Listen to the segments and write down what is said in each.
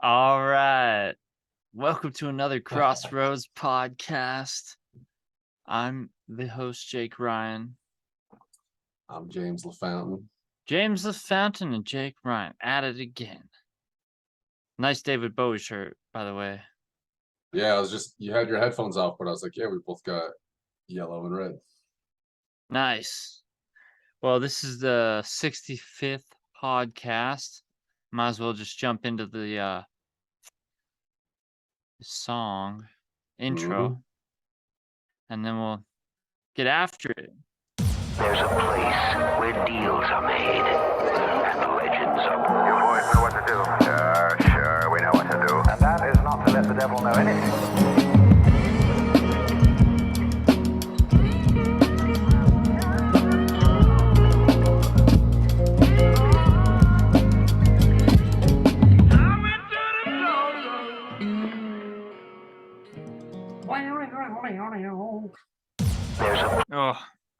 All right. Welcome to another Crossroads podcast. I'm the host, Jake Ryan. I'm James LaFountain. James the Fountain and Jake Ryan at it again. Nice David Bowie shirt, by the way. Yeah, you had your headphones off, but I was like, yeah, we both got yellow and red. Nice. Well, this is the 65th podcast. Might as well just jump into the song intro, and then we'll get after it. There's a place where deals are made and legends are born. You boys know what to do. Sure, we know what to do. And that is not to let the devil know anything.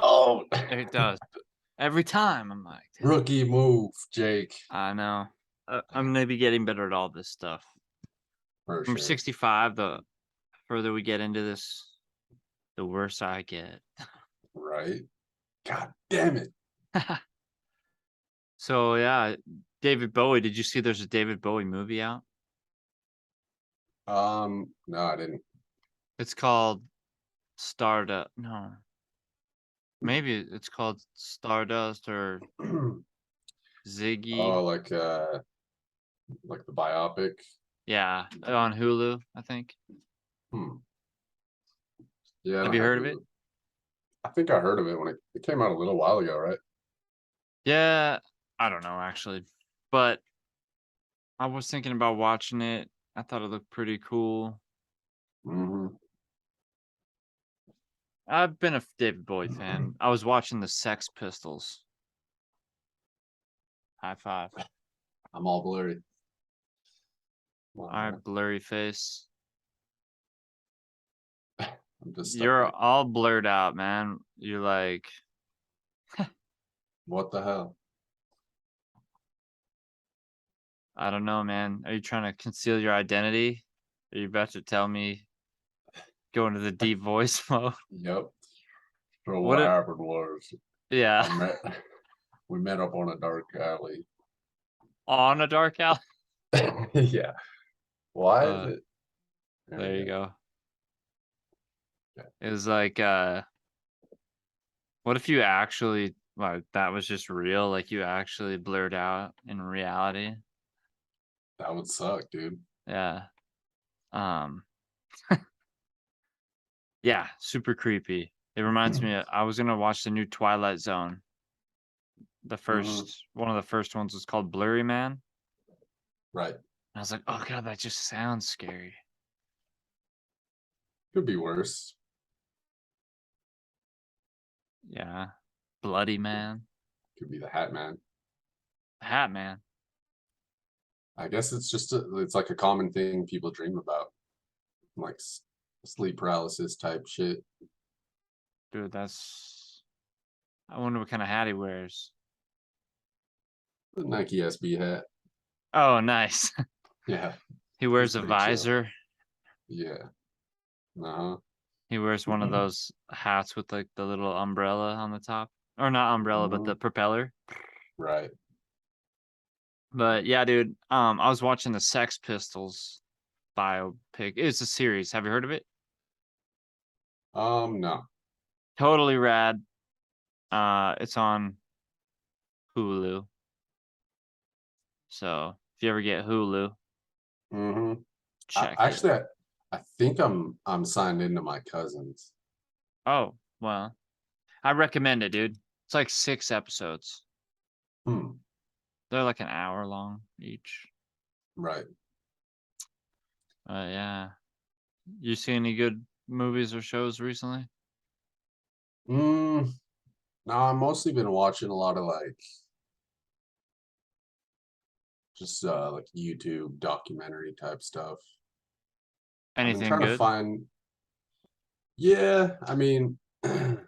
Oh, it does. Every time I'm like, Rookie move, Jake. I know. I'm gonna be getting better at all this stuff. For From sure. 65, the further we get into this, the worse I get. Right? God damn it. So yeah, David Bowie. Did you see there's a David Bowie movie out? No, I didn't. It's called Stardust. No. Maybe it's called Stardust or Ziggy. Oh, like the biopic. Yeah, on Hulu, I think. Yeah. Have you heard of it? I think I heard of it when it came out a little while ago, right? Yeah, I don't know actually, but I was thinking about watching it. I thought it looked pretty cool. I've been a David Bowie fan. I was watching the Sex Pistols. High five. I'm all blurry. All right, blurry face. I'm just You're all blurred out, man. You're like, what the hell? I don't know, man. Are you trying to conceal your identity? Are you about to tell me go into the deep voice mode? Yep. So what happened was, yeah, we met up on a dark alley. on a dark alley. Yeah. Why is it? There you go. Yeah. It was like, what if you actually, like, that was just real? Like, you actually blurred out in reality? That would suck, dude. Yeah. Yeah, super creepy. It reminds me of, I was gonna watch the new Twilight Zone. The first one of the first ones was called Blurry Man. Right. I was like, oh god, that just sounds scary. Could be worse. Yeah. Bloody Man. Could be the Hat Man. Hat Man. I guess it's just it's like a common thing people dream about, like sleep paralysis type shit. Dude, I wonder what kind of hat he wears. The Nike SB hat. Oh, nice. Yeah. He wears a visor. Chill. Yeah. He wears one of those hats with like the little umbrella on the top. Or not umbrella, but the propeller. Right. But yeah, dude, I was watching the Sex Pistols biopic. It's a series. Have you heard of it? No. Totally rad. It's on Hulu. So if you ever get Hulu, check actually, it. I think I'm signed into my cousin's. Oh, well. I recommend it, dude. It's like 6 episodes. They're like an hour long each. Right. Yeah. You see any good movies or shows recently? No, I've mostly been watching a lot of like just like YouTube documentary type stuff. Anything I've been trying good? to find. Yeah, I mean, let's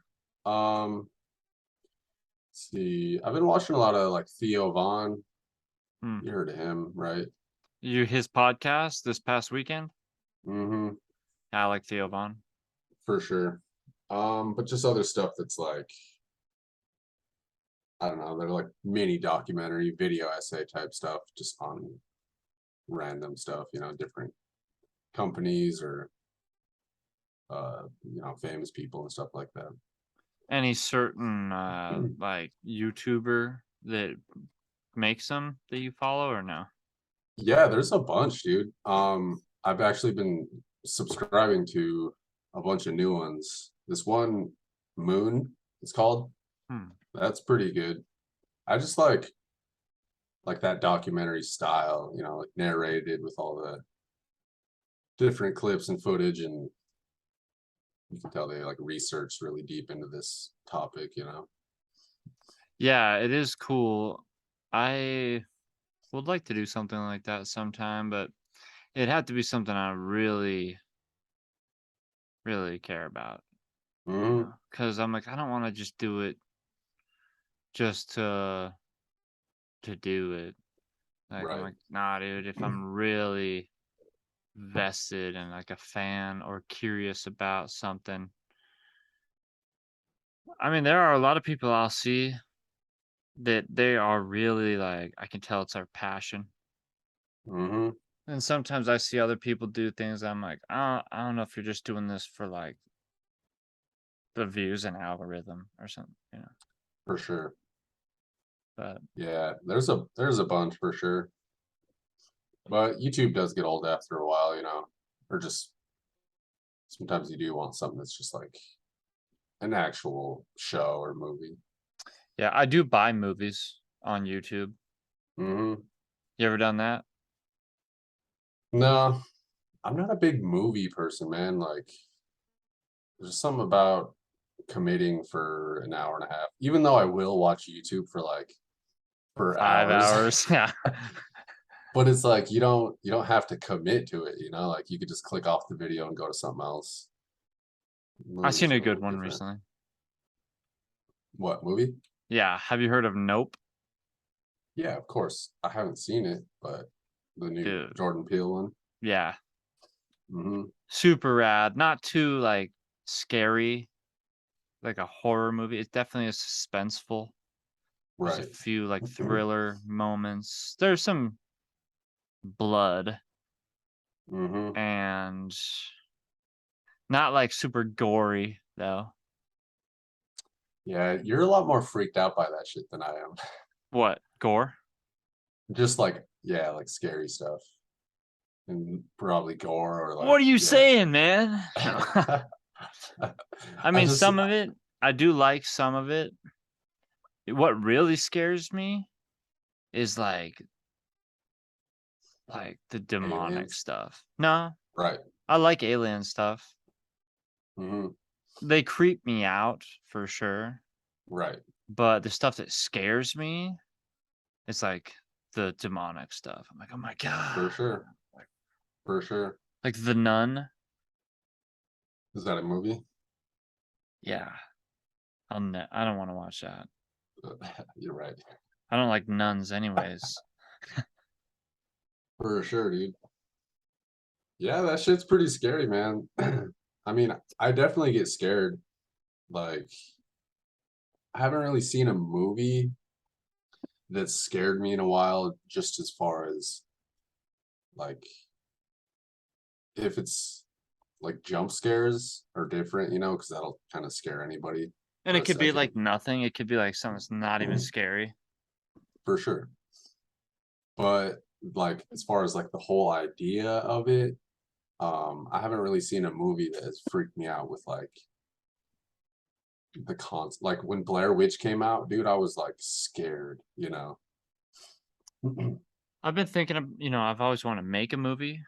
see. I've been watching a lot of like Theo Vaughn. You heard of him, right? his podcast this past weekend? Mm-hmm. I like Theo Von. For sure. But just other stuff that's like, I don't know, they're like mini documentary, video essay type stuff, just on random stuff, different companies or famous people and stuff like that. Any certain like YouTuber that makes them that you follow or no? Yeah, there's a bunch, dude. I've actually been subscribing to a bunch of new ones. This one, Moon, it's called. Hmm. That's pretty good. I just like that documentary style, like narrated with all the different clips and footage, and you can tell they like researched really deep into this topic. Yeah, it is cool. I would like to do something like that sometime, but it'd have to be something I really, really care about. Hmm. Because I'm like, I don't want to just do it just to do it. Like I'm Right. like, nah, dude, if I'm really vested and like a fan or curious about something. I mean, there are a lot of people I'll see that they are really like, I can tell it's their passion. Hmm. And sometimes I see other people do things. I'm like, I don't know if you're just doing this for like the views and algorithm or something. For sure. But Yeah, there's a bunch for sure. But YouTube does get old after a while, or just sometimes you do want something that's just like an actual show or movie. yeah, I do buy movies on YouTube. Hmm. You ever done that? No, I'm not a big movie person, man. Like, there's something about committing for an hour and a half, even though I will watch YouTube for 5 hours. hours. Yeah. But it's like you don't have to commit to it. Like you could just click off the video and go to something else. I seen Movies a are a good little one different. recently. What movie? Yeah. Have you heard of Nope? Yeah, of course. I haven't seen it, but the new Dude. Jordan Peele one. Yeah. Hmm. Super rad. Not too like scary, like a horror movie. It definitely is suspenseful. There's a Right. few like thriller moments. There's some blood Hmm. and not like super gory though. Yeah, you're a lot more freaked out by that shit than I am. What? Gore? Just like, yeah, like scary stuff. And probably gore or like, What are you yeah. saying, man? No. I mean, just, some of it, I do like some of it. What really scares me is like the demonic aliens. stuff. No, Right. I like alien stuff. Hmm. They creep me out for sure. Right. But the stuff that scares me is like the demonic stuff. I'm like, oh my For God. sure. For sure. Like The Nun. Is that a movie? Yeah. I don't want to watch that. You're right. I don't like nuns anyways. For sure, dude. Yeah, that shit's pretty scary, man. I mean, I definitely get scared. Like, I haven't really seen a movie that scared me in a while, just as far as like if it's like jump scares are different, because that'll kind of scare anybody And for it a could be second, like nothing. It could be like something that's not even scary. for sure. But like as far as like the whole idea of it, I haven't really seen a movie that has freaked me out with like the cons. Like when Blair Witch came out, dude, I was like scared. I've been thinking of, I've always wanted to make a movie,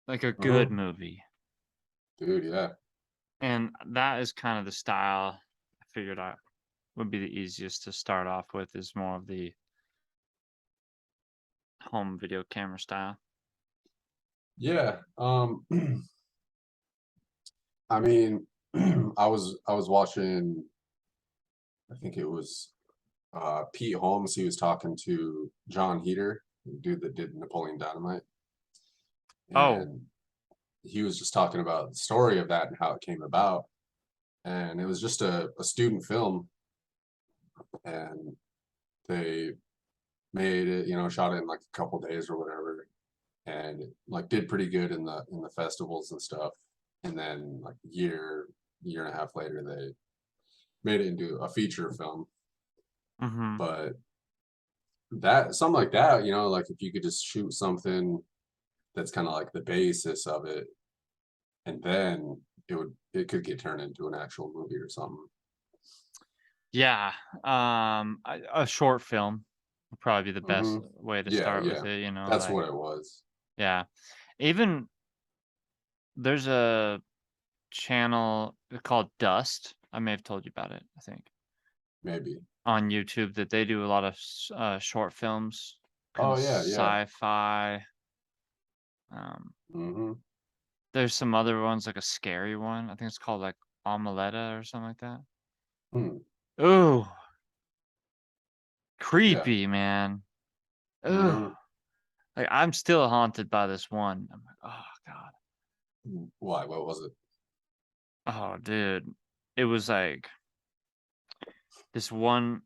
like a good Mhm. movie. Dude, yeah. And that is kind of the style I figured out would be the easiest to start off with, is more of the home video camera style. Yeah. I mean, I was watching, I think it was Pete Holmes. He was talking to John Heater, the dude that did Napoleon Dynamite, Oh. and he was just talking about the story of that and how it came about. And it was just a student film, and they made it, shot it in like a couple days or whatever, and it, like did pretty good in the festivals and stuff. And then like year and a half later, they made it into a feature film. Mm-hmm. But that something like that, like if you could just shoot something that's kind of like the basis of it, and then it could get turned into an actual movie or something. Yeah. A short film would probably be the best Hmm. way to Yeah, start with yeah, it, that's like, what it was. yeah. Even there's a channel called Dust. I may have told you about it, I think, Maybe. on YouTube that they do a lot of short films, kind Oh of yeah, yeah. sci-fi. Um, Hmm. there's some other ones, like a scary one. I think it's called like Omeletta or something like that. Hmm. Ooh, Yeah. creepy, man. Ooh, Hmm. like I'm still haunted by this one. I'm like, oh God. Why? What was it? Oh, dude. It was like this one.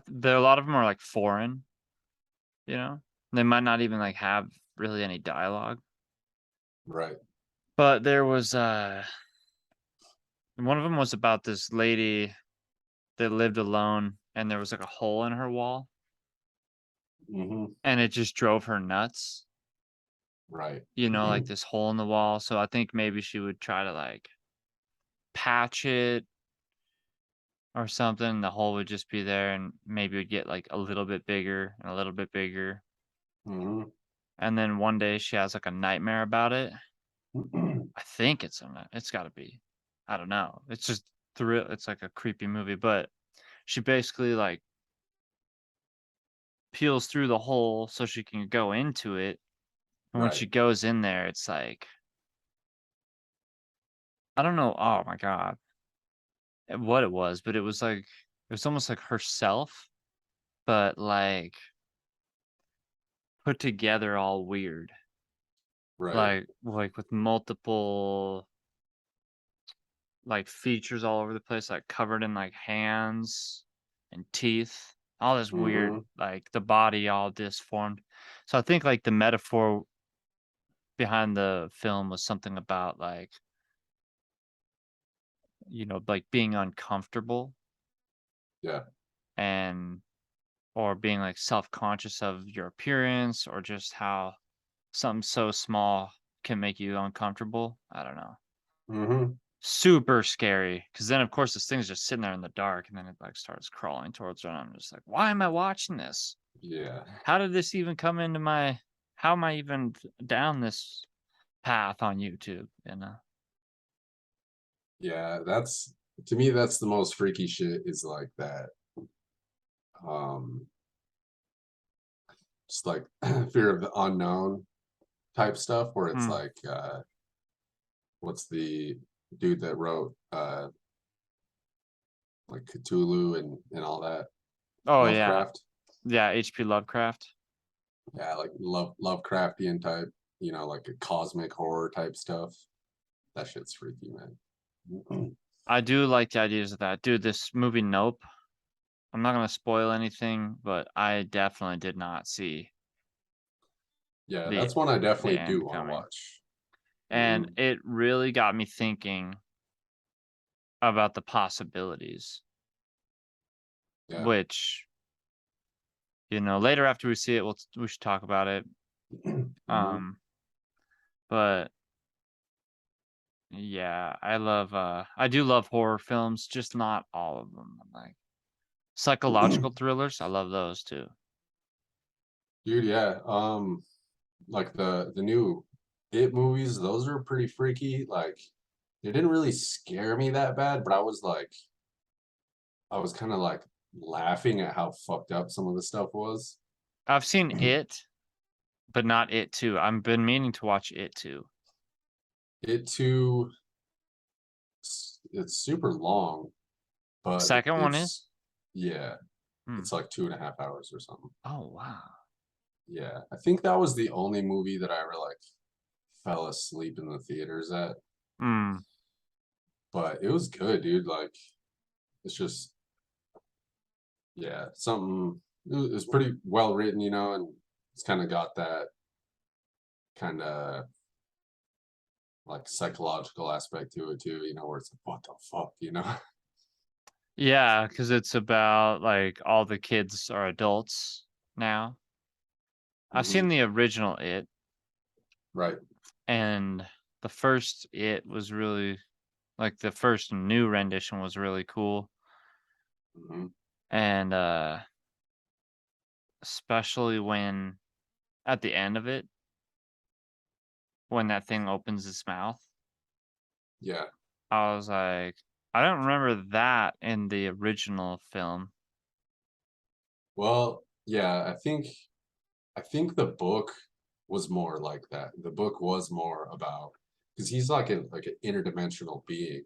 There, a lot of them are like foreign, you know? They might not even like have really any dialogue. Right. But there was one of them was about this lady that lived alone and there was like a hole in her wall Hmm. and it just drove her nuts. Right. Like this hole in the wall. So I think maybe she would try to like patch it or something. The hole would just be there and maybe it would get like a little bit bigger and a little bit bigger. Hmm. And then one day she has like a nightmare about it. I think it's got to be. I don't know. It's just it's like a creepy movie, but she basically like peels through the hole so she can go into it. And when Right. she goes in there, it's like I don't know. Oh my God. What it was, but it was like it was almost like herself, but like put together all weird. Right. Like with multiple like features all over the place, like covered in like hands and teeth, all this weird, Hmm. like the body all disformed. So I think like the metaphor behind the film was something about like, like being uncomfortable Yeah. and or being like self-conscious of your appearance or just how something so small can make you uncomfortable. I don't know. Hmm. Super scary, because then, of course, this thing's just sitting there in the dark, and then it, like, starts crawling towards her, and I'm just like, "Why am I watching this? Yeah. How did this even come into my how am I even down this path on YouTube?" You know? Yeah. That's to me. That's the most freaky shit. Is like that. Um. Just like fear of the unknown type stuff, where it's Mm. like, what's the dude that wrote like Cthulhu and all that? Oh, yeah. Lovecraft. Yeah, HP Lovecraft. Yeah, like Lovecraftian type, like a cosmic horror type stuff. That shit's freaky, man. I do like the ideas of that. Dude, this movie, Nope, I'm not gonna spoil anything, but I definitely did not see Yeah, the that's one I the definitely do end want to coming, watch. and Hmm. it really got me thinking about the possibilities, Yeah. which later after we see it, we should talk about it. Hmm. Um, but yeah, I do love horror films, just not all of them. Like psychological thrillers, I love those too. Dude, yeah. Like the new It movies, those are pretty freaky. Like, they didn't really scare me that bad, but I was kind of like laughing at how fucked up some of the stuff was. I've seen It, but not It 2. I've been meaning to watch It 2. It too, it's super long, but Second one is? it's yeah. Hmm. It's like 2.5 hours or something. Oh wow. Yeah, I think that was the only movie that I ever like fell asleep in the theaters at, Hmm. but it was good, dude. Like, it's just, yeah, something. It was pretty well written, and it's kind of got that kind of like psychological aspect to it too, where it's like, what the fuck. Yeah, because it's about like all the kids are adults now. I've Hmm. seen the original It, Right. and the first It was really like the first new rendition was really cool. Hmm. And especially when at the end of it, when that thing opens its mouth, Yeah. I was like, I don't remember that in the original film. Well, yeah, I think the book was more like that. The book was more about because he's like an interdimensional being.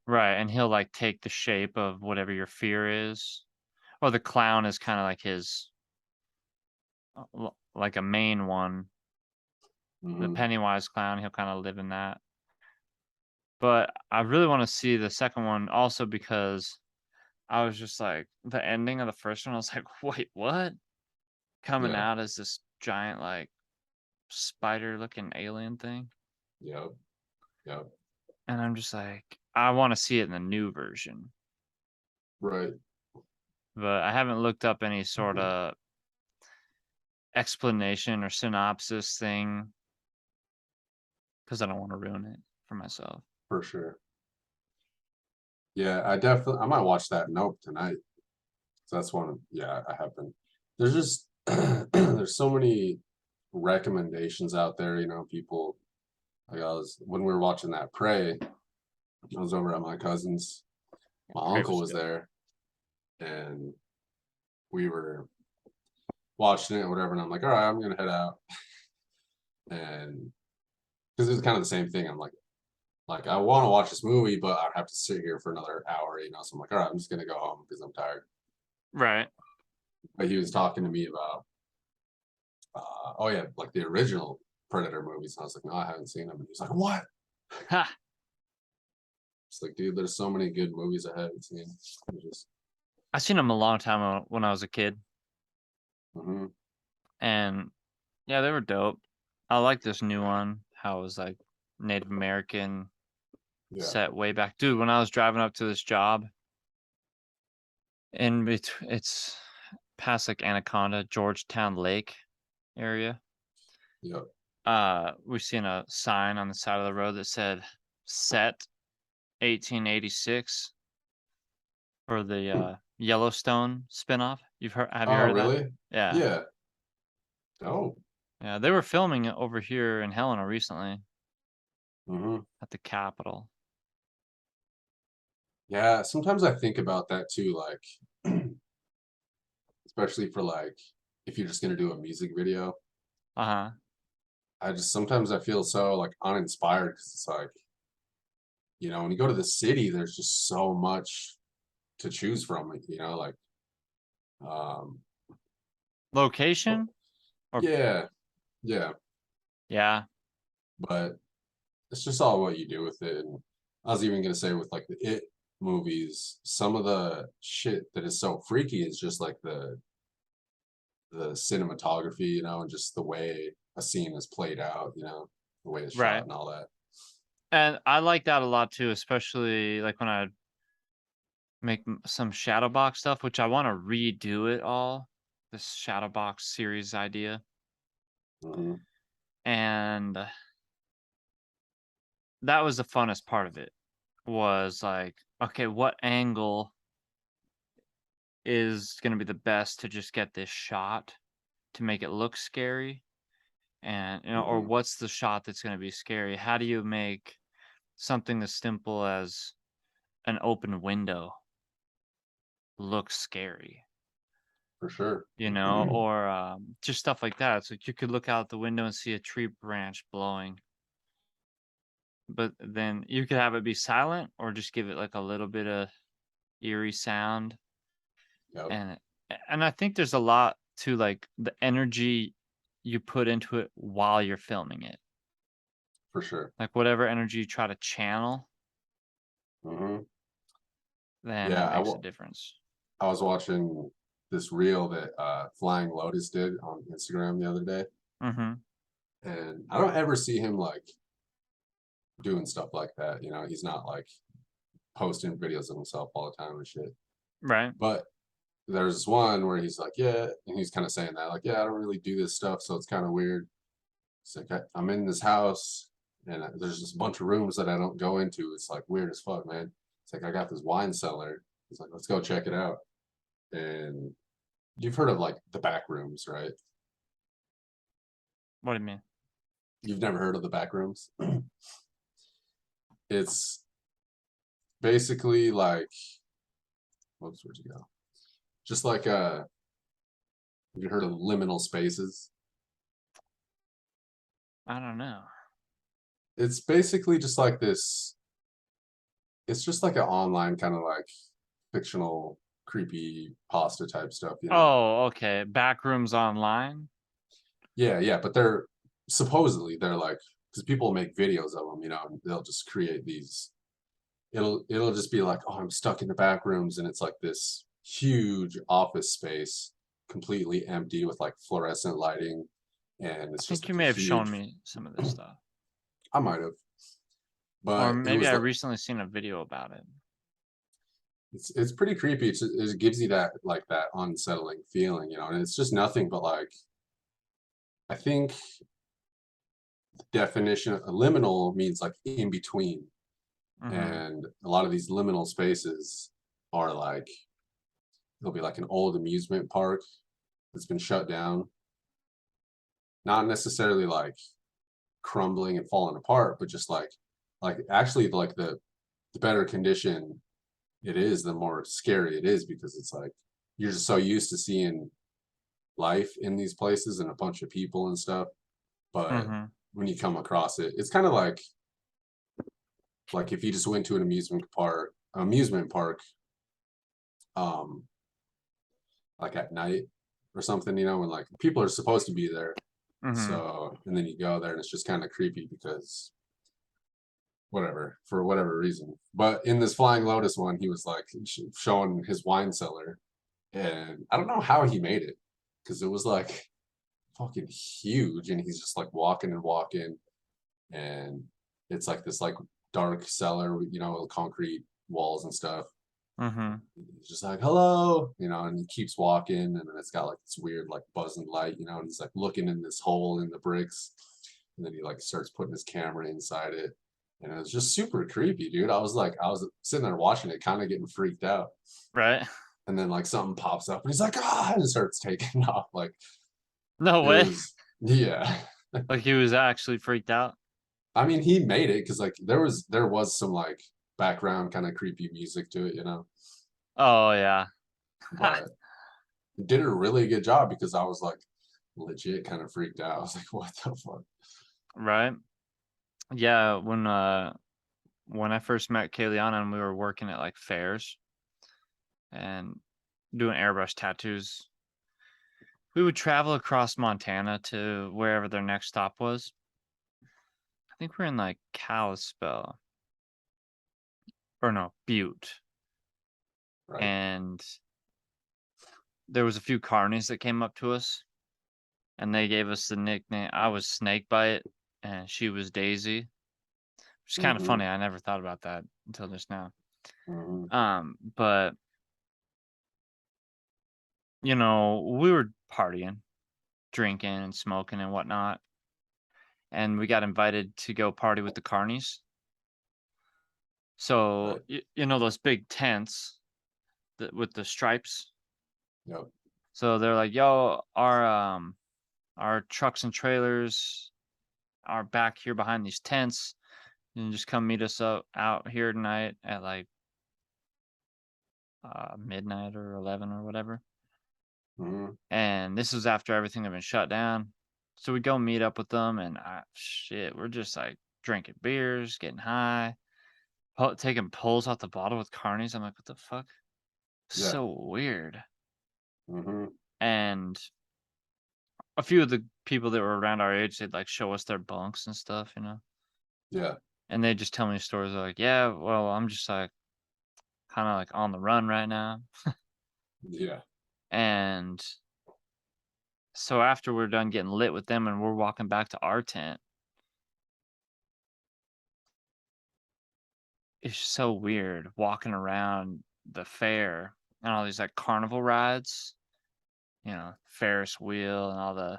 Right, and he'll like take the shape of whatever your fear is. Or the clown is kind of like his like a main one. The Hmm. Pennywise clown, he'll kind of live in that. But I really want to see the second one also because I was just like the ending of the first one, I was like, wait, what? Coming Yeah. out as this giant like spider looking alien thing. Yep. Yep. And I'm just like, I want to see it in the new version. Right. But I haven't looked up any sort Mhm. of explanation or synopsis thing because I don't want to ruin it for myself. For sure. Yeah, I might watch that Nope tonight. So that's one. Yeah, I have been. There's just there's so many recommendations out there. People. Like when we were watching that Prey, I was over at my cousin's. My Prey uncle was was good. there, and we were watching it, whatever. And I'm like, all right, I'm gonna head out, and because it was kind of the same thing. I'm like I want to watch this movie, but I'd have to sit here for another hour. So I'm like, all right, I'm just gonna go home because I'm tired. Right. But he was talking to me about, oh yeah, like the original Predator movies. And I was like, no, I haven't seen them. And he was like, what? Ha! It's like, dude, there's so many good movies I haven't seen. Just, I seen them a long time when I was a kid. hmm. And yeah, they were dope. I like this new one. How it was like Native American Yeah, set way back. Dude, when I was driving up to this job in between, it's past like Anaconda, Georgetown Lake area. yeah. We seen a sign on the side of the road that said set 1886 for the Yellowstone spinoff. Have you Oh, heard of that? really? Yeah. Yeah. Oh. Yeah, they were filming it over here in Helena recently Hmm. at the Capitol. Yeah. Sometimes I think about that too, like, especially for like if you're just gonna do a music video. Uh-huh. I just sometimes I feel so like uninspired because it's like, when you go to the city, there's just so much to choose from. Like, um, but Location or yeah, yeah, yeah. but it's just all what you do with it. And I was even gonna say with like the It movies, some of the shit that is so freaky is just like the cinematography, and just the way a scene is played out, the way it's shot Right. and all that. And I like that a lot too, especially like when I make some shadow box stuff, which I want to redo it all. This shadow box series idea. Hmm. And that was the funnest part of it was like, okay, what angle is going to be the best to just get this shot to make it look scary? And, or Hmm. what's the shot that's going to be scary? How do you make something as simple as an open window look scary? For sure. Or just stuff like that. It's like you could look out the window and see a tree branch blowing, but then you could have it be silent or just give it like a little bit of eerie sound. Yep, And I think there's a lot to like the energy you put into it while you're filming it. for sure. Like whatever energy you try to channel, Hmm. then it Yeah, makes a difference. I was watching this reel that Flying Lotus did on Instagram the other day, Mm-hmm. and I don't ever see him like doing stuff like that. You know, he's not like posting videos of himself all the time and shit. Right. But there's one where he's like, yeah, and he's kind of saying that, like, yeah, I don't really do this stuff, so it's kind of weird. It's like I'm in this house, and there's just a bunch of rooms that I don't go into. It's like weird as fuck, man. It's like I got this wine cellar. He's like, let's go check it out. And you've heard of like the back rooms, right? What do you mean? You've never heard of the back rooms? It's basically like, whoops, where'd you go? Just like have you heard of liminal spaces? I don't know. It's basically just like this. It's just like an online kind of like fictional, creepy pasta type stuff, you know? Oh, okay. Backrooms online. Yeah, yeah, but they're supposedly they're like because people make videos of them, you know, and they'll just create these. It'll just be like, oh, I'm stuck in the back rooms, and it's like this huge office space, completely empty with like fluorescent lighting, and I it's just think you like a may have shown huge. me some of this stuff. I might have, Or but it maybe was I like recently seen a video about it. it's pretty creepy. It gives you that like that unsettling feeling, you know, and it's just nothing but like I think the definition of liminal means like in between. Mm-hmm. And a lot of these liminal spaces are like it'll be like an old amusement park that's been shut down. Not necessarily like crumbling and falling apart, but just like actually like the better condition it is, the more scary it is because it's like you're just so used to seeing life in these places and a bunch of people and stuff. But Mm-hmm. when you come across it, it's kind of like if you just went to an amusement park, um, like at night or something, you know, when like people are supposed to be there. Mm-hmm. So, and then you go there and it's just kind of creepy because whatever, for whatever reason. But in this Flying Lotus one, he was like showing his wine cellar, and I don't know how he made it because it was like fucking huge, and he's just like walking and walking, and it's like this like dark cellar, you know, with concrete walls and stuff. Mm-hmm. He's just like, hello, you know, and he keeps walking, and then it's got like this weird like buzzing light, you know, and he's like looking in this hole in the bricks, and then he like starts putting his camera inside it. And it was just super creepy, dude. I was sitting there watching it, kind of getting freaked out. Right. And then like something pops up and he's like, ah, and starts taking off. Like No it way. was, yeah. Like he was actually freaked out. I mean, he made it because like there was some like background kind of creepy music to it, you know, Oh yeah. but he did a really good job because I was like legit kind of freaked out. I was like, what the fuck? Right. Yeah. When I first met Kayliana and we were working at like fairs and doing airbrush tattoos, we would travel across Montana to wherever their next stop was. I think we're in like Kalispell or no, Butte. Right. And there was a few carnies that came up to us and they gave us the nickname. I was Snakebite and she was Daisy, which is kind of Mm-hmm. funny. I never thought about that until just now. Mm-hmm. But you know, we were partying, drinking and smoking and whatnot. And we got invited to go party with the carnies. So, Right. you know, those big tents with the stripes. Yep. So they're like, yo, our trucks and trailers are back here behind these tents. You can just come meet us out here tonight at like midnight or 11 or whatever. Mm-hmm. And this was after everything had been shut down. So we go meet up with them and shit, we're just like drinking beers, getting high, taking pulls out the bottle with carnies. I'm like, what the fuck? Yeah. So weird. Mm-hmm. And a few of the people that were around our age, they'd like show us their bunks and stuff, Yeah. and they just tell me stories like, yeah, well, I'm just like kind of like on the run right now. Yeah. And so after we're done getting lit with them and we're walking back to our tent, it's so weird walking around the fair and all these like carnival rides, Ferris wheel and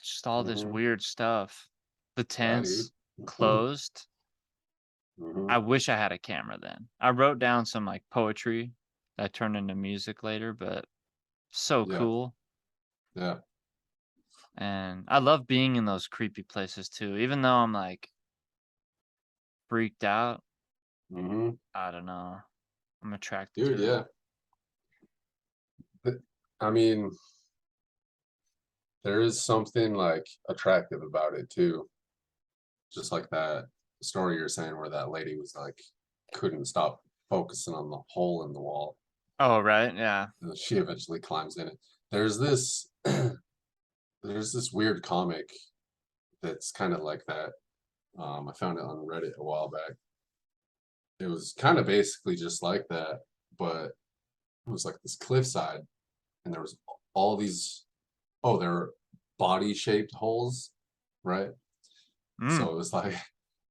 just all this Mm-hmm. weird stuff. The Yeah, dude. tents closed. Mm-hmm. I wish I had a camera then. I wrote down some like poetry that turned into music later, but so Yeah. cool. Yeah. And I love being in those creepy places too, even though I'm like freaked out. Mm-hmm. I don't know. I'm attracted Dude, to it. yeah. I mean, there is something like attractive about it too. Just like that story you're saying where that lady was like couldn't stop focusing on the hole in the wall. Oh, right. Yeah. And she eventually climbs in it. There's this there's this weird comic that's kind of like that. I found it on Reddit a while back. It was kind of basically just like that, but it was like this cliffside, and there was all these. Oh, there were body-shaped holes, right? Mm. So it was like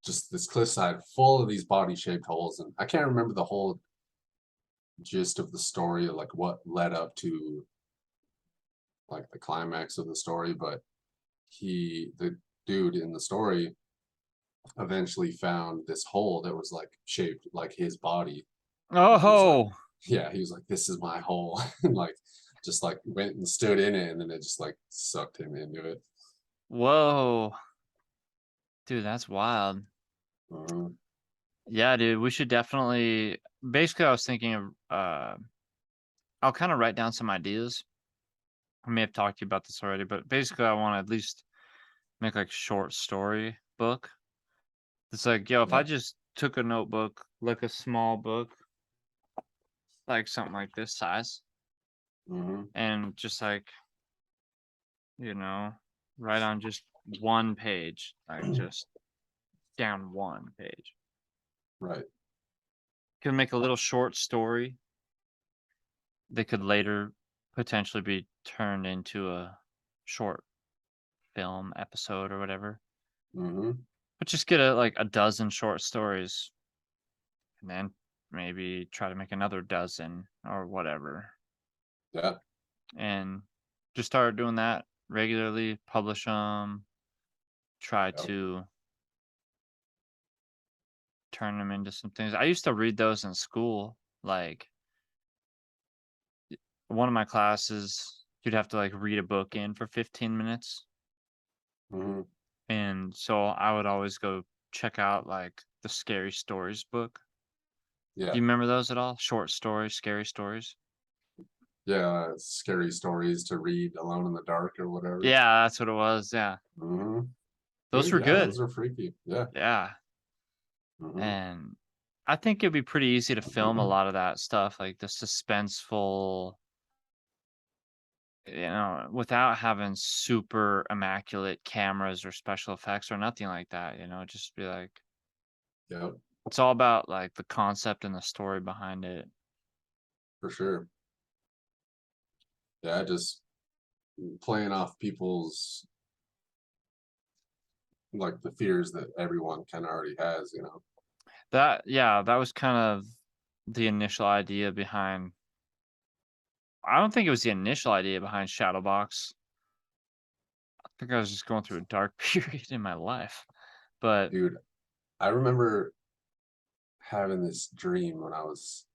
just this cliffside full of these body-shaped holes, and I can't remember the whole gist of the story, like what led up to like the climax of the story, but the dude in the story eventually found this hole that was like shaped like his body, and he was like, Oh, yeah, he was like, this is my hole, and like just like went and stood in it, and then it just like sucked him into it. whoa. Dude, that's wild. Mhm. Yeah, dude, we should definitely basically I was thinking of I'll kind of write down some ideas. I may have talked to you about this already, but basically I want to at least make like a short story book. It's like, yo, if I Yeah. just took a notebook, like a small book, like something like this size, Hmm. and just like, you know, write on just one page, like just down one page. Right. Could make a little short story that could later potentially be turned into a short film episode or whatever. Hmm. But just get a dozen short stories and then maybe try to make another dozen or whatever. Yeah. And just start doing that regularly, publish them, try Yep. to turn them into some things. I used to read those in school. Like one of my classes, you'd have to like read a book in for 15 minutes. Hmm. And so I would always go check out like the Scary Stories book. Do Yeah. you remember those at all? Short stories, scary stories? Yeah. Scary stories to read alone in the dark or whatever. Yeah, that's what it was. Yeah. Hmm. Those Dude, were yeah, good. those are freaky. Yeah. Yeah. Hmm. And I think it'd be pretty easy to film a lot of that stuff, like the suspenseful, without having super immaculate cameras or special effects or nothing like that, just be like, Yep, it's all about like the concept and the story behind it. for sure. Yeah, just playing off people's like the fears that everyone kind of already has, you know. Yeah, that was kind of the initial idea behind. I don't think it was the initial idea behind Shadowbox. I think I was just going through a dark period in my life. But Dude, I remember having this dream when I was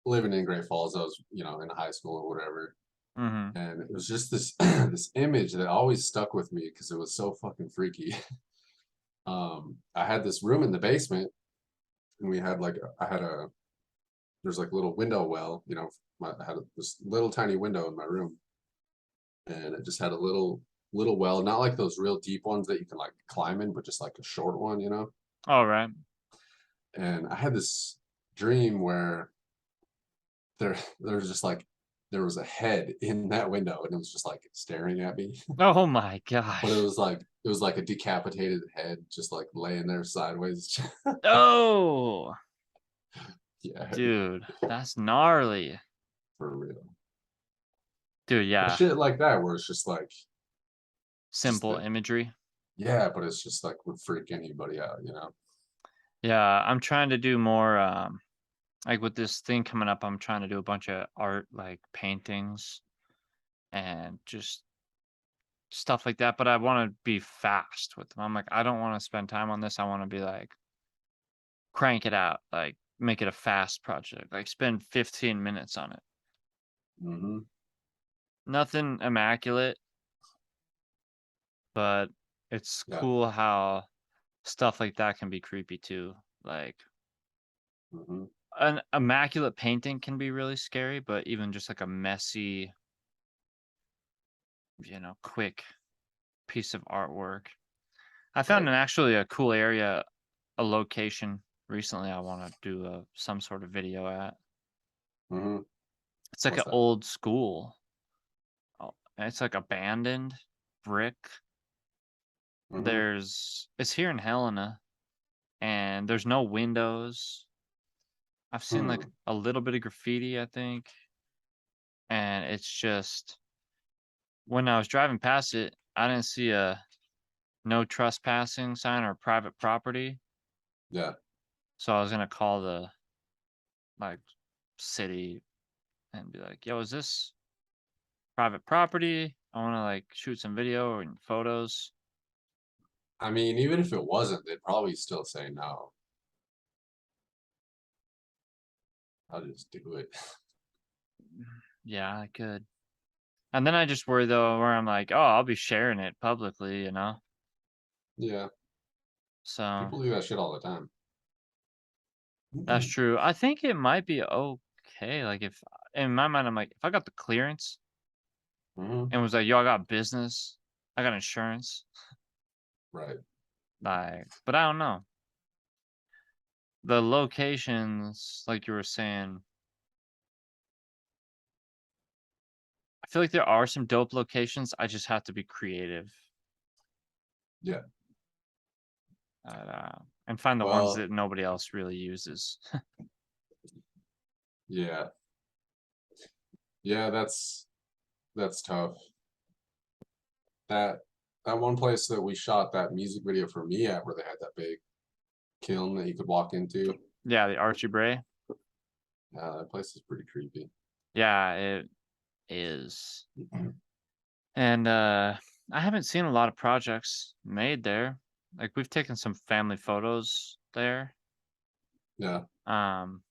living in Great Falls. I was, in high school or whatever. mhm. And it was just this this image that always stuck with me because it was so fucking freaky. I had this room in the basement, and we had like I had a there's like a little window well, I had this little tiny window in my room, and it just had a little well, not like those real deep ones that you can like climb in, but just like a short one. All right. And I had this dream where there's just like there was a head in that window, and it was just like staring at me. Oh my But it gosh. was like a decapitated head, just like laying there sideways. Oh, Yeah, dude, that's gnarly. for real. Dude, But yeah. shit like that, where it's just Simple the imagery. yeah, but it's just like would freak anybody out, you know? Yeah, I'm trying to do more like with this thing coming up, I'm trying to do a bunch of art like paintings and just stuff like that, but I want to be fast with them. I'm like, I don't want to spend time on this. I want to be like crank it out, like make it a fast project, like spend 15 minutes on it. Hmm. Nothing immaculate, but it's Yeah. cool how stuff like that can be creepy too. Like Hmm. an immaculate painting can be really scary, but even just like a messy, quick piece of artwork. I found Right. actually a cool area, a location recently I want to do some sort of video at. Hmm. It's like What's an that? old school. It's like abandoned brick. Hmm. It's here in Helena, and there's no windows. I've seen like Hmm. a little bit of graffiti, I think, and it's just when I was driving past it, I didn't see a no trespassing sign or private property. Yeah. So I was gonna call the like city and be like, "Yo, is this private property? I want to like shoot some video and photos." I mean, even if it wasn't, they'd probably still say no. I'll just do it. Yeah, I could. And then I just worry though, where I'm like, "Oh, I'll be sharing it publicly," you know. Yeah. So People do that shit all the time. that's true. I think it might be okay. Like if in my mind, I'm like, if I got the clearance Hmm. and was like, "Yo, I got business, I got insurance," Right. like, but I don't know. The locations, like you were saying, I feel like there are some dope locations. I just have to be creative Yeah. and find the ones Well, that nobody else really uses. yeah. Yeah, that's tough. That that one place that we shot that music video for me at, where they had that big kiln that you could walk into. Yeah, the Archie Bray. That place is pretty creepy. Yeah, it is. And I haven't seen a lot of projects made there. Like we've taken some family photos there. Yeah. Um,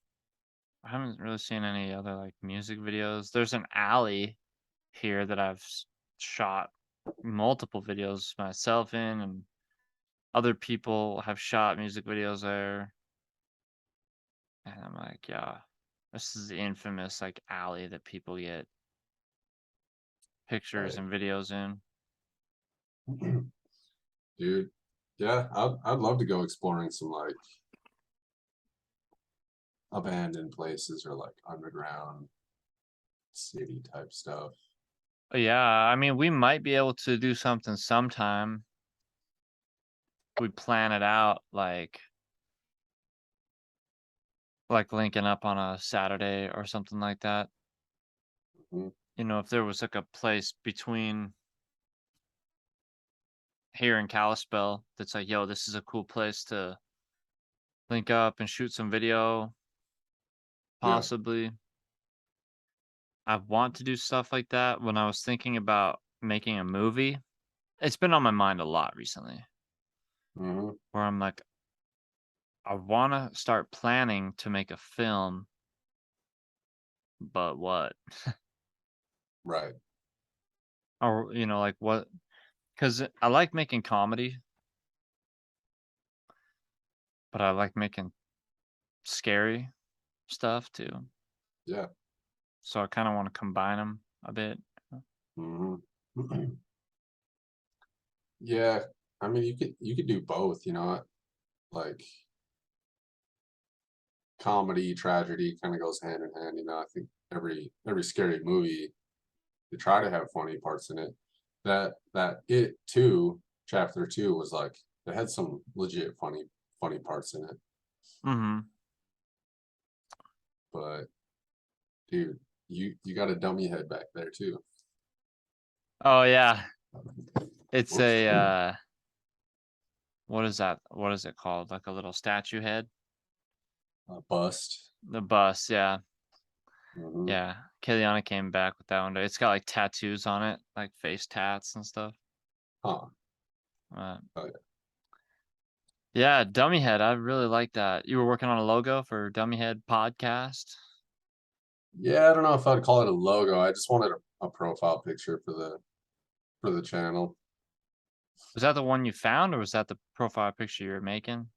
I haven't really seen any other like music videos. There's an alley here that shot multiple videos myself in, and other people have shot music videos there. And I'm like, yeah, this is the infamous like alley that people get pictures Right. and videos in. Dude. Yeah, I'd love to go exploring some like abandoned places or like underground city type stuff. But yeah, I mean, we might be able to do something sometime. We plan it out, like linking up on a Saturday or something like that. Mhm. If there was like a place between here and Kalispell that's like, yo, this is a cool place to link up and shoot some video, Yeah. possibly. I want to do stuff like that. When I was thinking about making a movie, it's been on my mind a lot recently, Hmm. where I'm like, I want to start planning to make a film, but what? Right. Or, like what? Because I like making comedy, but I like making scary stuff too. Yeah. So I kind of want to combine them a bit. Hmm. Yeah. I mean, you could do both, like comedy, tragedy kind of goes hand in hand. You know, I think every scary movie they try to have funny parts in it. That It Too chapter 2 was like it had some legit funny parts in it. Mm-hmm. But dude, you got a dummy head back there too. Oh yeah. It's Whoops. a what is that? What is it called? Like a little statue head? Bust. The bus, yeah. Mhm. Yeah. Kiliana came back with that one. It's got like tattoos on it, like face tats and stuff. Huh. Uh, Oh, yeah. yeah, Dummy Head. I really like that. You were working on a logo for Dummy Head podcast. Yeah, I don't know if I'd call it a logo. I just wanted a profile picture for the channel. Was that the one you found, or was that the profile picture you were making?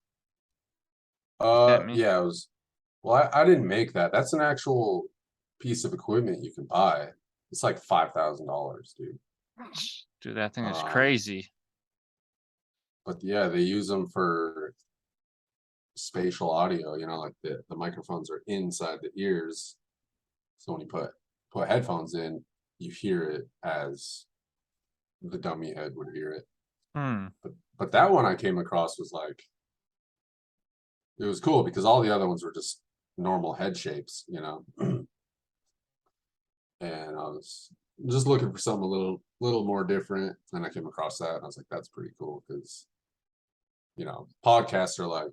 You sent me? Yeah, it was. Well, I didn't make that. That's an actual piece of equipment you can buy. It's like $5,000, dude. Dude, that thing is Um, crazy. but yeah, they use them for spatial audio. You know, like the microphones are inside the ears, so when you put headphones in, you hear it as the dummy head would hear it. Hmm. But that one I came across was like it was cool because all the other ones were just normal head shapes, you know. And I was just looking for something a little more different, and I came across that, and I was like, that's pretty cool because you know podcasts are like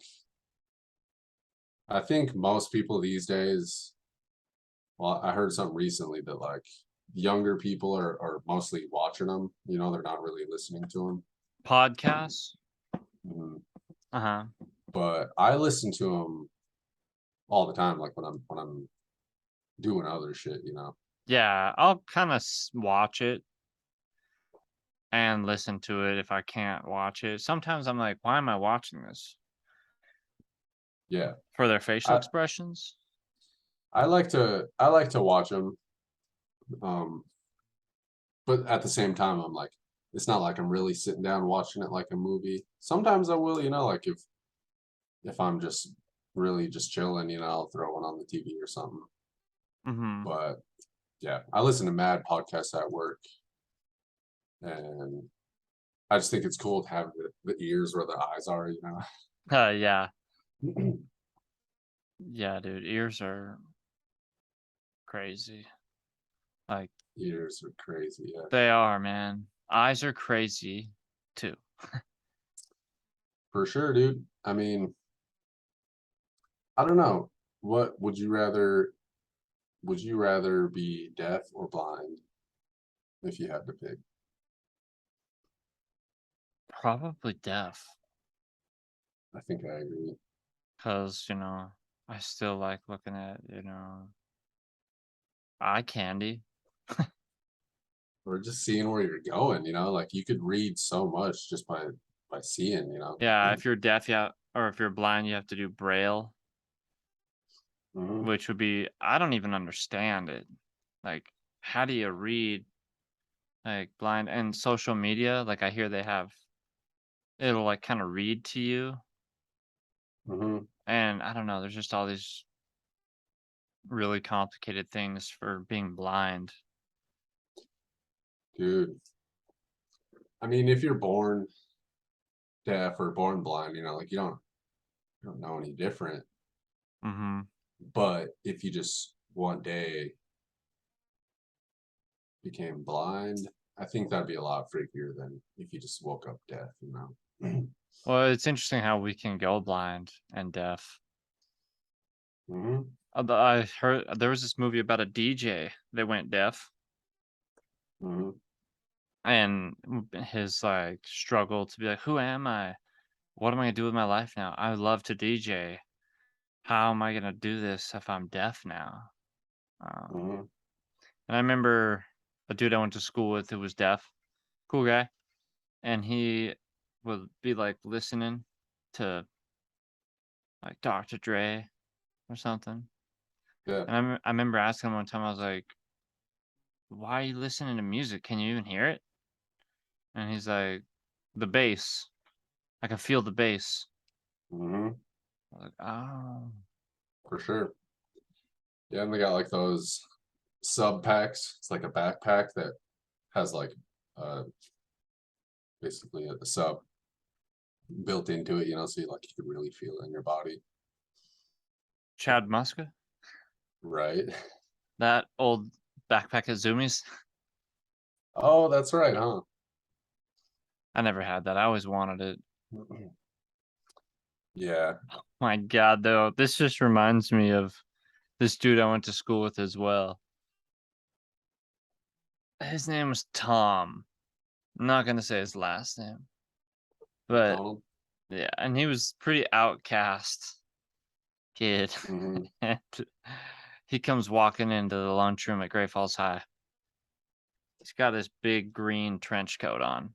I think most people these days. Well, I heard something recently that like younger people are mostly watching them. You know, they're not really listening to Podcasts? them. Uh-huh. But I listen to them all the time, like when I'm doing other shit. You know. Yeah, I'll kind of watch it and listen to it if I can't watch it. Sometimes I'm like, why am I watching this? Yeah. For their facial I expressions? I like to watch them. Um, but at the same time, I'm like, it's not like I'm really sitting down watching it like a movie. Sometimes I will, you know, like if I'm just really just chilling, you know, I'll throw one on the TV or something. Mm-hmm. But yeah, I listen to mad podcasts at work, and I just think it's cool to have the ears where the eyes are, you Yeah. know. Yeah, dude. Ears are crazy. Like, Ears are crazy, yeah. they are, man. Eyes are crazy too. For sure, dude. I mean, I don't know. What would you rather be deaf or blind if you had to pick? Probably deaf. I think I agree. Because, I still like looking at, eye candy. Or just seeing where you're going, you know, like you could read so much just by seeing, you know. Yeah, if you're deaf, yeah, or if you're blind, you have to do braille, Hmm. which would be, I don't even understand it. Like, how do you read like blind and social media? Like, I hear they have, it'll like kind of read to you. Hmm. And I don't know, there's just all these really complicated things for being blind. Dude, I mean, if you're born deaf or born blind, you know, like you don't know any different. Mm-hmm. But if you just one day became blind, I think that'd be a lot freakier than if you just woke up deaf, you know. Well, it's interesting how we can go blind and deaf. Hmm. But I heard there was this movie about a DJ that went deaf Hmm. and his like struggle to be like, who am I? What am I gonna do with my life now? I would love to DJ. How am I gonna do this if I'm deaf now? Um, Hmm. and I remember a dude I went to school with who was deaf, cool guy, and he would be like listening to like Dr. Dre or something. Yeah. And I remember asking him one time, I was like, why are you listening to music? Can you even hear it? And he's like, the bass. I can feel the bass. Hmm. I was like, oh. for sure. Yeah, and they got like those sub packs. It's like a backpack that has like uh basically a sub built into it, you know, so you can really feel it in your body. Chad Muska, Right. that old backpack at Zoomies. Oh, that's right, huh? I never had that. I always wanted it. Yeah. My God, though, this just reminds me of this dude I went to school with as well. His name was Tom. I'm not gonna say his last name, but Donald. yeah, and he was pretty outcast kid. Hmm. And he comes walking into the lunchroom at Great Falls High. He's got this big green trench coat on,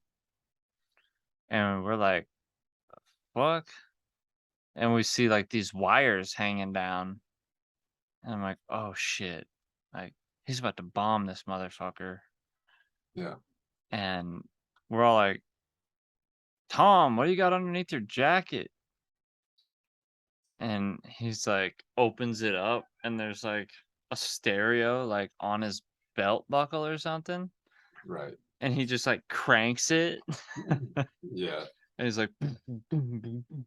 and we're like, "Fuck!" And we see like these wires hanging down, and I'm like, "Oh shit!" Like he's about to bomb this motherfucker, Yeah. and we're all like, "Tom, what do you got underneath your jacket?" And he's like, opens it up, and there's like a stereo like on his belt buckle or something, Right. and he just like cranks it, and Yeah. he's like, "Boom, boom, boom, boom, boom."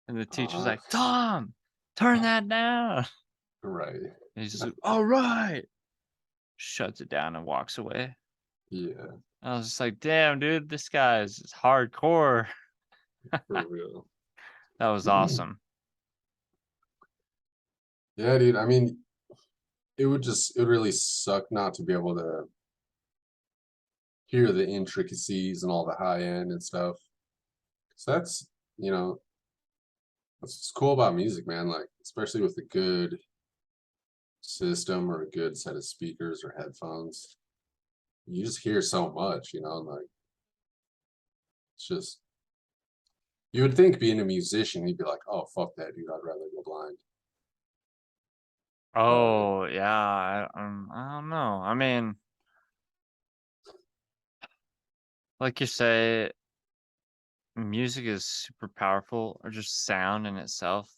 And the teacher's Uh-huh. like, "Tom, turn that down." Right. And he's just like, "All right," shuts it down and walks away. Yeah, I was just like, "Damn, dude, this guy is hardcore." for real. That was awesome. Yeah, dude. I mean, it would really suck not to be able to hear the intricacies and all the high end and stuff. So that's, you know, that's what's cool about music, man. Like, especially with a good system or a good set of speakers or headphones, you just hear so much, you know, and like it's just you would think being a musician, you'd be like, oh fuck that, dude, I'd rather go blind. But Oh yeah, I don't know. I mean, like you say, music is super powerful, or just sound in itself.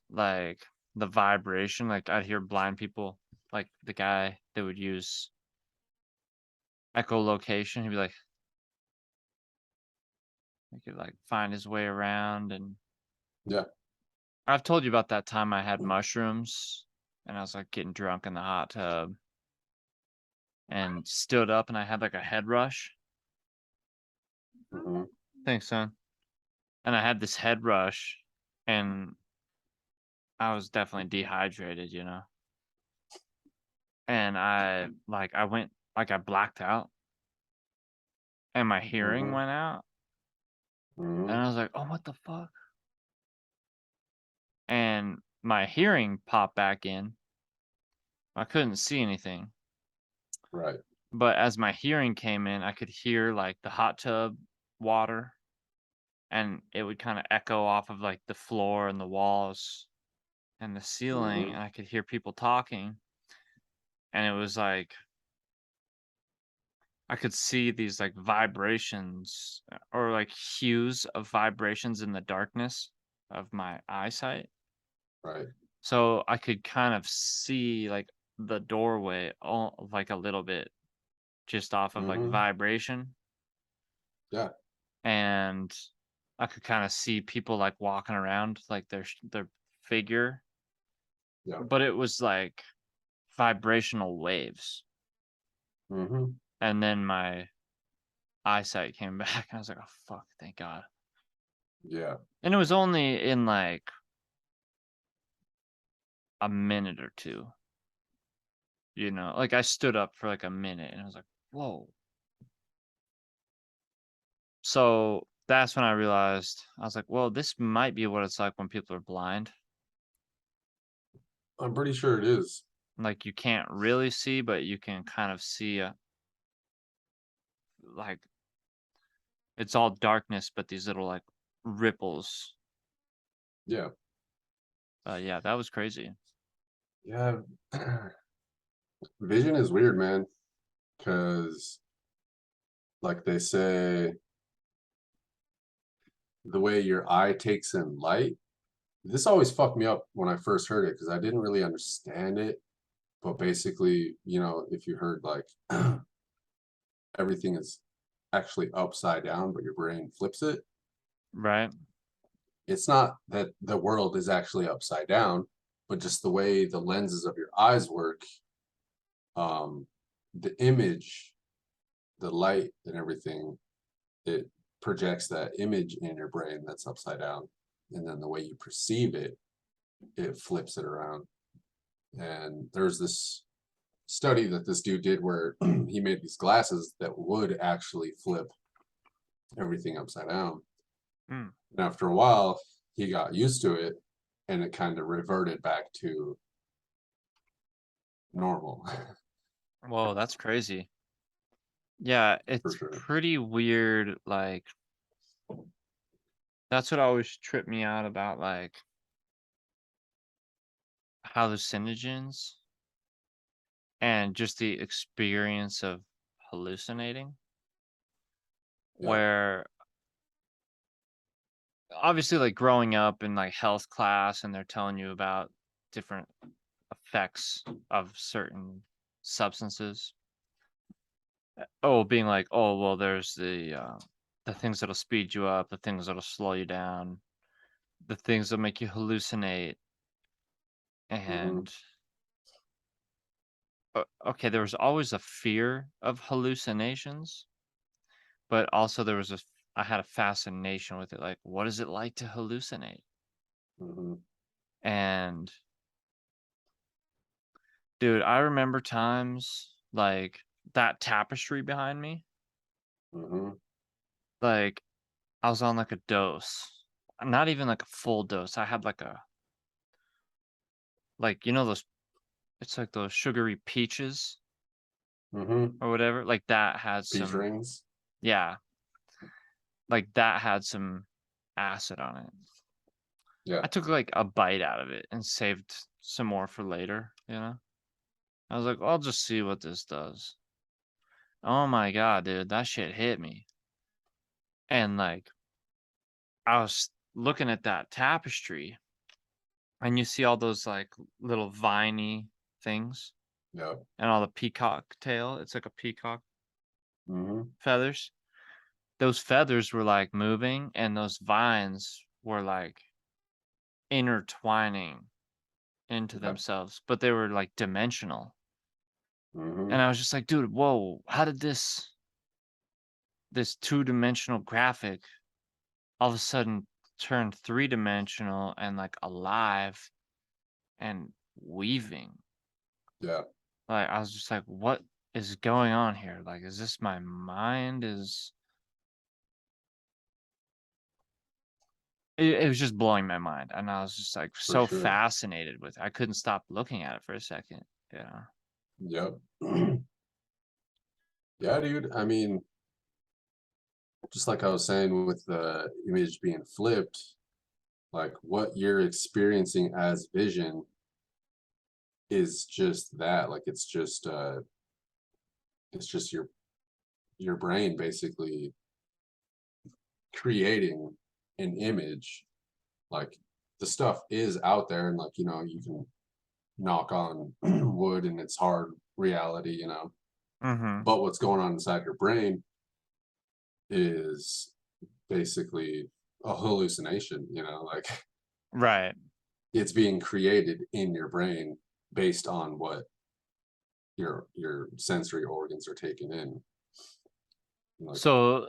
Like the vibration, like I'd hear blind people, like the guy that would use echolocation. He'd be like, he could like find his way around. And yeah. I've told you about that time I had mushrooms and I was like getting drunk in the hot tub and stood up and I had like a head rush. Hmm. Thanks, son. And I had this head rush and I was definitely dehydrated, you know. And I went like I blacked out and my hearing Hmm. went out. And Hmm. I was like, "Oh, what the fuck?" And my hearing popped back in. I couldn't see anything. Right. But as my hearing came in, I could hear like the hot tub water and it would kind of echo off of like the floor and the walls and the ceiling Hmm. and I could hear people talking and it was like I could see these like vibrations or like hues of vibrations in the darkness of my eyesight. Right. So I could kind of see like the doorway all like a little bit just off of like Hmm. vibration. Yeah. And I could kind of see people like walking around like their figure, Yeah. but it was like vibrational waves. Hmm. And then my eyesight came back and I was like, "Oh fuck, thank God." Yeah. And it was only in like a minute or two, you know. Like I stood up for like a minute and I was like, "Whoa." So that's when I realized I was like, "Well, this might be what it's like when people are blind." I'm pretty sure it is. Like you can't really see, but you can kind of see like it's all darkness, but these little like ripples. Yeah. Yeah, that was crazy. Yeah. Vision is weird, man, because like they say, the way your eye takes in light this always fucked me up when I first heard it because I didn't really understand it. But basically, you know, if you heard like everything is actually upside down, but your brain flips it, Right. it's not that the world is actually upside down, but just the way the lenses of your eyes work, um, the image, the light, and everything, it projects that image in your brain that's upside down, and then the way you perceive it, it flips it around. And there's this study that this dude did where he made these glasses that would actually flip everything upside down. Mm. And after a while, he got used to it, and it kind of reverted back to normal. Whoa, that's crazy. Yeah, For it's sure. pretty weird. Like, that's what always tripped me out about like hallucinogens and just the experience of hallucinating, Yeah. where obviously like growing up in like health class and they're telling you about different effects of certain substances. Oh, being like, oh well, there's the things that'll speed you up, the things that'll slow you down, the things that make you hallucinate, Hmm. and okay, there was always a fear of hallucinations, but also there was I had a fascination with it. Like, what is it like to hallucinate? Hmm. And dude, I remember times like that tapestry behind me, Hmm. like I was on like a dose, not even like a full dose. I had like you know those, it's like those sugary peaches Hmm. or whatever. Like that had Peach some, rings. yeah, like that had some acid on it. Yeah. I took like a bite out of it and saved some more for later, you know? I was like, I'll just see what this does. Oh my god, dude, that shit hit me. And like I was looking at that tapestry and you see all those like little viney things Yeah. and all the peacock tail. It's like a peacock Hmm. feathers. Those feathers were like moving and those vines were like intertwining into Yeah. themselves, but they were like dimensional. And Hmm. I was just like, dude, whoa, how did this two-dimensional graphic all of a sudden turn three-dimensional and like alive and weaving? Yeah. Like I was just like, what is going on here? Like, is this my mind? It was just blowing my mind, and I was just like For so sure. fascinated with it. I couldn't stop looking at it for a second. Yeah. Yep. Yeah, dude. I mean, just like I was saying with the image being flipped, like what you're experiencing as vision is just that. Like it's just your brain basically creating an image. Like the stuff is out there, and like, you know, you can knock on wood and it's hard reality, you know. Mm-hmm. But what's going on inside your brain is basically a hallucination, you know, like Right. it's being created in your brain based on what your sensory organs are taking in. Like, So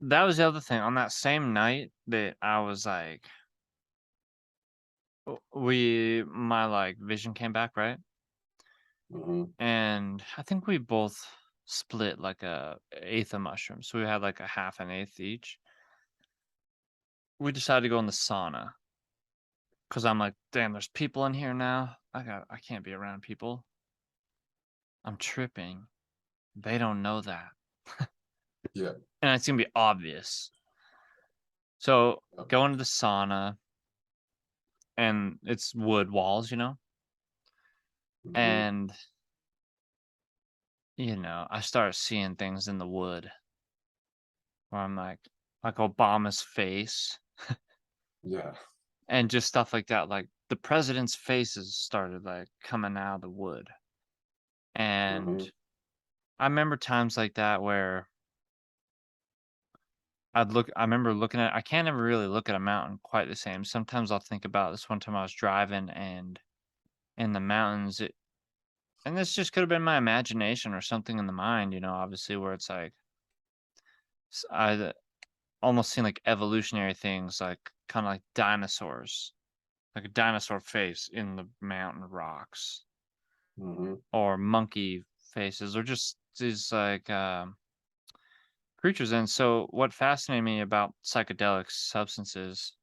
that was the other thing. On that same night that I was like, my like vision came back, right? mhm, And I think we both split like a eighth of mushrooms. So we had like a half an eighth each. We decided to go in the sauna because I'm like, damn, there's people in here now. I can't be around people. I'm tripping. They don't know that. yeah, And it's gonna be obvious. So yeah, go into the sauna and it's wood walls, you know? mhm, And I start seeing things in the wood where I'm like Obama's face. yeah, and just stuff like that. Like the president's faces started like coming out of the wood. And Mhm. I remember times like that where I remember looking at I can't ever really look at a mountain quite the same. Sometimes I'll think about this one time I was driving and in the mountains and this just could have been my imagination or something in the mind, obviously where it's like I almost seen like evolutionary things like kind of like dinosaurs, like a dinosaur face in the mountain rocks Mhm. or monkey faces or just these like creatures. And so what fascinated me about psychedelic substances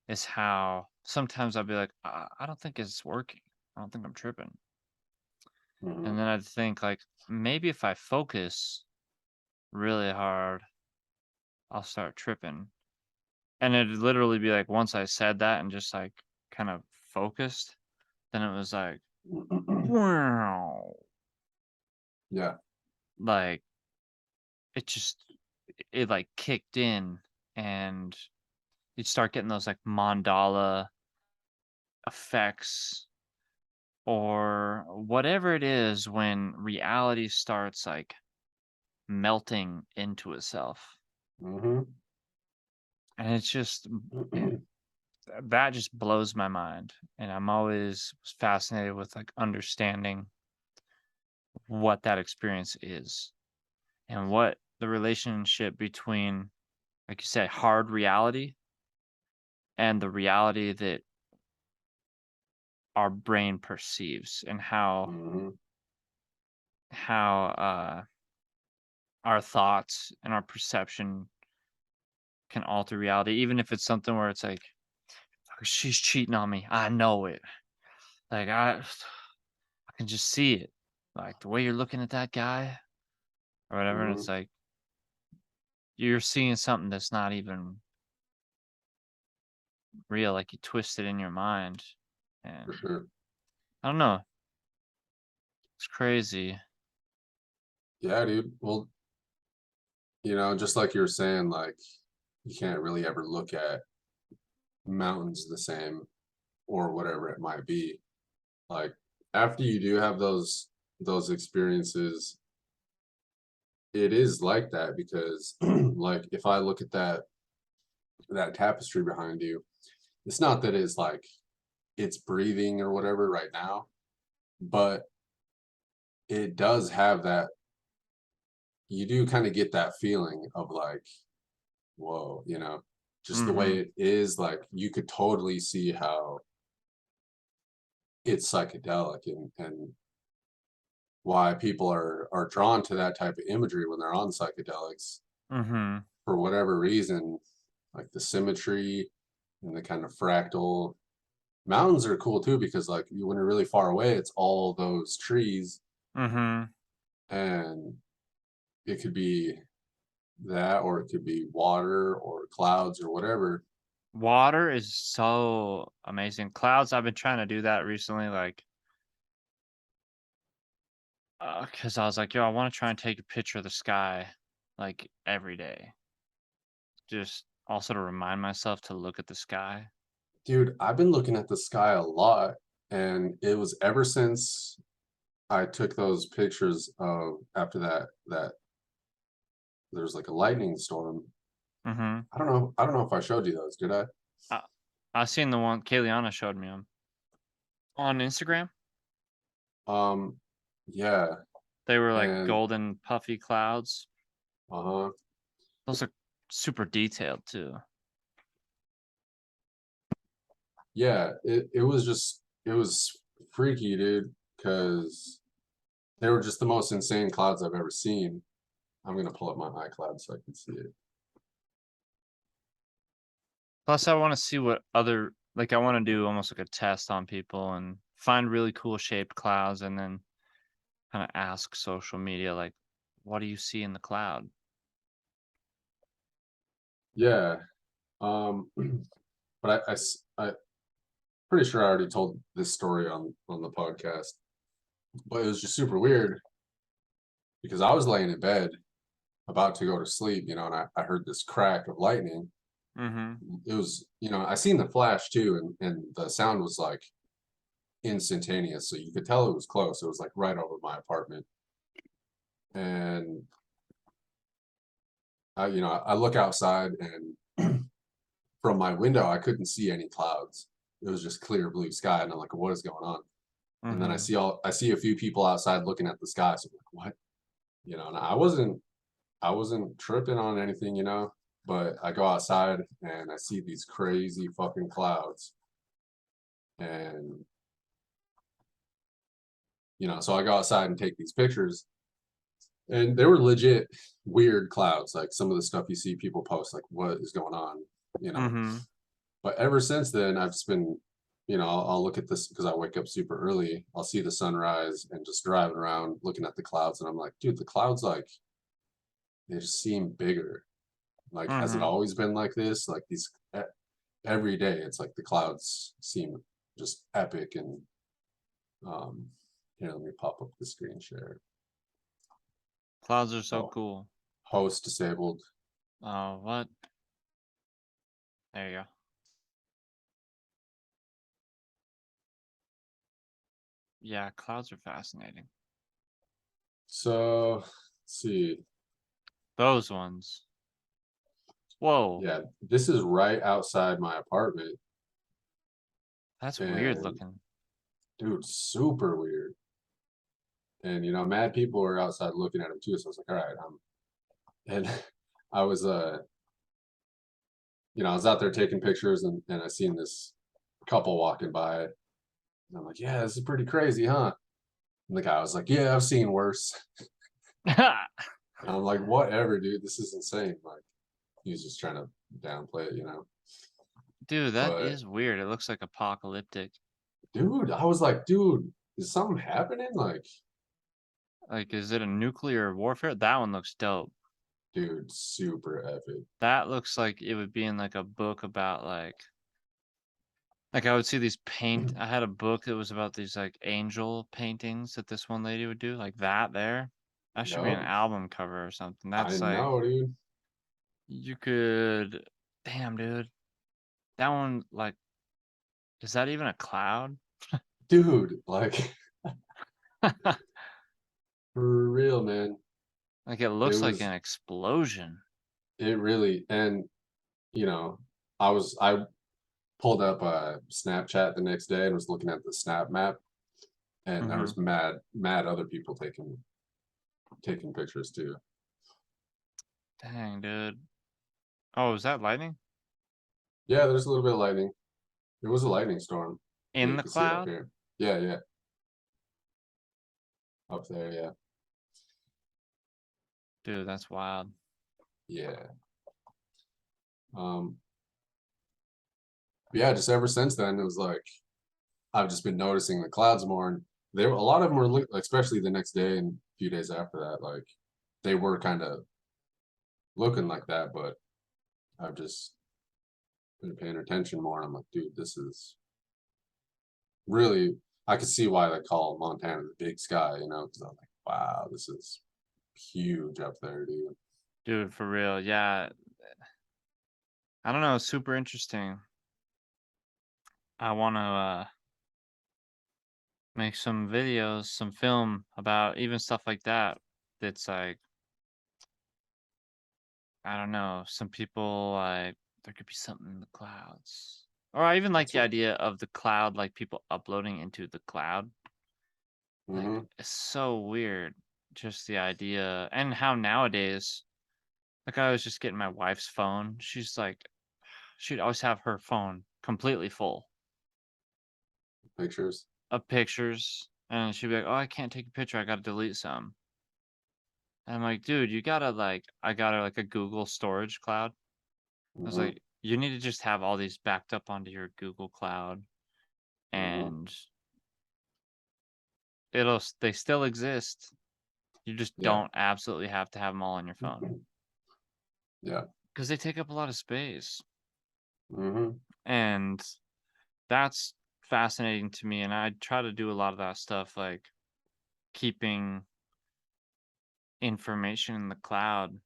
is how sometimes I'll be like, I don't think it's working. I don't think I'm tripping. And Mhm. then I'd think like maybe if I focus really hard, I'll start tripping. And it'd literally be like once I said that and just like kind of focused, then it was like, wow, Yeah. like it just it like kicked in and you'd start getting those like mandala effects or whatever it is when reality starts like melting into itself. Mhm. And it's just that just blows my mind. And I'm always fascinated with like understanding what that experience is and what the relationship between, like you said, hard reality and the reality that our brain perceives and Mhm. how our thoughts and our perception can alter reality, even if it's something where it's like, "Fuck, she's cheating on me. I know it. Like I can just see it. Like the way you're looking at that guy or whatever." And it's Mhm. like you're seeing something that's not even real. Like you twist it in your mind. For And sure. I don't know. It's crazy. Yeah, dude. Well, just like you were saying, like you can't really ever look at mountains the same or whatever it might be. Like after you do have those experiences, it is like that because like if I look at that tapestry behind you, it's not that it's like it's breathing or whatever right now, but it does have that you do kind of get that feeling of like, whoa, just the way Mhm. it is, like you could totally see how it's psychedelic and why people are drawn to that type of imagery when they're on psychedelics Mhm. for whatever reason, like the symmetry and the kind of fractal. Mountains are cool too because like when you're really far away, it's all those trees Mhm. and it could be that or it could be water or clouds or whatever. Water is so amazing. Clouds, I've been trying to do that recently, like, because I was like, yo, I want to try and take a picture of the sky like every day. Just also to remind myself to look at the sky. Dude, I've been looking at the sky a lot, and it was ever since I took those pictures of after that there was like a lightning storm. Mhm. I don't know if I showed you those, did I? I I seen the one Kayliana showed me on Instagram. Um, yeah, They were like and golden puffy clouds. uh-huh. Those are super detailed too. Yeah, it was freaky, dude, because they were just the most insane clouds I've ever seen. I'm gonna pull up my iCloud so I can see it. Plus, I want to see what other like I want to do almost like a test on people and find really cool shaped clouds and then kind of ask social media like, what do you see in the cloud? Yeah, but I pretty sure I already told this story on the podcast, but it was just super weird because I was laying in bed about to go to sleep, and I heard this crack of lightning, It was, I seen the flash too, and the sound was like instantaneous, so you could tell it was close. It was like right over my apartment. And I look outside, and from my window I couldn't see any clouds. It was just clear blue sky, and I'm like, what is going on? And then I see a few people outside looking at the sky, so I'm like, what? And I wasn't tripping on anything, but I go outside and I see these crazy fucking clouds. And so I go outside and take these pictures, and they were legit weird clouds, like some of the stuff you see people post, like what is going on, you know. But ever since then, I've just been, I'll look at this because I wake up super early. I'll see the sunrise and just driving around looking at the clouds, and I'm like, dude, the clouds, like, they just seem bigger. Like, has it always been like this? Like these every day, it's like the clouds seem just epic. And here, let me pop up the screen share. Clouds are so Oh, cool. host disabled. Oh, what? There you go. Yeah, clouds are fascinating. So, let's see. Those ones. Whoa. Yeah, this is right outside my apartment, That's weird and looking. dude, super weird. And mad people are outside looking at him too. So I was like, all right, and I was I was out there taking pictures, and I seen this couple walking by, and I'm like, yeah, this is pretty crazy, huh? And the guy was like, yeah, I've seen worse. And I'm like, whatever, dude, this is insane. Like, he was just trying to downplay it, Dude, that But is weird. It looks like apocalyptic. dude, I was like, dude, is something happening? Like, is it a nuclear warfare? That one looks dope. Dude, super epic. That looks like it would be in like a book about like I would see these I had a book that was about these like angel paintings that this one lady would do, like that there. That should be an Yup, album cover or something. I That's like know, dude. you could damn dude. That one like is that even a cloud? Dude, like, for real, man. Like it It looks like was, an explosion. it really, and, you know, I pulled up a Snapchat the next day and was looking at the Snap map, and there was mad other people taking pictures too. Dang, dude. Oh, is that lightning? Yeah, there's a little bit of lightning. It was a lightning storm. Yeah, In you the can see it up cloud? here. Yeah, yeah, up there, yeah. Dude, that's wild. Yeah. Um, yeah, just ever since then, it was like I've just been noticing the clouds more, and a lot of them were especially the next day and a few days after that, like they were kind of looking like that, but I've just been paying attention more, and I'm like, dude, this is really, I could see why they call Montana the big sky, because I'm like, wow, this is huge up there, dude. Dude, for real. Yeah. I don't know, super interesting. I want to make some videos, some film about even stuff like that. That's like, I don't know, some people like there could be something in the clouds. Or I even like That's the what. idea of the cloud, like people uploading into the cloud. Like, Hmm. it's so weird. Just the idea and how nowadays, like I was just getting my wife's phone. She's like, she'd always have her phone completely full Pictures. of pictures. And she'd be like, oh, I can't take a picture. I got to delete some. And I'm like, dude, you gotta like, I got her like a Google storage cloud. I was Hmm. like, you need to just have all these backed up onto your Google Cloud, Hmm. and they still exist. You just Yeah. don't absolutely have to have them all on your phone Yeah. because they take up a lot of space. Hmm. And that's fascinating to me. And I try to do a lot of that stuff, like keeping information in the cloud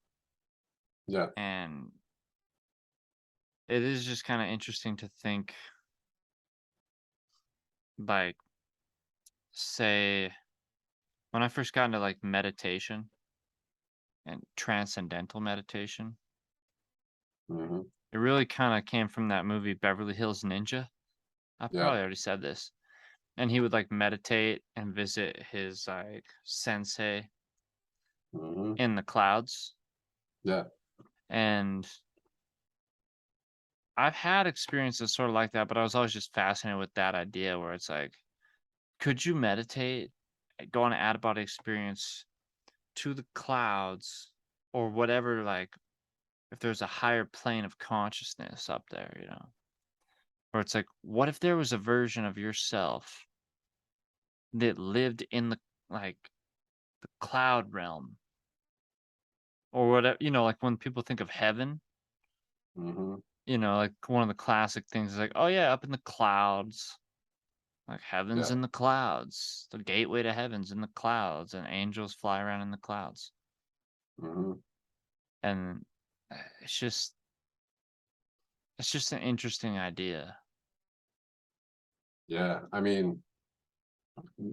Yeah. and it is just kind of interesting to think, like, say, when I first got into like meditation and transcendental meditation, Hmm. it really kind of came from that movie Beverly Hills Ninja. I Yeah. probably already said this. And he would like meditate and visit his like sensei Hmm. in the clouds. Yeah. And I've had experiences sort of like that, but I was always just fascinated with that idea where it's like, could you meditate, go on an out of body experience to the clouds or whatever, like if there's a higher plane of consciousness up there, you know? Where it's like, what if there was a version of yourself that lived in the like the cloud realm or whatever, you know, like when people think of heaven, Hmm. you know, like one of the classic things is like, oh yeah, up in the clouds, like heaven's Yeah. in the clouds, the gateway to heaven's in the clouds, and angels fly around in the clouds. Hmm. And it's just, it's just an interesting idea. Yeah. I mean,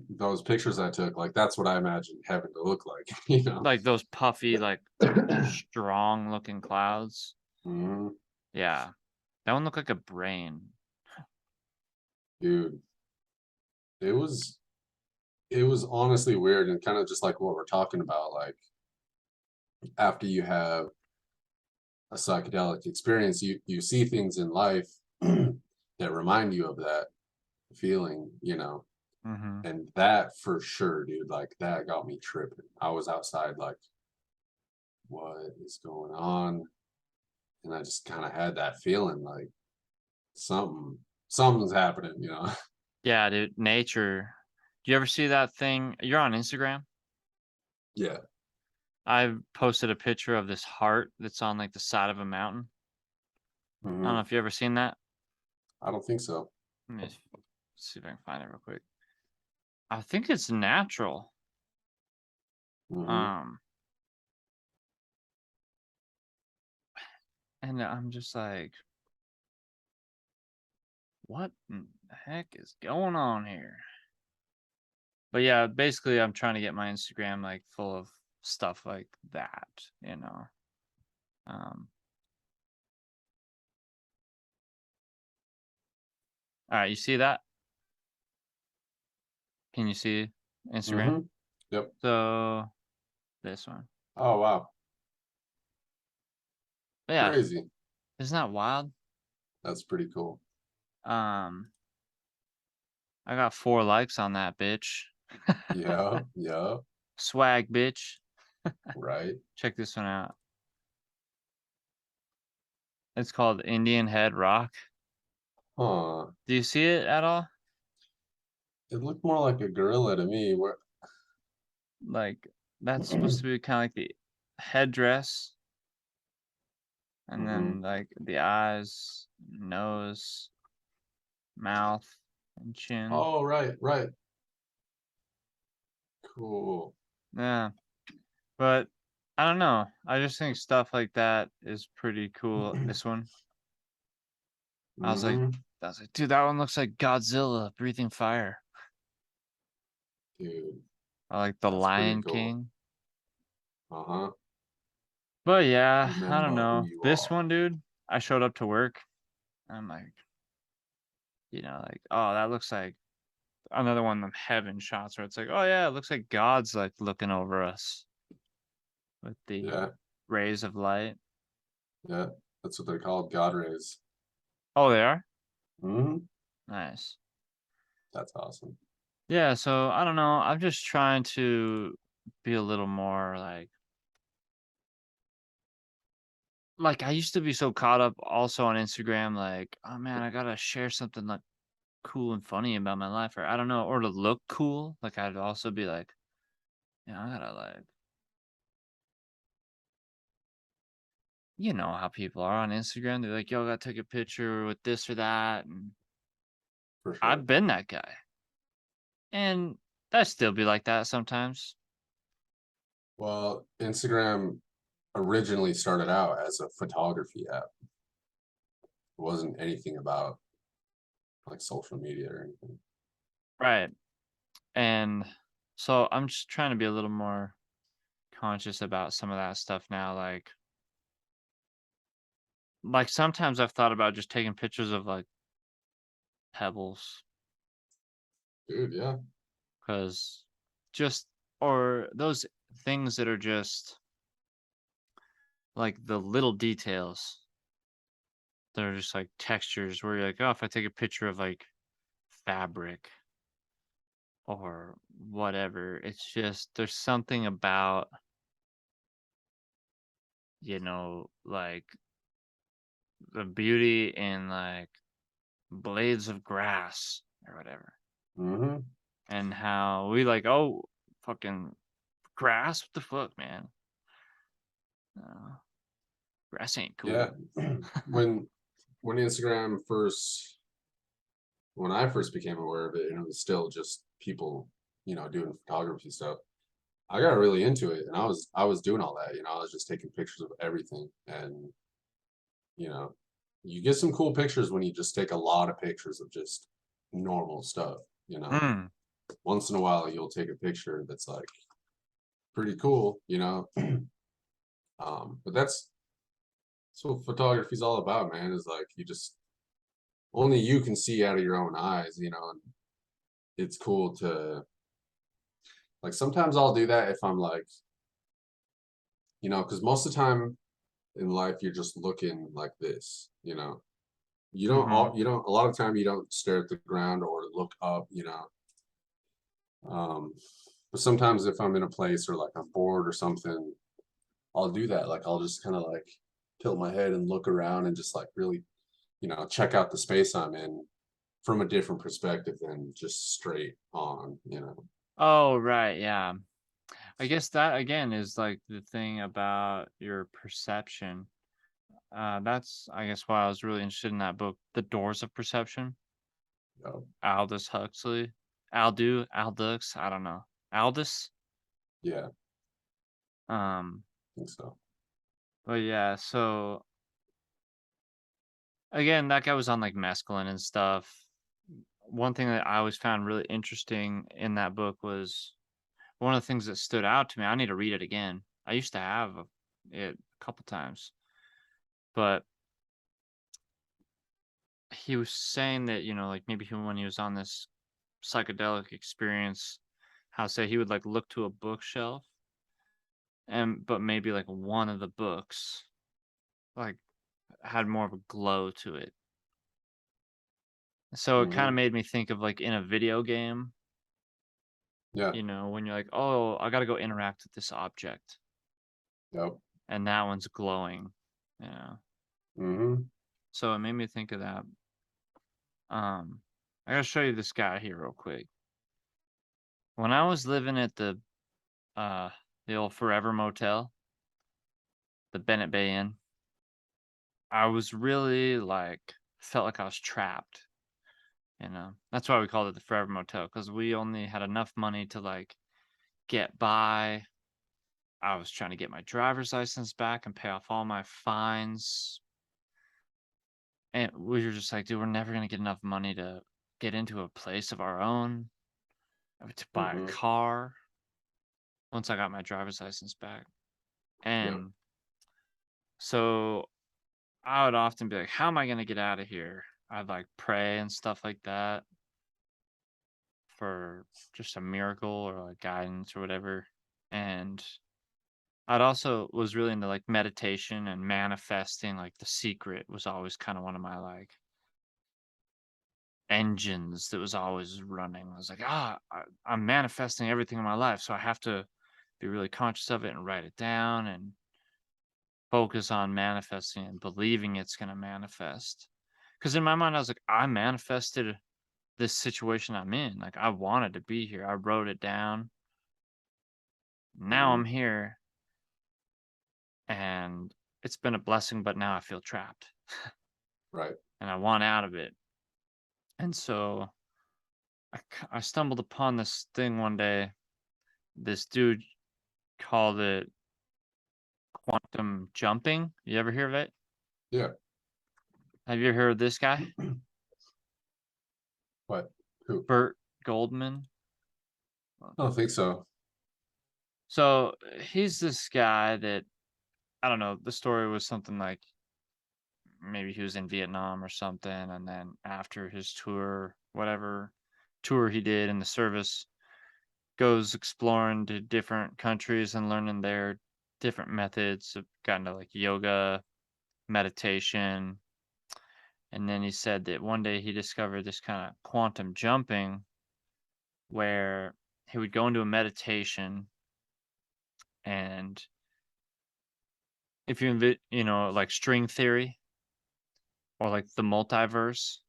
those pictures I took, like that's what I imagined heaven to look like, you know. Like those puffy, like strong looking clouds. Hmm. Yeah. That one looked like a brain. Dude, it was it was honestly weird and kind of just like what we're talking about. Like after you have a psychedelic experience, you see things in life that remind you of that feeling, you know. Mm-hmm. And that for sure, dude, like that got me tripping. I was outside like, what is going on? And I just kind of had that feeling like something's happening, you know. Yeah, dude. Nature. Do you ever see that thing? You're on Instagram? Yeah. I posted a picture of this heart that's on like the side of a mountain. I don't know Hmm. if you ever seen that. I don't think so. Let me see if I can find it real quick. I think it's natural. Hmm. Um, and I'm just like, what in the heck is going on here? But yeah, basically, I'm trying to get my Instagram like full of stuff like that, you know. Um, all right, you see that? Can you see Instagram? Hmm. Yep. So this one. Oh wow. But yeah, Crazy. isn't that wild? That's pretty cool. Um, I got 4 likes on that bitch. Yeah. Yeah. Swag, bitch. Right. Check this one out. It's called Indian Head Rock. Huh. Do you see it at all? It looked more like a gorilla to me. Where Like, that's supposed to be kind of like the headdress, and hmm. then like the eyes, nose, mouth, and chin. Oh, right, right. Cool. Yeah, but I don't know. I just think stuff like that is pretty cool. This one, I was like, Hmm. dude, that one looks like Godzilla breathing fire. Dude, I like the that's pretty Lion cool. King. Uh-huh. But yeah, I don't Remember who know. you This are. one, dude, I showed up to work. I'm like, like, oh, that looks like another one of them heaven shots where it's like, oh yeah, it looks like God's like looking over us with the Yeah, rays of light. yeah. That's what they're called, God rays. Oh, they are? Hmm. Nice. That's awesome. Yeah, so I don't know. I'm just trying to be a little more like I used to be so caught up also on Instagram, like, oh man, I gotta share something like cool and funny about my life, or I don't know, or to look cool. Like I'd also be like, I gotta like, you know how people are on Instagram. They're like, yo, I gotta take a picture with this or that. And For sure. I've been that guy. And I still be like that sometimes. Well, Instagram originally started out as a photography app. wasn't anything about like social media or anything. Right. And so I'm just trying to be a little more conscious about some of that stuff now. Like sometimes I've thought about just taking pictures of like pebbles, Dude, yeah. because just or those things that are just like the little details that are just like textures where you're like, oh, if I take a picture of like fabric or whatever, it's just there's something about, like the beauty in like blades of grass or whatever, Mm-hmm. and how we like, oh, fucking grass, what the fuck, man? uh, Grass ain't Yeah. cool. when Instagram first, when I first became aware of it, and it was still just people, doing photography stuff, I got really into it, and I was doing all that, I was just taking pictures of everything, and you know, you get some cool pictures when you just take a lot of pictures of just normal stuff. Mm, Once in a while, you'll take a picture that's like pretty cool. But that's what photography's all about, man, is like you just only you can see out of your own eyes, and it's cool to like sometimes I'll do that if I'm like, because most of the time in life you're just looking like this. mm-hmm. You don't a lot of time you don't stare at the ground or look up. Um, but sometimes if I'm in a place or like I'm bored or something, I'll do that. Like I'll just kind of like tilt my head and look around and just like really, check out the space I'm in from a different perspective than just straight on. Oh, right, yeah. I guess that again is like the thing about your perception. That's, I guess, why I was really interested in that book, The Doors of Perception, Oh, Aldous Huxley. Aldous, I don't know. Aldous? yeah, I Um, think so. but yeah, so again, that guy was on like mescaline and stuff. One thing that I always found really interesting in that book was one of the things that stood out to me. I need to read it again. I used to have it a couple times, but he was saying that, like maybe when he was on this psychedelic experience, how say he would like look to a bookshelf but maybe like one of the books like had more of a glow to it. So it kind of Hmm. made me think of like in a video game, Yeah. when you're like, oh, I got to go interact with this object Yep. and that one's glowing, you know. Hmm. So it made me think of that. I gotta show you this guy here real quick. When I was living at uh the old Forever Motel, the Bennett Bay Inn, I was really like felt like I was trapped. That's why we called it the Forever Motel, because we only had enough money to like get by. I was trying to get my driver's license back and pay off all my fines. And we were just like, dude, we're never gonna get enough money to get into a place of our own, to buy a Hmm. car once I got my driver's license back. Yep. And so I would often be like, how am I gonna get out of here? I'd like pray and stuff like that for just a miracle or like guidance or whatever. And I'd also was really into like meditation and manifesting. Like The Secret was always kind of one of my like engines that was always running. I was like, I'm manifesting everything in my life, so I have to be really conscious of it and write it down and focus on manifesting and believing it's going to manifest. Because in my mind, I was like, I manifested this situation I'm in. Like, I wanted to be here. I wrote it down. Now Hmm. I'm here, and it's been a blessing, but now I feel trapped Right. and I want out of it. And so I stumbled upon this thing one day. This dude called it quantum jumping. You ever hear of it? Yeah. Have you heard of this guy? What? Who? Burt Goldman? I don't think so. So he's this guy that I don't know. The story was something like maybe he was in Vietnam or something, and then after his tour, whatever tour he did in the service, goes exploring to different countries and learning their different methods of kind of like yoga, meditation. And then he said that one day he discovered this kind of quantum jumping where he would go into a meditation and if you know, like string theory or like the multiverse,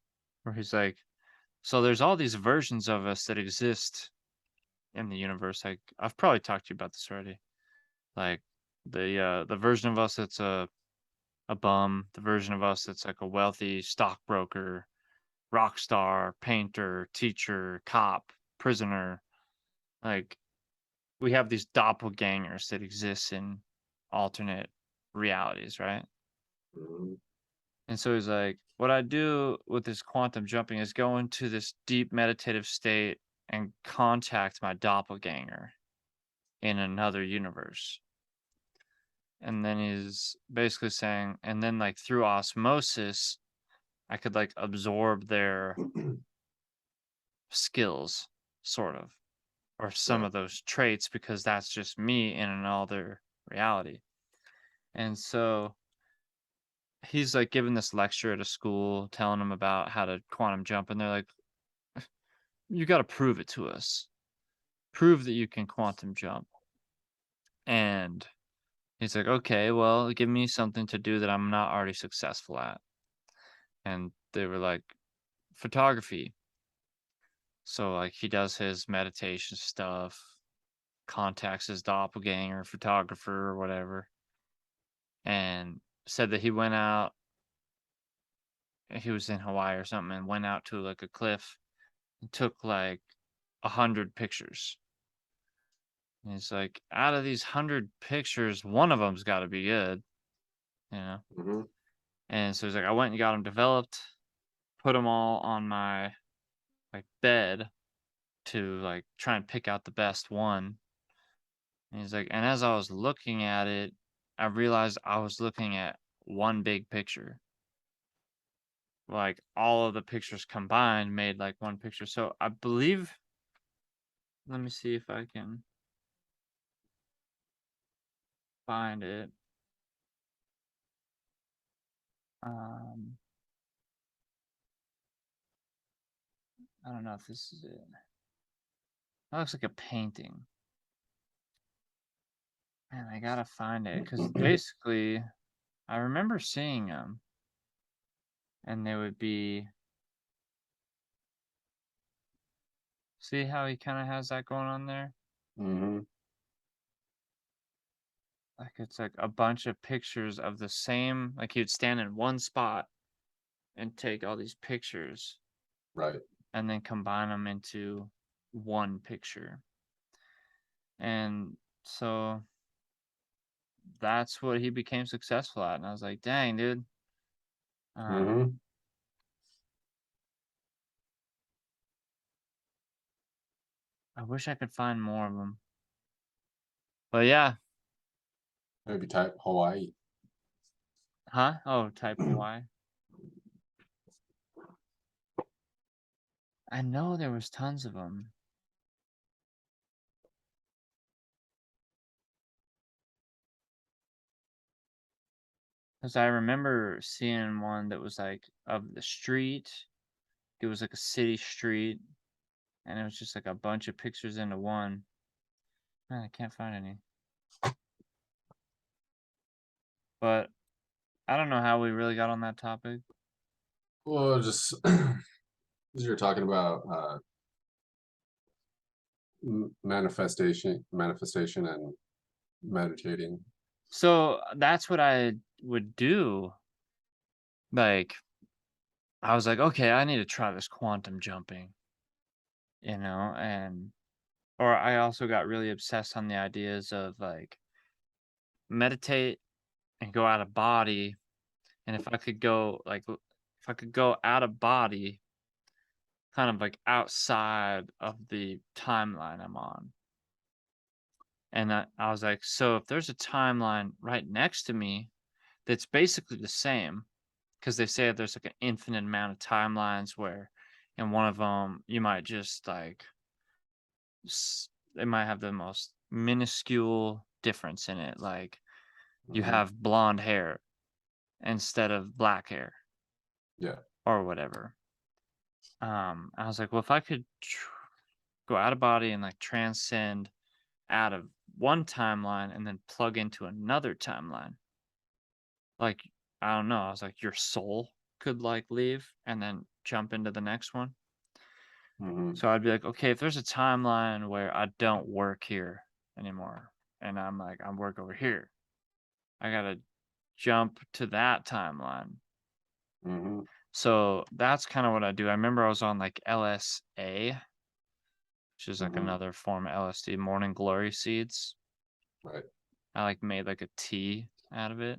where he's like, so there's all these versions of us that exist in the universe. Like I've probably talked to you about this already. Like the version of us that's a bum, the version of us that's like a wealthy stockbroker, rock star, painter, teacher, cop, prisoner. Like we have these doppelgangers that exist in alternate realities, right? Mhm. And so he's like, what I do with this quantum jumping is go into this deep meditative state and contact my doppelganger in another universe. And then he's basically saying, and then like through osmosis, I could like absorb their skills, sort of, or some Right. of those traits because that's just me in another reality. And so he's like giving this lecture at a school, telling them about how to quantum jump, and they're like, you got to prove it to us. Prove that you can quantum jump. And he's like, okay, well, give me something to do that I'm not already successful at. And they were like, photography. So, like, he does his meditation stuff, contacts his doppelganger, photographer, or whatever, and said that he went out, he was in Hawaii or something, and went out to like a cliff and took like 100 pictures. And he's like, out of these 100 pictures, one of them's got to be good, you know? Mhm. And so he's like, I went and got them developed, put them all on my like bed to like try and pick out the best one. And he's like, and as I was looking at it, I realized I was looking at one big picture. Like all of the pictures combined made like one picture. So I believe, let me see if I can find it. Um, I don't know if this is it. That looks like a painting. Man, I gotta find it because basically, I remember seeing them, and they would be. See how he kind of has that going on there? Mhm. Like it's like a bunch of pictures of the same. Like he would stand in one spot and take all these pictures Right. and then combine them into one picture. And so that's what he became successful at. And I was like, dang, dude. Mhm. I wish I could find more of them. But yeah, Maybe type Hawaii. huh? Oh, type Hawaii. I know there was tons of them. Because I remember seeing one that was like of the street. It was like a city street. And it was just like a bunch of pictures into one. Man, I can't find any. But I don't know how we really got on that topic. Well, just you're talking about manifestation, and meditating. So that's what I would do. Like, I was like, okay, I need to try this quantum jumping, and or I also got really obsessed on the ideas of like meditate and go out of body. And if I could go like if I could go out of body, kind of like outside of the timeline I'm on. And I was like, so if there's a timeline right next to me that's basically the same, because they say there's like an infinite amount of timelines where in one of them you might just like they might have the most minuscule difference in it, like you Hmm. have blonde hair instead of black hair Yeah. or whatever. I was like, well, if I could go out of body and like transcend out of one timeline and then plug into another timeline, like, I don't know, I was like, your soul could like leave and then jump into the next one. Hmm. So I'd be like, okay, if there's a timeline where I don't work here anymore and I'm like, I work over here, I gotta jump to that timeline. Hmm. So that's kind of what I do. I remember I was on like LSA, which is like Hmm. another form of LSD, morning glory seeds. Right. I like made like a tea out of it.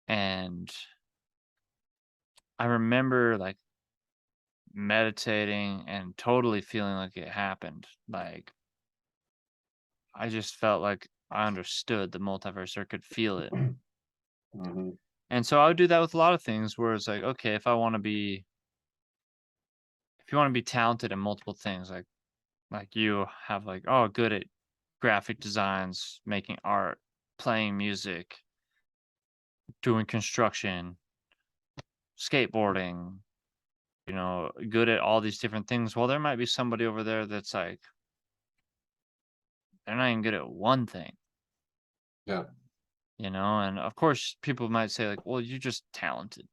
And I remember like meditating and totally feeling like it happened. Like I just felt like I understood the multiverse or could feel it. Hmm. And so I would do that with a lot of things where it's like, okay, if you want to be talented in multiple things, like you have like, oh, good at graphic designs, making art, playing music, doing construction, skateboarding, good at all these different things. Well, there might be somebody over there that's like, they're not even good at one thing, Yeah. and of course people might say like, well, you're just talented.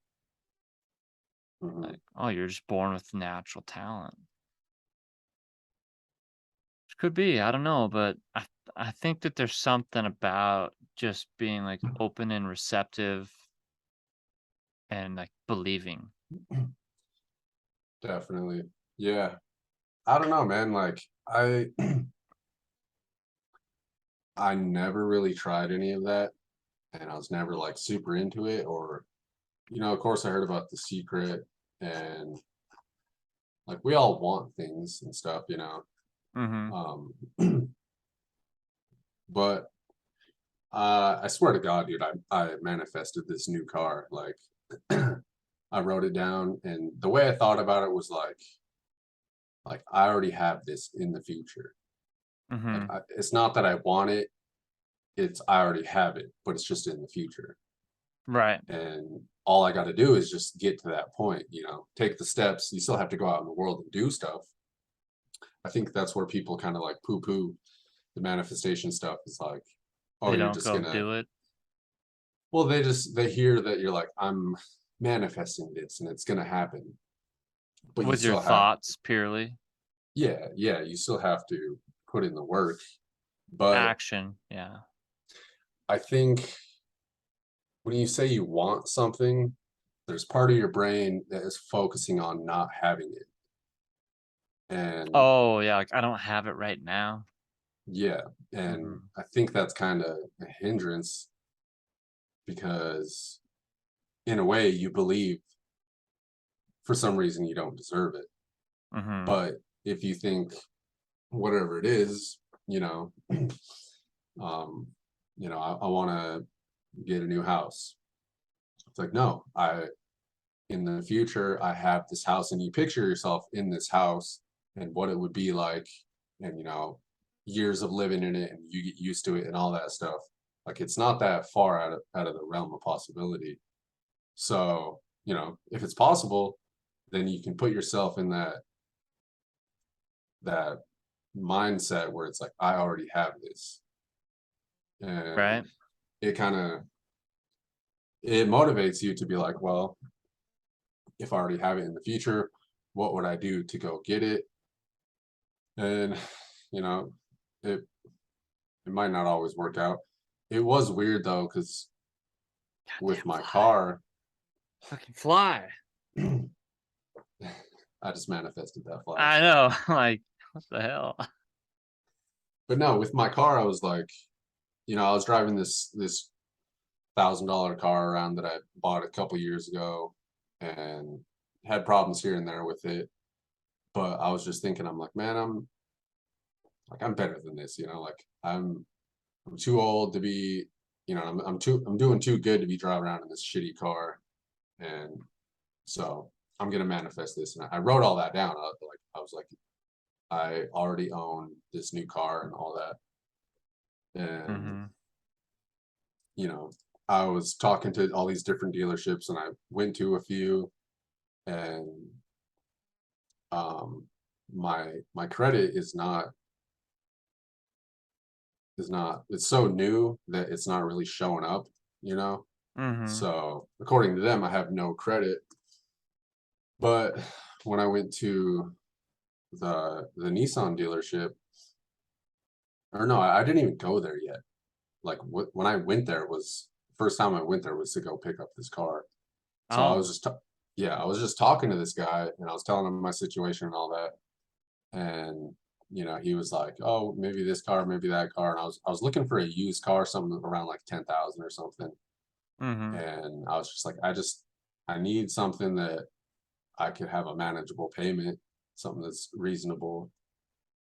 Hmm. Like, oh, you're just born with natural talent. Could be, I don't know, but I think that there's something about just being like open and receptive and like believing. Definitely. Yeah. I don't know, man. Like I never really tried any of that, and I was never like super into it. Or, of course I heard about The Secret, and like we all want things and stuff. Mm-hmm. Um but I swear to God, dude, I manifested this new car. Like I wrote it down, and the way I thought about it was like I already have this in the future. Like Mm-hmm. it's not that I want it, it's I already have it, but it's just in the future. Right. And all I got to do is just get to that point, take the steps. You still have to go out in the world and do stuff. I think that's where people kind of like poo poo the manifestation stuff. Is like, oh, They you're don't just go gonna, do it well, they hear that you're like, I'm manifesting this and it's gonna happen. But you with your still have, thoughts purely. yeah, you still have to put in the work. But Action. Yeah. I think when you say you want something, there's part of your brain that is focusing on not having it. And Oh, yeah. Like I don't have it right now. yeah, and Mm-hmm. I think that's kind of a hindrance because in a way you believe for some reason you don't deserve it. Mm-hmm. But if you think whatever it is, you know, um, I want to get a new house. It's like, no, in the future I have this house, and you picture yourself in this house and what it would be like, and years of living in it, and you get used to it and all that stuff. Like it's not that far out of the realm of possibility. So, if it's possible, then you can put yourself in that mindset where it's like, I already have this. And Right. it kind of it motivates you to be like, well, if I already have it in the future, what would I do to go get it? And you know, it it might not always work out. It was weird though, because with Goddamn my fly. car, Fucking fly. I just manifested that fly. I know. Like, what the hell? But no, with my car, I was like, I was driving this $1,000 car around that I bought a couple years ago, and had problems here and there with it. But I was just thinking, I'm like, man, I'm better than this, like I'm too old to be, I'm doing too good to be driving around in this shitty car. And so I'm gonna manifest this. And I wrote all that down. I was like, I already own this new car and all that. And Mhm. you know, I was talking to all these different dealerships and I went to a few, and um my credit is not it's so new that it's not really showing up. Mhm. So according to them, I have no credit. But when I went to the Nissan dealership, or no, I didn't even go there yet. Like when I went there was first time I went there was to go pick up this car. So I was Oh. just yeah, I was just talking to this guy and I was telling him my situation and all that. And he was like, "Oh, maybe this car, maybe that car." And I was looking for a used car, something around like 10,000 or something. Mhm. And I was just like, I need something that I could have a manageable payment, something that's reasonable.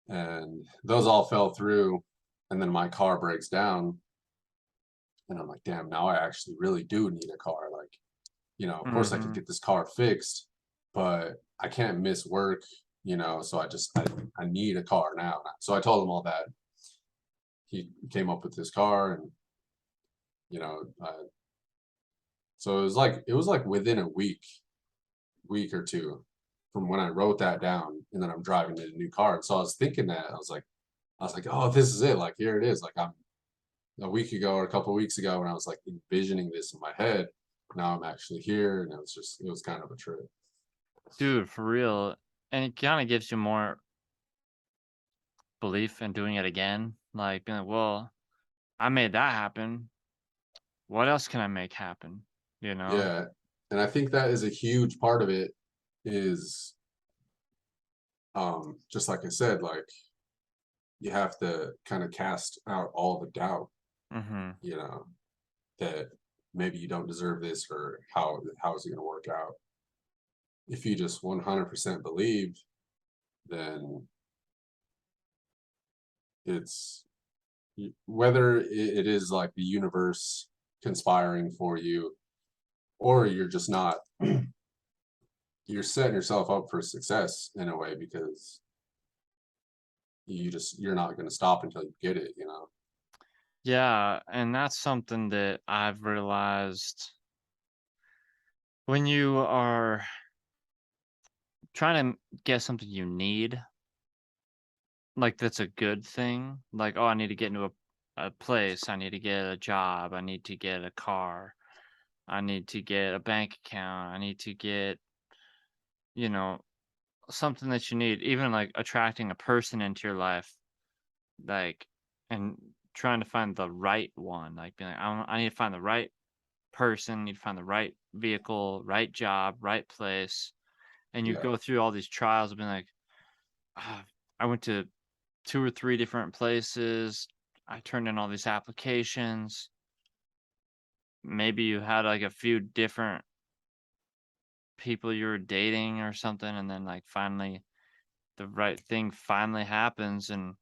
And those all fell through. And then my car breaks down. And I'm like, damn, now I actually really do need a car. Like, of course I could Mhm. get this car fixed, but I can't miss work. So I need a car now. So I told him all that. He came up with this car, and you know, so it was like within a week or two from when I wrote that down, and then I'm driving in a new car. And so I was thinking that I was like, oh, this is it. Like here it is. Like I'm a week ago or a couple of weeks ago when I was like envisioning this in my head. Now I'm actually here, and it was kind of a trip. Dude, for real. And it kinda gives you more belief in doing it again. Like, being like, "Well, I made that happen. What else can I make happen?" You know? Yeah, and I think that is a huge part of it. Is just like I said, like you have to kind of cast out all the doubt, Mhm. you know, that maybe you don't deserve this, or how is it going to work out. If you just 100% believe, then it's whether it is like the universe conspiring for you, or you're just not, you're setting yourself up for success in a way, because you're not going to stop until you get it. Yeah, and that's something that I've realized when you are trying to get something you need, like, that's a good thing. Like, "Oh, I need to get into a place. I need to get a job. I need to get a car. I need to get a bank account. I need to get" you know, something that you need, even, like, attracting a person into your life, like, and trying to find the right one, like, being like, I need to find the right person, need to find the right vehicle, right job, right place," and you Yeah, go through all these trials of being like, "Ah, I went to 2 or 3 different places. I turned in all these applications." Maybe you had, like, a few different people you were dating or something, and then, like, finally, the right thing finally happens, and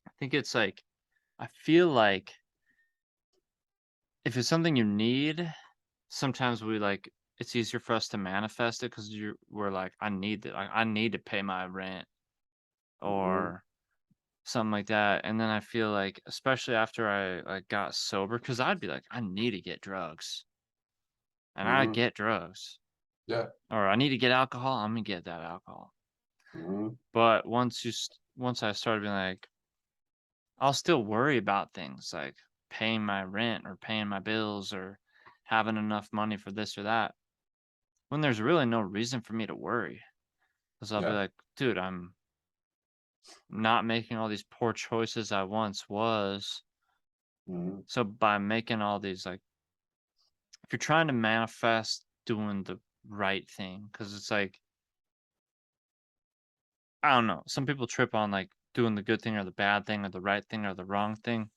I think it's like I feel like if it's something you need, sometimes it's easier for us to manifest it because we're like, I need it. Like, I need to pay my rent hmm, or something like that. And then I feel like, especially after I like got sober, because I'd be like, I need to get drugs, and I hmm, get drugs, yeah, or I need to get alcohol. I'm gonna get that alcohol. hmm, But once I started being like, I'll still worry about things like paying my rent or paying my bills or having enough money for this or that, when there's really no reason for me to worry. Because I'll be yeah, like, dude, I'm not making all these poor choices I once was. hmm, So by making all these, like, if you're trying to manifest doing the right thing, because it's like, I don't know, some people trip on like doing the good thing or the bad thing or the right thing or the wrong thing.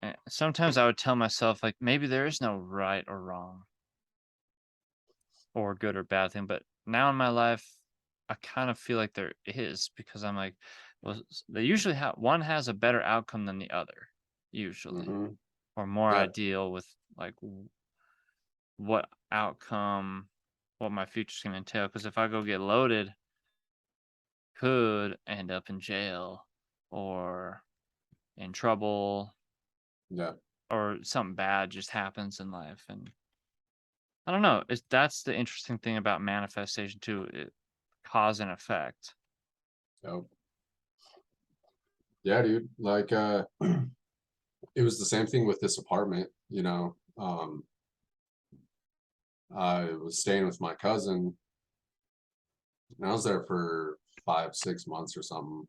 And sometimes I would tell myself, like, maybe there is no right or wrong. or good or bad thing. But now in my life, I kind of feel like there is, because I'm like, well, they usually have one has a better outcome than the other, usually, Mm-hmm. or more Yeah. ideal with like what outcome, what my future's gonna entail. Because if I go get loaded, could end up in jail or in trouble, Yeah. or something bad just happens in life. And I don't know. That's the interesting thing about manifestation too. Cause and effect. Yep. Yeah, dude. Like, it was the same thing with this apartment, you know. I was staying with my cousin, and I was there for 5, 6 months or something.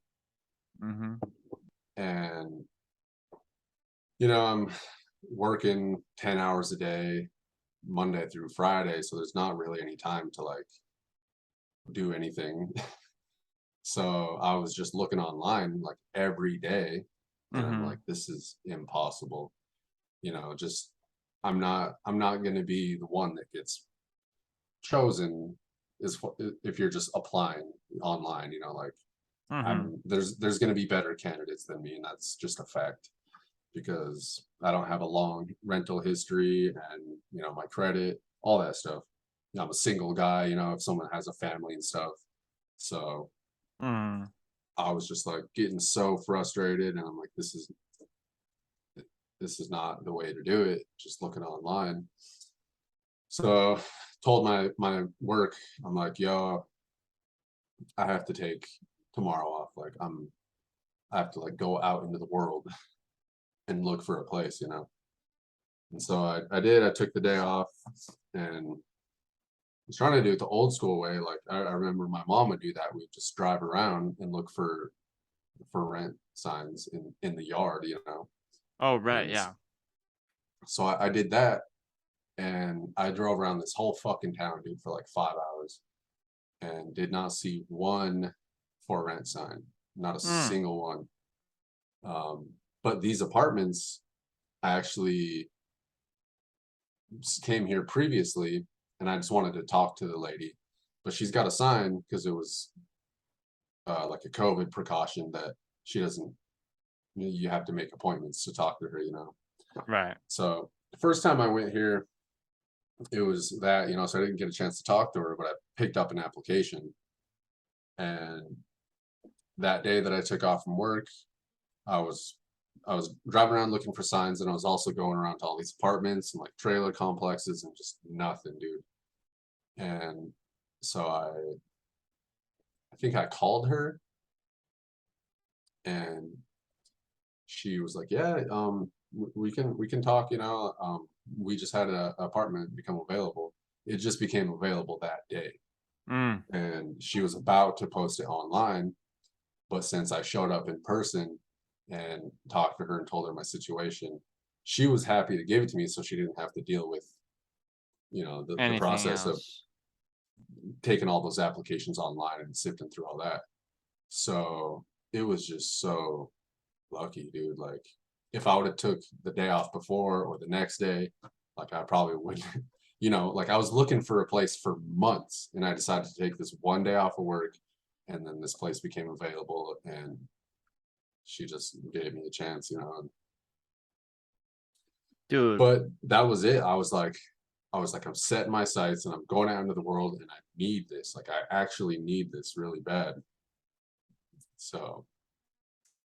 Mm-hmm. And, I'm working 10 hours a day, Monday through Friday, so there's not really any time to like do anything. So I was just looking online like every day, and I'm Mm-hmm. like, this is impossible. Just I'm not going to be the one that gets chosen if you're just applying online, like Mm-hmm. there's going to be better candidates than me, and that's just a fact because I don't have a long rental history and my credit, all that stuff. I'm a single guy, if someone has a family and stuff. So Mm. I was just like getting so frustrated, and I'm like, this is not the way to do it, just looking online. So told my work, I'm like, yo, I have to take tomorrow off. Like I have to like go out into the world and look for a place. And so I did. I took the day off and was trying to do it the old school way. Like I remember my mom would do that. We'd just drive around and look for rent signs in the yard. Oh, right. And Yeah. so I did that, and I drove around this whole fucking town, dude, for like 5 hours and did not see one for rent sign, not a Mm. single one. But these apartments, I actually came here previously, and I just wanted to talk to the lady, but she's got a sign because it was like a COVID precaution that she doesn't. You have to make appointments to talk to her. Right. So the first time I went here, it was that. So I didn't get a chance to talk to her, but I picked up an application, and that day that I took off from work, I was I was driving around looking for signs, and I was also going around to all these apartments and like trailer complexes and just nothing, dude. And so I think I called her, and she was like, "Yeah, we can talk, we just had an apartment become available. It just became available that day." Mm. And she was about to post it online, but since I showed up in person and talked to her and told her my situation, she was happy to give it to me so she didn't have to deal with, the Anything process of else? taking all those applications online and sifting through all that. So it was just so lucky, dude. Like if I would have took the day off before or the next day, like I probably wouldn't. Like I was looking for a place for months, and I decided to take this one day off of work, and then this place became available, and she just gave me a chance. Dude, But that was it. I was like, I'm setting my sights and I'm going out into the world, and I need this. Like I actually need this really bad. So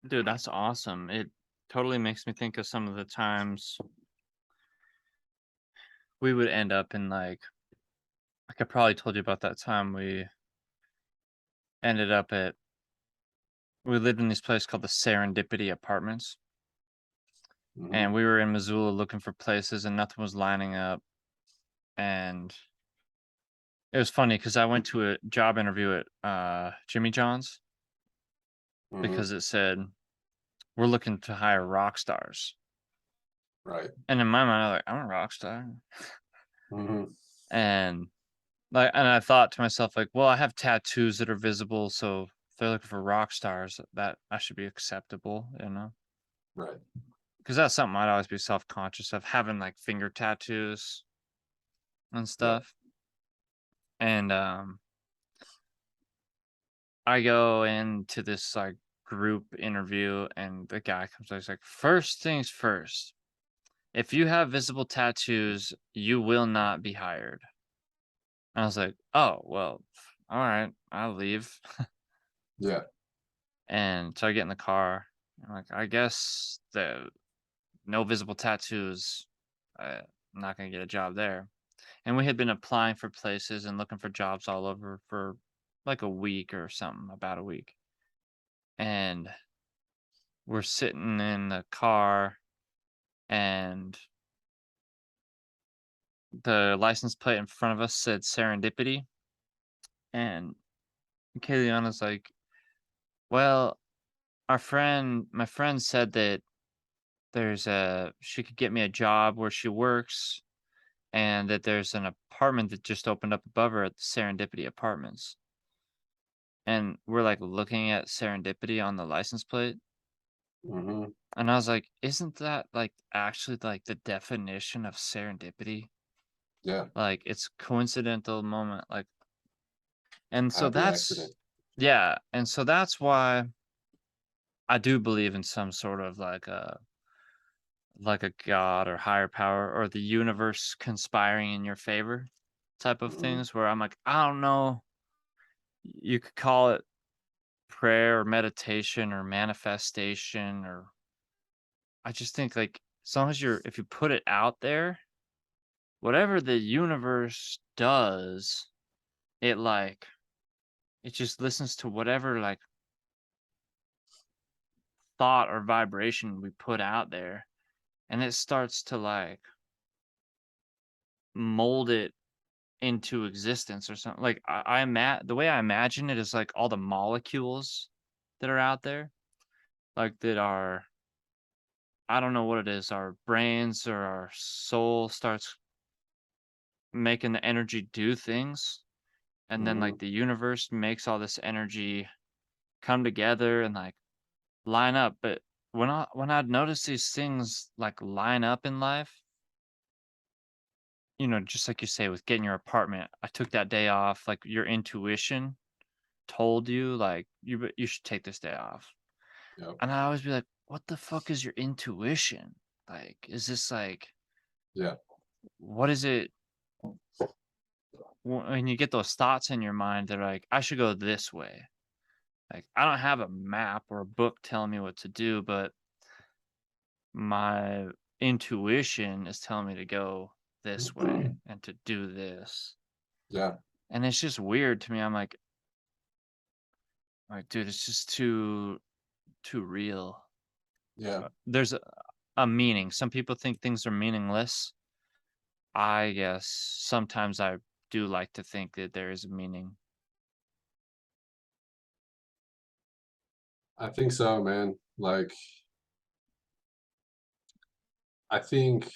that's awesome. It totally makes me think of some of the times we would end up in like I probably told you about that time we ended up at we lived in this place called the Serendipity Apartments, mhm, and we were in Missoula looking for places and nothing was lining up. And it was funny because I went to a job interview at Jimmy John's mhm, because it said we're looking to hire rock stars. right. And in my mind, I'm like, I'm a rock star. Mhm, And and I thought to myself, like, well, I have tattoos that are visible, so if they're looking for rock stars, that I should be acceptable. right. Because that's something I'd always be self-conscious of, having like finger tattoos and Yeah. stuff. And I go into this like group interview, and the guy comes up, he's like, first things first, if you have visible tattoos, you will not be hired. And I was like, oh, well, all right, I'll leave. Yeah. And so I get in the car. I'm like, I guess the no visible tattoos, I'm not going to get a job there. And we had been applying for places and looking for jobs all over for like a week or something, about a week. And we're sitting in the car, and the license plate in front of us said Serendipity. And Kayliana's like, well, my friend said that she could get me a job where she works, and that there's an apartment that just opened up above her at the Serendipity Apartments. And we're like looking at Serendipity on the license plate. Hmm. And I was like, isn't that like actually like the definition of serendipity? Yeah. Like it's coincidental moment. Like, and so Happy that's, accident. yeah. And so that's why I do believe in some sort of like a god or higher power or the universe conspiring in your favor type of Hmm. things, where I'm like, I don't know, you could call it prayer or meditation or manifestation, or I just think like as long as if you put it out there, whatever the universe does, it like it just listens to whatever like thought or vibration we put out there, and it starts to like mold it into existence or something. Like the way I imagine it is like all the molecules that are out there, like that are, I don't know what it is, our brains or our soul starts making the energy do things, and then Hmm. like the universe makes all this energy come together and like line up. But when I'd notice these things like line up in life, just like you say with getting your apartment, I took that day off. Like your intuition told you, like you should take this day off, Yep. and I always be like, what the fuck is your intuition? Like, is this like, Yeah. what is it? When you get those thoughts in your mind, they're like, I should go this way. Like, I don't have a map or a book telling me what to do, but my intuition is telling me to go this way and to do this. Yeah. And it's just weird to me. I'm like, dude, it's just too real. Yeah. There's a meaning. Some people think things are meaningless. I guess sometimes I do like to think that there is a meaning. I think so, man. Like, I think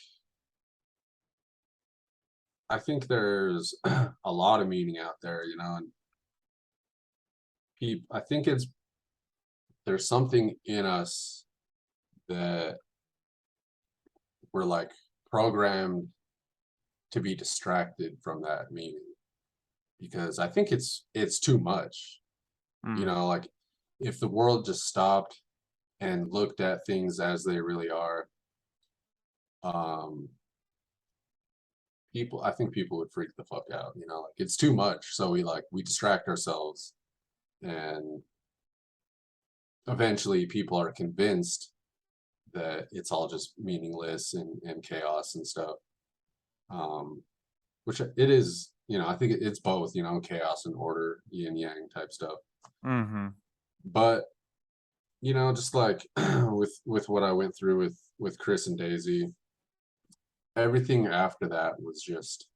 I think there's a lot of meaning out there, and I think there's something in us that we're like programmed to be distracted from that meaning, because I think it's too much. Mm, Like if the world just stopped and looked at things as they really are, um, I think people would freak the fuck out, like it's too much. So we distract ourselves, and eventually people are convinced that it's all just meaningless and chaos and stuff. Um, which it is, I think it's both, chaos and order, yin yang type stuff. mm-hmm. But just like with what I went through with Chris and Daisy, everything after that was just,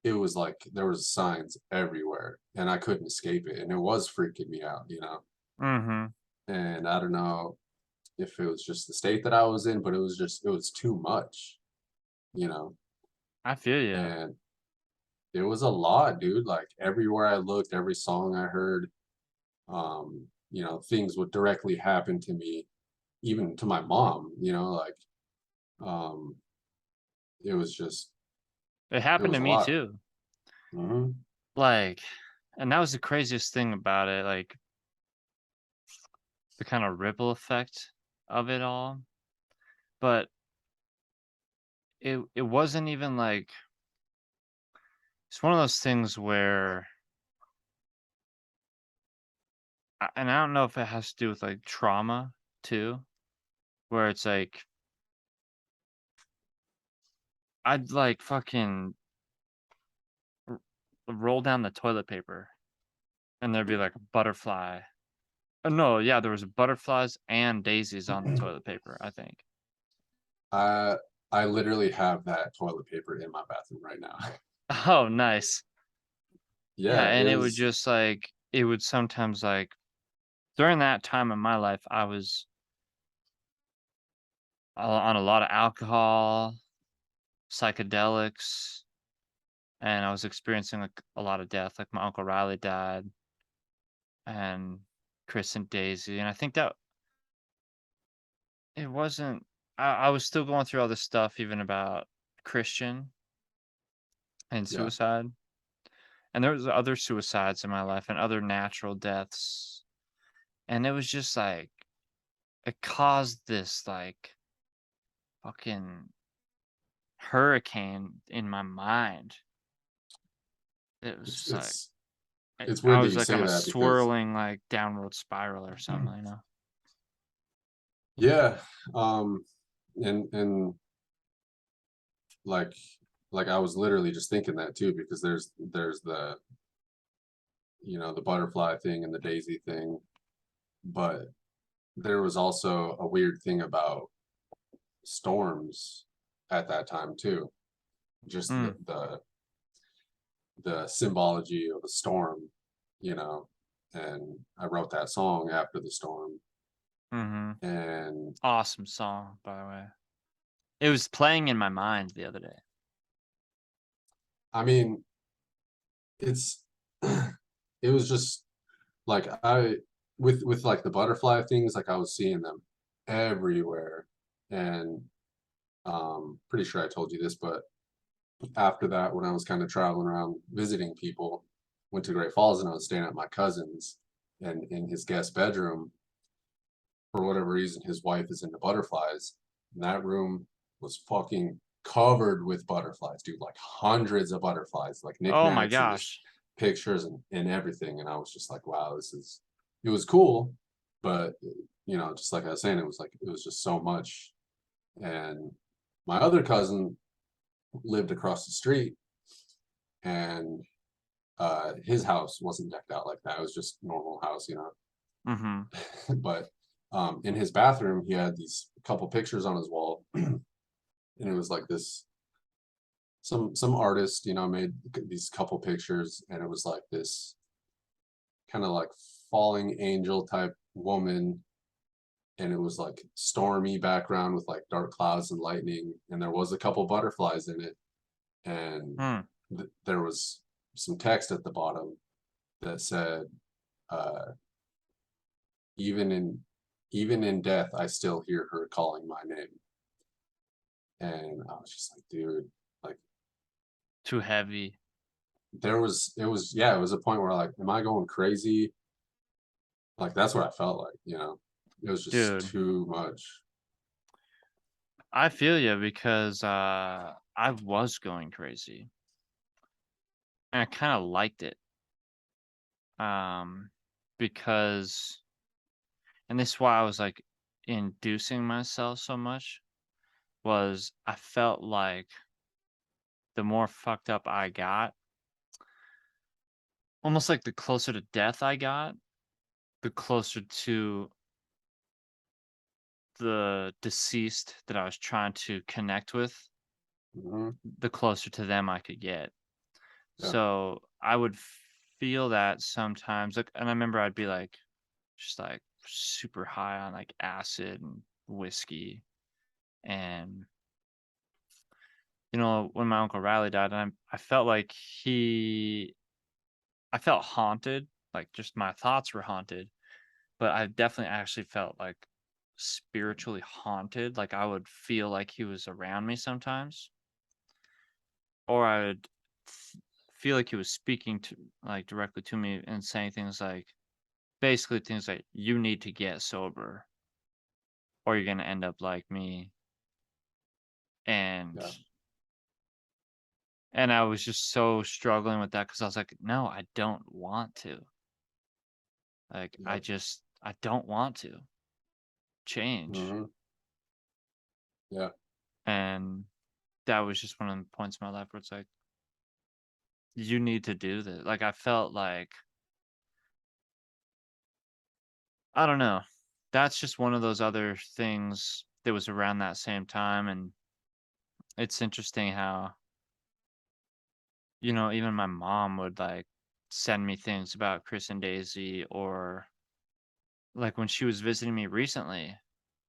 it was like there was signs everywhere and I couldn't escape it, and it was freaking me out. Mm-hmm. And I don't know if it was just the state that I was in, but it was too much, you know. I feel you. And it was a lot, dude. Like everywhere I looked, every song I heard, things would directly happen to me, even to my mom, like um it was just It it happened was to a me lot. too. Mhm. Like, and that was the craziest thing about it, like the kind of ripple effect of it all. But it wasn't even like it's one of those things where and I don't know if it has to do with like trauma too, where it's like I'd like fucking r- roll down the toilet paper and there'd be like a butterfly. No, yeah, there was butterflies and daisies on the toilet paper, I think. I I literally have that toilet paper in my bathroom right now. Oh, nice. Yeah, Yeah, and it it would was just like it would sometimes like during that time in my life, I was on a lot of alcohol, psychedelics, and I was experiencing like a lot of death. Like my uncle Riley died, and Chris and Daisy, and I think that it wasn't. I was still going through all this stuff, even about Christian and yeah, suicide, and there was other suicides in my life and other natural deaths, and it was just like it caused this like fucking hurricane in my mind. It was it's just like it's it's I weird that was you like on say a that because swirling like downward spiral or something, you know? yeah, um, and like I was literally just thinking that too because there's the the butterfly thing and the daisy thing, but there was also a weird thing about storms at that time too. Just Mm, the symbology of a storm, you know. And I wrote that song after the storm, mhm. and Awesome song, by the way. It was playing in my mind the other day. I mean, it's it was just like I with like the butterfly things, like I was seeing them everywhere, and pretty sure I told you this, but after that, when I was kind of traveling around visiting people, went to Great Falls and I was staying at my cousin's, and in his guest bedroom, for whatever reason, his wife is into butterflies. And that room was fucking covered with butterflies, dude, like hundreds of butterflies, like Oh my knickknacks and just gosh. pictures and everything. And I was just like, wow, it was cool. But, just like I was saying, it was just so much. And my other cousin lived across the street, and his house wasn't decked out like that. It was just normal house. Mhm. But in his bathroom, he had these couple pictures on his wall, and it was like this some artist, made these couple pictures, and it was like this kind of like falling angel type woman, and it was like stormy background with like dark clouds and lightning, and there was a couple butterflies in it, and Hmm. there was some text at the bottom that said, uh, even in death, I still hear her calling my name. And I was just like, dude, like Too heavy. it was a point where like, am I going crazy? Like that's what I felt like. It was just Dude, too much. I feel you because I was going crazy and I kind of liked it. Um because and this is why I was like inducing myself so much was I felt like the more fucked up I got, almost like the closer to death I got, the closer to the deceased that I was trying to connect with, Hmm. the closer to them I could get. Yeah. So I would feel that sometimes. Like, and I remember I'd be like, just like super high on like acid and whiskey. And, when my Uncle Riley died, I felt like I felt haunted. Like, just my thoughts were haunted. But I definitely actually felt like spiritually haunted. Like, I would feel like he was around me sometimes. Or I would feel like he was speaking to like directly to me and saying things like basically things like you need to get sober or you're gonna end up like me. And Yeah. I was just so struggling with that because I was like, no, I don't want to. Like Yep. I don't want to change. Hmm. Yeah. And that was just one of the points in my life where it's like, you need to do this. Like I felt like I don't know. That's just one of those other things that was around that same time, and it's interesting how, even my mom would, like, send me things about Chris and Daisy or, like, when she was visiting me recently,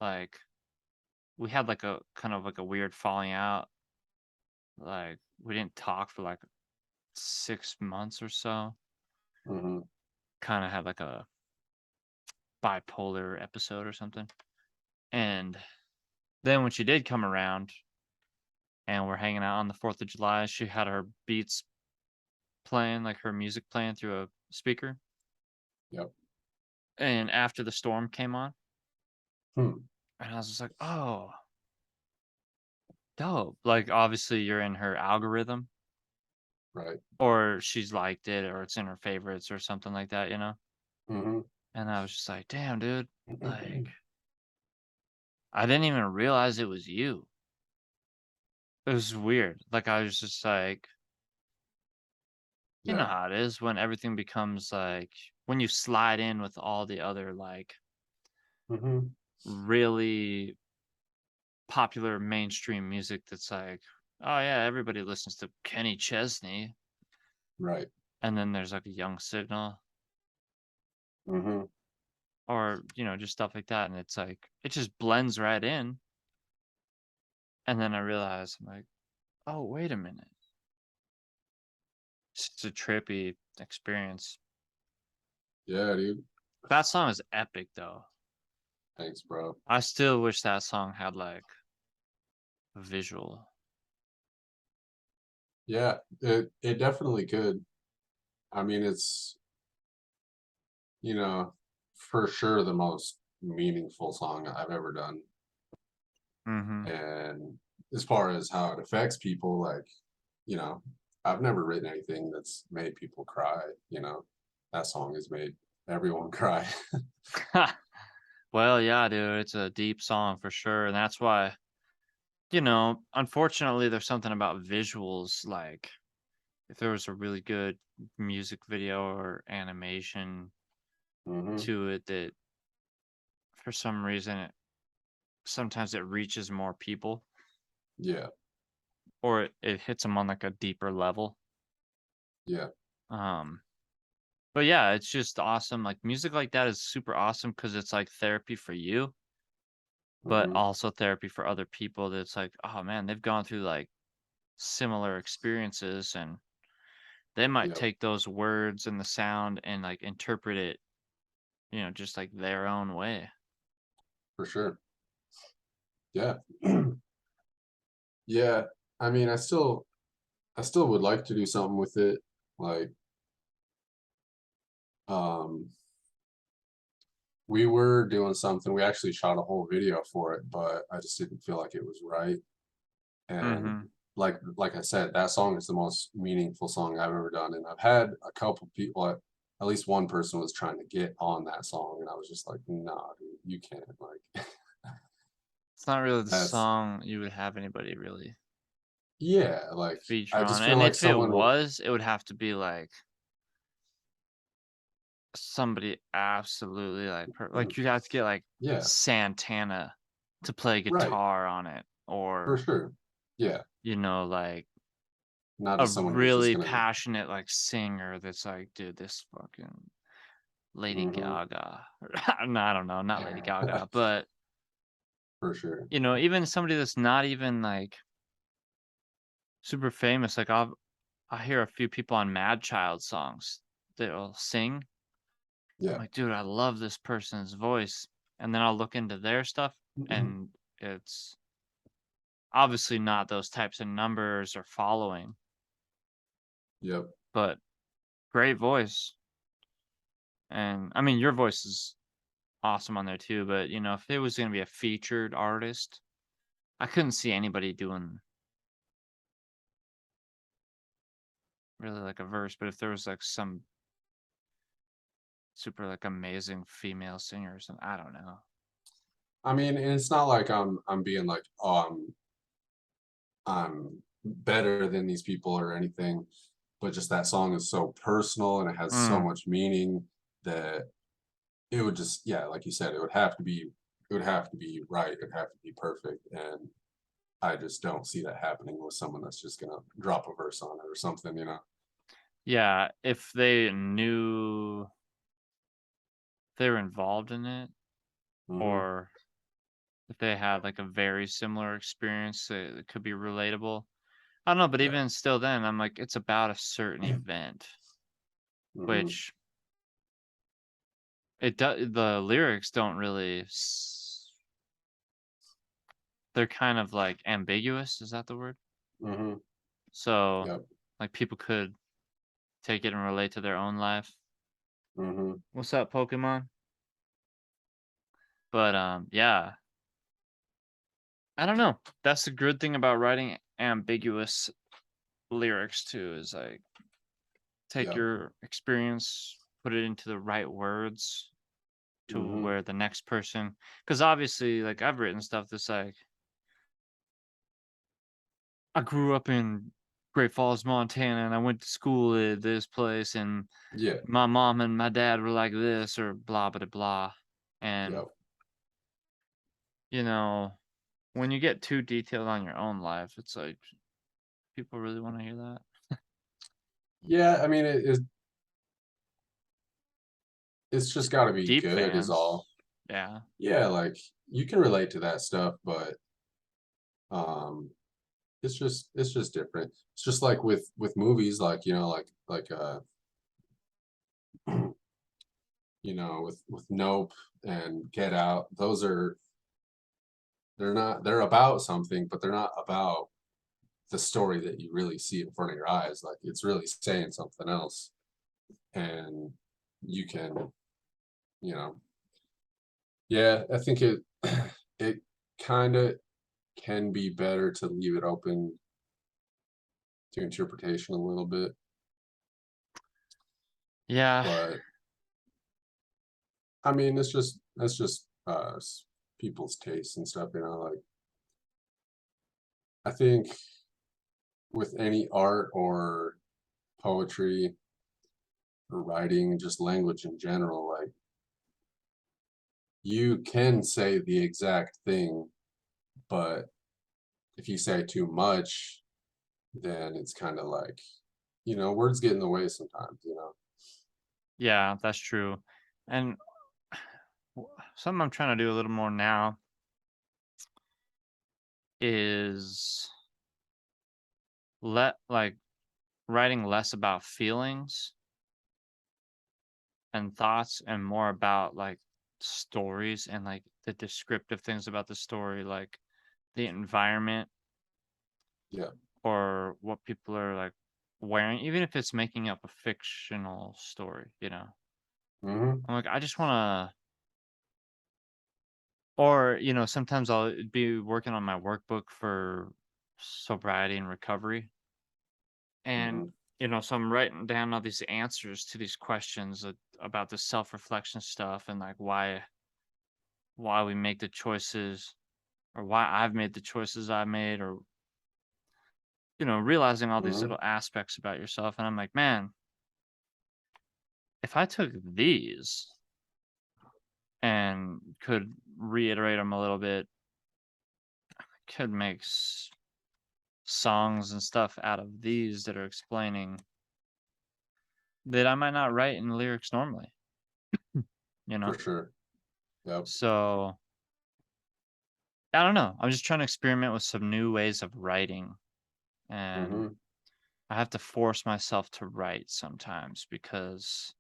like, we had, like, a kind of, like, a weird falling out, like, we didn't talk for, like, 6 months or so, Hmm. kinda had, like, a bipolar episode or something, and then when she did come around and we're hanging out on the 4th of July. She had her beats playing, like her music playing through a speaker. Yep. And after the storm came on, Hmm. and I was just like, oh, dope. Like, obviously, you're in her algorithm, Right. or she's liked it, or it's in her favorites, or something like that, Hmm. And I was just like, damn, dude. Like, I didn't even realize it was you. It was weird. Like, I was just like, you know Yeah. how it is when everything becomes like, when you slide in with all the other, like, Hmm. really popular mainstream music that's like, oh yeah, everybody listens to Kenny Chesney, Right. and then there's like a Young Signal Hmm. or just stuff like that, and it's like it just blends right in. And then I realized I'm like, oh wait a minute, it's a trippy experience. Yeah, dude. That song is epic though. Thanks, bro. I still wish that song had like a visual. Yeah, it definitely could. I mean, it's, for sure the most meaningful song I've ever done. Mm-hmm. And as far as how it affects people, like, you know, I've never written anything that's made people cry, That song has made everyone cry. Well, yeah, dude, it's a deep song for sure, and that's why unfortunately, there's something about visuals, like, if there was a really good music video or animation Hmm. to it that for some reason sometimes it reaches more people Yeah, or it hits them on, like, a deeper level. yeah. Um, but yeah, it's just awesome, like, music like that is super awesome because it's, like, therapy for you, but Hmm. also therapy for other people that's like, "Oh, man, they've gone through, like, similar experiences, and they might Yep, take those words and the sound and, like, interpret it, just, like, their own way." for sure. Yeah. Yeah. I mean, I still would like to do something with it. Like, um, we were doing something. We actually shot a whole video for it, but I just didn't feel like it was right. And Mhm. like I said, that song is the most meaningful song I've ever done. And I've had a couple people, at least one person was trying to get on that song, and I was just like, nah, dude, you can't. Like, It's not really the that's song you would have anybody really yeah. Like, feature I on, just feel and like if it someone. was, it would have to be, like, somebody absolutely, like, you'd have to get, like, Yeah, Santana to play right, guitar on it, for or, sure. Yeah, like, not a just someone who's just really gonna. passionate, like, singer that's like, "Dude, this fucking Lady Hmm. Gaga." No, I don't know, not Lady Gaga, but, For sure. even somebody that's not even, like, super famous, like, I hear a few people on Mad Child songs that'll sing. I'm Yeah. like, "Dude, I love this person's voice," and then I'll look into their stuff, and it's obviously not those types of numbers or following, Yep. but great voice. And I mean, your voice is awesome on there too, but you know, if it was going to be a featured artist, I couldn't see anybody doing really like a verse, but if there was like some super like amazing female singer or something, I don't know. I mean, and it's not like I'm being like, oh, I'm better than these people or anything, but just that song is so personal and it has so Mm, much meaning that it would just, yeah, like you said, it would have to be right, it would have to be perfect, and I just don't see that happening with someone that's just gonna drop a verse on it or something, you know? yeah, if they knew they were involved in it, Hmm. or if they had like a very similar experience that could be relatable. I don't know, but Yeah. even still then, I'm like, it's about a certain event, Hmm. which it does. The lyrics don't really. They're kind of like ambiguous. Is that the word? Hmm. So, Yep. like, people could take it and relate to their own life. Hmm. What's up, Pokemon? But yeah, I don't know. That's the good thing about writing ambiguous lyrics too. Is like take Yep. your experience, put it into the right words to Hmm. where the next person, because obviously, like I've written stuff that's like, I grew up in Great Falls, Montana, and I went to school at this place, and Yeah. my mom and my dad were like this, or blah blah blah. And Yep. you know, when you get too detailed on your own life, it's like people really want to hear that. Yeah, I mean, it's just got to be Deep good, is all. fans, yeah, Yeah, like you can relate to that stuff, but um, it's just different. It's just like with movies, like you know, with Nope and Get Out. Those are they're not they're about something, but they're not about the story that you really see in front of your eyes. Like it's really saying something else, and you can, you know, yeah, I think it kind of can be better to leave it open to interpretation a little bit, yeah, but I mean, it's just people's tastes and stuff, you know. Like I think with any art or poetry or writing, just language in general, like you can say the exact thing, but if you say too much, then it's kind of like, you know, words get in the way sometimes, you know. yeah, that's true. And something I'm trying to do a little more now is let like writing less about feelings and thoughts and more about like stories and like the descriptive things about the story, like the environment Yeah. or what people are like wearing, even if it's making up a fictional story, you know. Hmm. I'm like, I just want to, or, you know, sometimes I'll be working on my workbook for sobriety and recovery. And, Hmm. you know, so I'm writing down all these answers to these questions about the self reflection stuff and like why we make the choices or why I've made the choices I made or you know realizing all these Hmm. little aspects about yourself and I'm like man if I took these and could reiterate them a little bit could make songs and stuff out of these that are explaining that I might not write in lyrics normally you know For sure. Yep. so I don't know I'm just trying to experiment with some new ways of writing and Hmm. I have to force myself to write sometimes because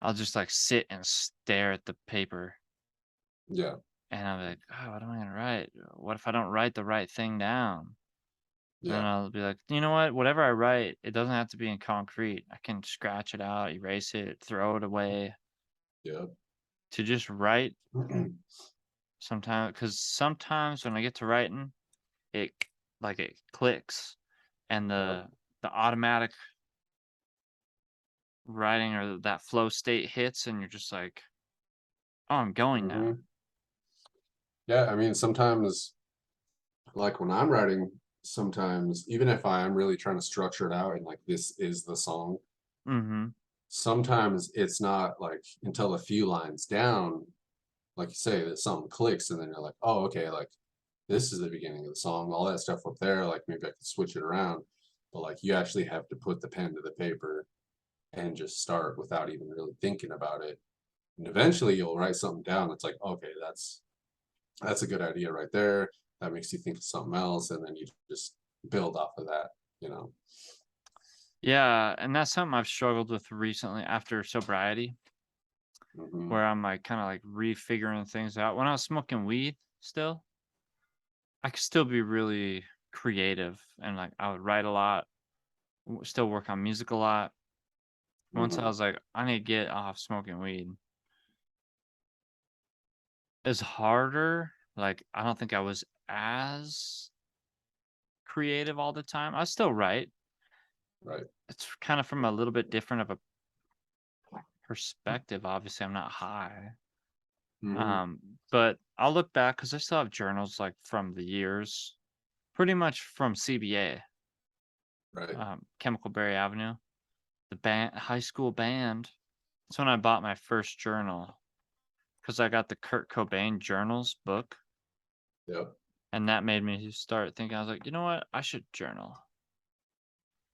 I'll just like sit and stare at the paper Yeah. and I'm like, oh, what am I gonna write? What if I don't write the right thing down? And then Yeah. I'll be like, you know what? Whatever I write, it doesn't have to be in concrete. I can scratch it out, erase it, throw it away. Yep. To just write sometimes, because sometimes when I get to writing, it clicks, and Yep. the automatic writing or that flow state hits, and you're just like, oh, I'm going now. hmm Yeah, I mean, sometimes, like when I'm writing, sometimes even if I am really trying to structure it out and like this is the song, Mm-hmm. sometimes it's not like until a few lines down, like you say, that something clicks, and then you're like, oh, okay, like this is the beginning of the song. All that stuff up there, like maybe I could switch it around, but like you actually have to put the pen to the paper and just start without even really thinking about it. And eventually you'll write something down that's like, okay, that's a good idea right there. That makes you think of something else, and then you just build off of that, you know. Yeah, and that's something I've struggled with recently after sobriety, hmm where I'm like kind of like refiguring things out. When I was smoking weed still, I could still be really creative and like I would write a lot, still work on music a lot. Once I hmm was like, I need to get off smoking weed. It's harder. Like, I don't think I was as creative all the time. I still write. Right. It's kind of from a little bit different of a perspective. Obviously, I'm not high. hmm Um, but I'll look back because I still have journals like from the years, pretty much from CBA, Right. Chemical Berry Avenue, the band, high school band. That's when I bought my first journal because I got the Kurt Cobain journals book, Yep. and that made me start thinking. I was like, you know what? I should journal.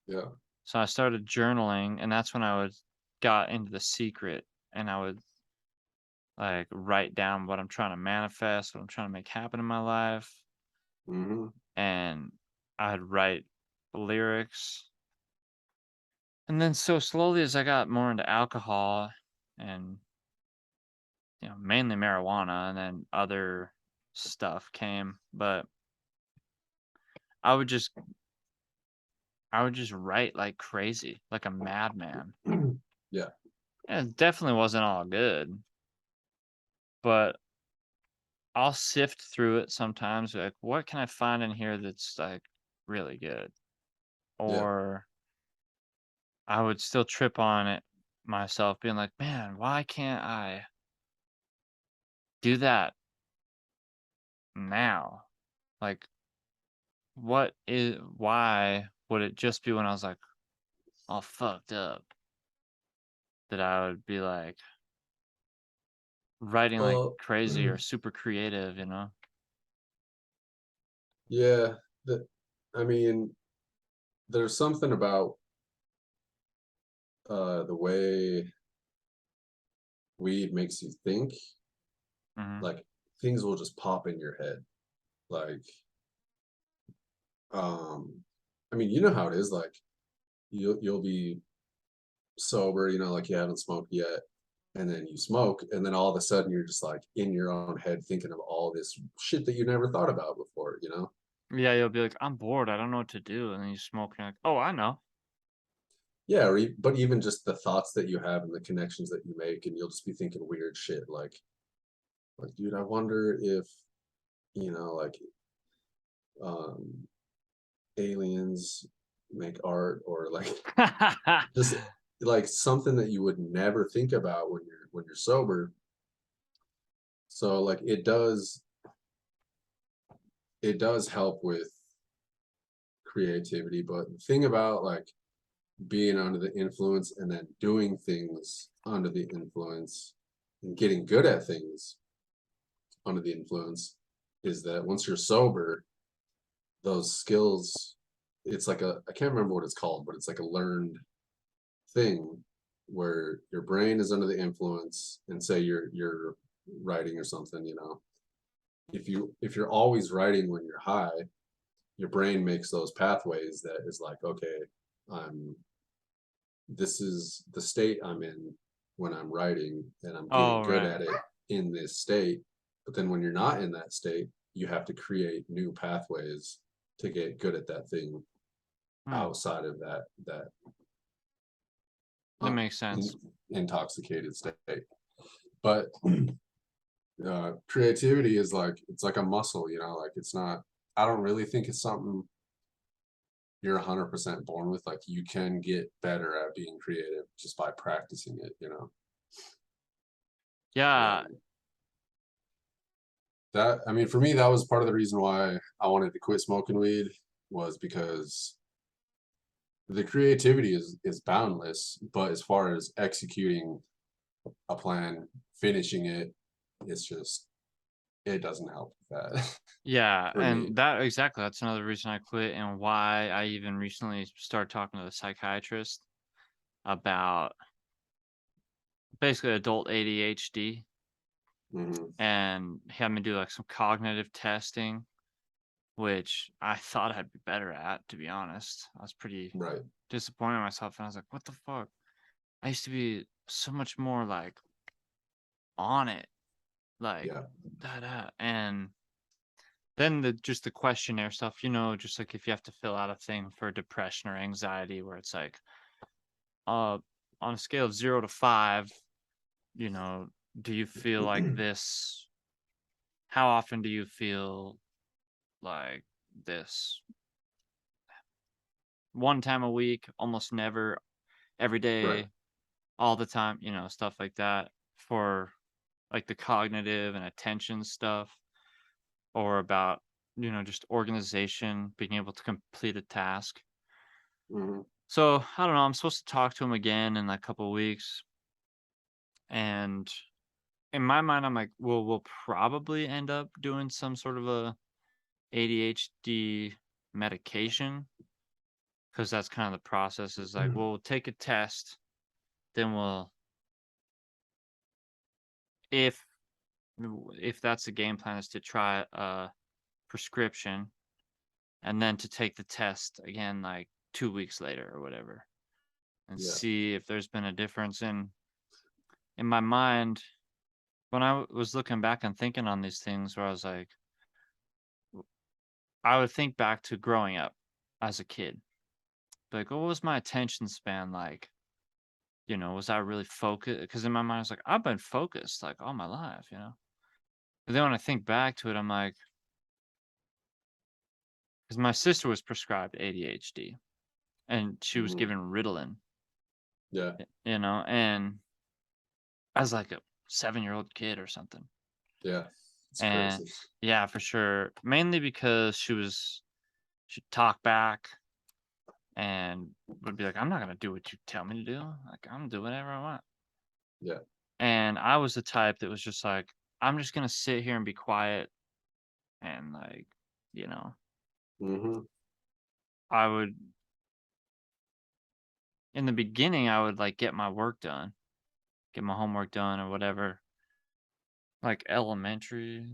Yeah. So I started journaling, and that's when I would got into The Secret, and I would like write down what I'm trying to manifest, what I'm trying to make happen in my life, hmm and I'd write lyrics. And then so slowly as I got more into alcohol and mainly marijuana and then other stuff came, but I would just I would just write like crazy, like a madman. Yeah. And it definitely wasn't all good, but I'll sift through it sometimes, like, what can I find in here that's, like, really good? Yeah. Or I would still trip on it myself being like, "Man, why can't I do that now?" Like, why would it just be when I was, like, all fucked up that I would be, like, writing like Well, crazy or super creative, you know? yeah. The, I mean, there's something about the way weed makes you think. Mhm. Like things will just pop in your head. Like, um, I mean, you know how it is. Like you'll be sober, like you haven't smoked yet, and then you smoke, and then all of a sudden you're just like in your own head thinking of all this shit that you never thought about before. Yeah, you'll be like, "I'm bored, I don't know what to do," and then you smoke, and you're like, "Oh, I know." Yeah, but even just the thoughts that you have and the connections that you make, and you'll just be thinking weird shit like, dude, I wonder if, like, um, aliens make art, or like just like something that you would never think about when you're sober. So like it does help with creativity, but the thing about like being under the influence and then doing things under the influence and getting good at things under the influence is that once you're sober, those skills, it's like I can't remember what it's called, but it's like a learned thing where your brain is under the influence, and say you're writing or something, if you're always writing when you're high, your brain makes those pathways that is like, okay, I'm this is the state I'm in when I'm writing, and I'm getting Oh, good right. at it in this state. But then when you're not in that state, you have to create new pathways to get good at that thing Hmm, outside of that that uh, makes sense. intoxicated state. But creativity is like, it's like a muscle, you know, like it's not, I don't really think it's something you're 100% born with. Like you can get better at being creative just by practicing it, you know. Yeah, And that, I mean, for me, that was part of the reason why I wanted to quit smoking weed, was because the creativity is boundless, but as far as executing a plan, finishing it, it's just, it doesn't help with that yeah, for me. and that exactly, that's another reason I quit and why I even recently started talking to the psychiatrist about basically adult ADHD, Hmm. and he had me do like some cognitive testing, which I thought I'd be better at, to be honest. I was pretty Right. disappointed in myself, and I was like, "What the fuck?" I used to be so much more like on it, like Yeah. da. And then the questionnaire stuff, just like if you have to fill out a thing for depression or anxiety, where it's like, uh, on a scale of 0 to 5, you know, do you feel like this? How often do you feel like this? One time a week, almost never, every Right. day, all the time, stuff like that for like the cognitive and attention stuff, or about, just organization, being able to complete a task. Hmm. So I don't know. I'm supposed to talk to him again in like a couple of weeks. And in my mind, I'm like, well, we'll probably end up doing some sort of a ADHD medication, because that's kind of the process is like, we'll take a test, then if if that's the game plan, is to try a prescription and then to take the test again like 2 weeks later or whatever, and Yeah. see if there's been a difference in my mind. When I was looking back and thinking on these things, where I was like, I would think back to growing up as a kid, like, what was my attention span like? Was I really focused? Because in my mind, I was like, I've been focused like all my life. But then when I think back to it, I'm like, because my sister was prescribed ADHD and she was Hmm. given Ritalin, Yeah. and as like a 7-year-old kid or something. Yeah. It's And crazy. yeah, for sure. Mainly because she'd talk back and would be like, I'm not gonna do what you tell me to do. Like, I'm gonna do whatever I want. Yeah. And I was the type that was just like, I'm just gonna sit here and be quiet, and like, you know, Hmm. I would in the beginning I would like get my work done, get my homework done or whatever, like elementary,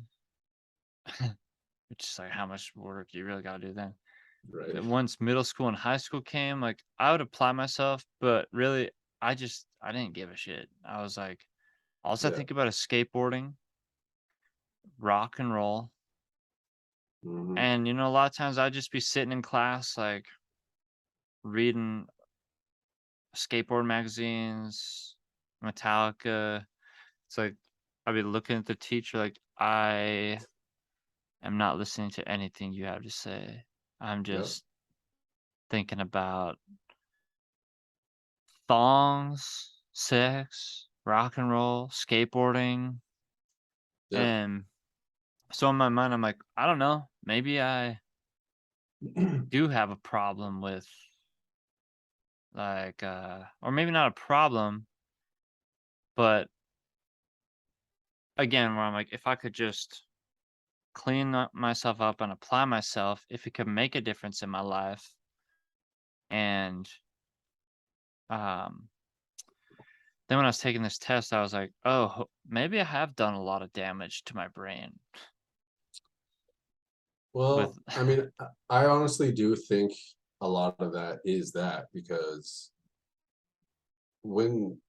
which is like how much work you really gotta do then. Right. But once middle school and high school came, like I would apply myself, but really I didn't give a shit. I was like, all I Yeah. think about is skateboarding, rock and roll. Hmm. And a lot of times I'd just be sitting in class, like reading skateboard magazines, Metallica. It's like I'd be looking at the teacher like, I am not listening to anything you have to say. I'm Yep. just thinking about thongs, sex, rock and roll, skateboarding. Yeah. And so in my mind, I'm like, I don't know. Maybe I do have a problem with like, or maybe not a problem, but again, where I'm like, if I could just myself up and apply myself, if it could make a difference in my life. And um, then when I was taking this test, I was like, oh, maybe I have done a lot of damage to my brain with, Well, I mean, I honestly do think a lot of that is that, because when,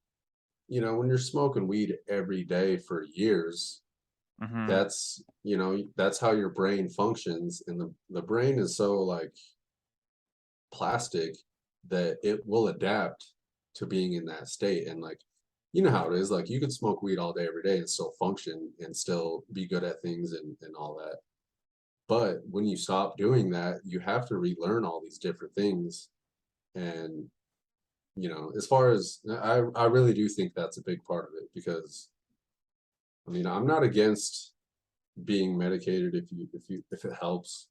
you know, when you're smoking weed every day for years, Mm-hmm. That's, that's how your brain functions, and the brain is so like plastic that it will adapt to being in that state. And like, you know how it is, like you could smoke weed all day every day and still function and still be good at things and all that. But when you stop doing that, you have to relearn all these different things. And as far as I really do think that's a big part of it, because I mean, I'm not against being medicated if it helps.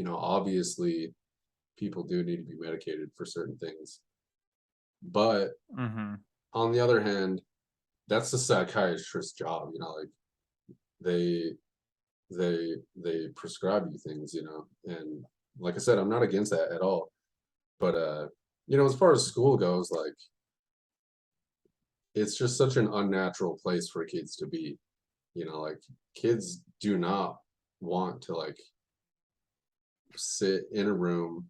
Obviously people do need to be medicated for certain things. But Mm-hmm. on the other hand, that's the psychiatrist's job, like they they prescribe you things, and like I said, I'm not against that at all. But as far as school goes, like it's just such an unnatural place for kids to be. Like kids do not want to like sit in a room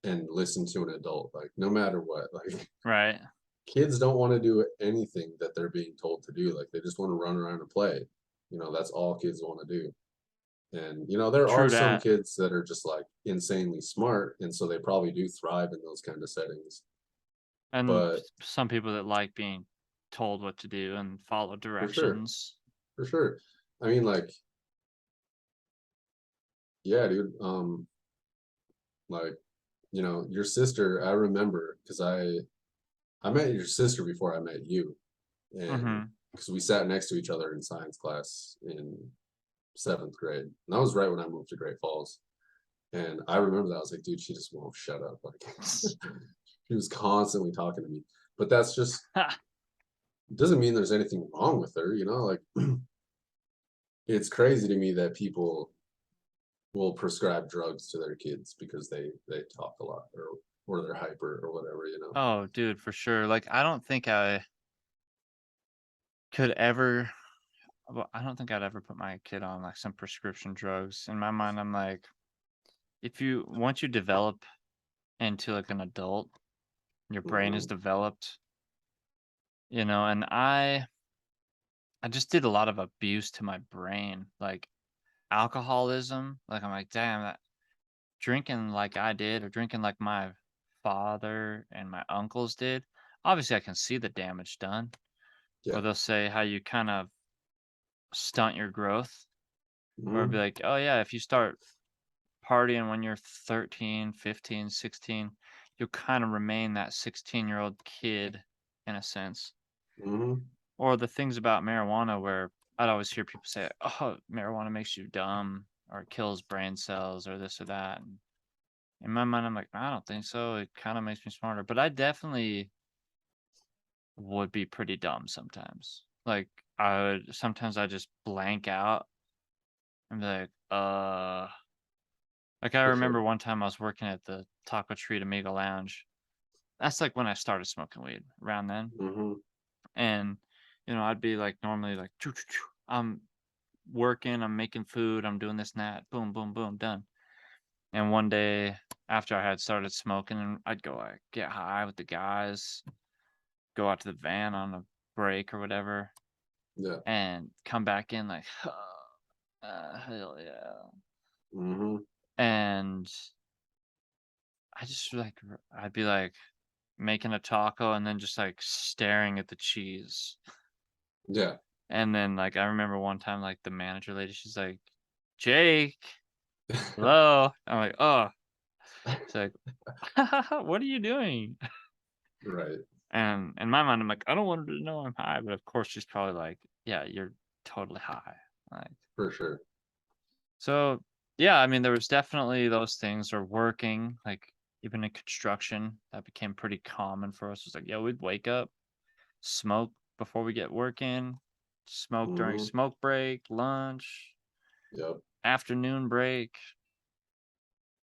and listen to an adult, like no matter what. Like Right. kids don't want to do anything that they're being told to do. Like they just want to run around and play. That's all kids want to do. And there are True some that. kids that are just like insanely smart, and so they probably do thrive in those kind of settings. And But some people that like being told what to do and follow for sure, directions. for sure. I mean, like, yeah, dude. Like, your sister. I remember because I met your sister before I met you, and Mm-hmm. because we sat next to each other in science class in seventh grade. And that was right when I moved to Great Falls. And I remember that. I was like, dude, she just won't shut up. Like she was constantly talking to me. But that's just doesn't mean there's anything wrong with her, like it's crazy to me that people will prescribe drugs to their kids because they talk a lot, or they're hyper or whatever. Oh, dude, for sure. Like, I don't think I could ever. Well, I don't think I'd ever put my kid on like some prescription drugs. In my mind, I'm like, if you once you develop into like an adult, your brain is Hmm. developed, and I just did a lot of abuse to my brain, like alcoholism. Like I'm like, damn, that drinking like I did or drinking like my father and my uncles did. Obviously, I can see the damage done. Or Yeah. they'll say how you kind of stunt your growth, or it'd be Hmm. like, oh yeah, if you start partying when you're 13, 15, 16, you'll kind of remain that 16-year-old kid in a sense. Hmm. Or the things about marijuana where I'd always hear people say, oh, marijuana makes you dumb or it kills brain cells or this or that. And in my mind, I'm like, I don't think so. It kind of makes me smarter. But I definitely would be pretty dumb sometimes. Like sometimes I just blank out and be like I For remember sure. one time I was working at the Taco Treat Amiga Lounge. That's like when I started smoking weed around then. Hmm. And, I'd be like normally like, choo, choo, choo. I'm working, I'm making food, I'm doing this and that, boom, boom, boom, done. And one day after I had started smoking, and I'd go like get high with the guys, go out to the van on a break or whatever, Yeah. and come back in like, hell yeah. Hmm. And I just like, I'd be like making a taco and then just like staring at the cheese. Yeah. And then like I remember one time like the manager lady, she's like, Jake, hello. I'm like, oh, she's like, what are you doing? Right. And in my mind, I'm like, I don't want her to know I'm high, but of course she's probably like, yeah, you're totally high. Like, For sure. so yeah, I mean, there was definitely those things are working, like even in construction, that became pretty common for us. It was like, yeah, we'd wake up, smoke before we get working, smoke during Hmm. smoke break, lunch, Yep. afternoon break,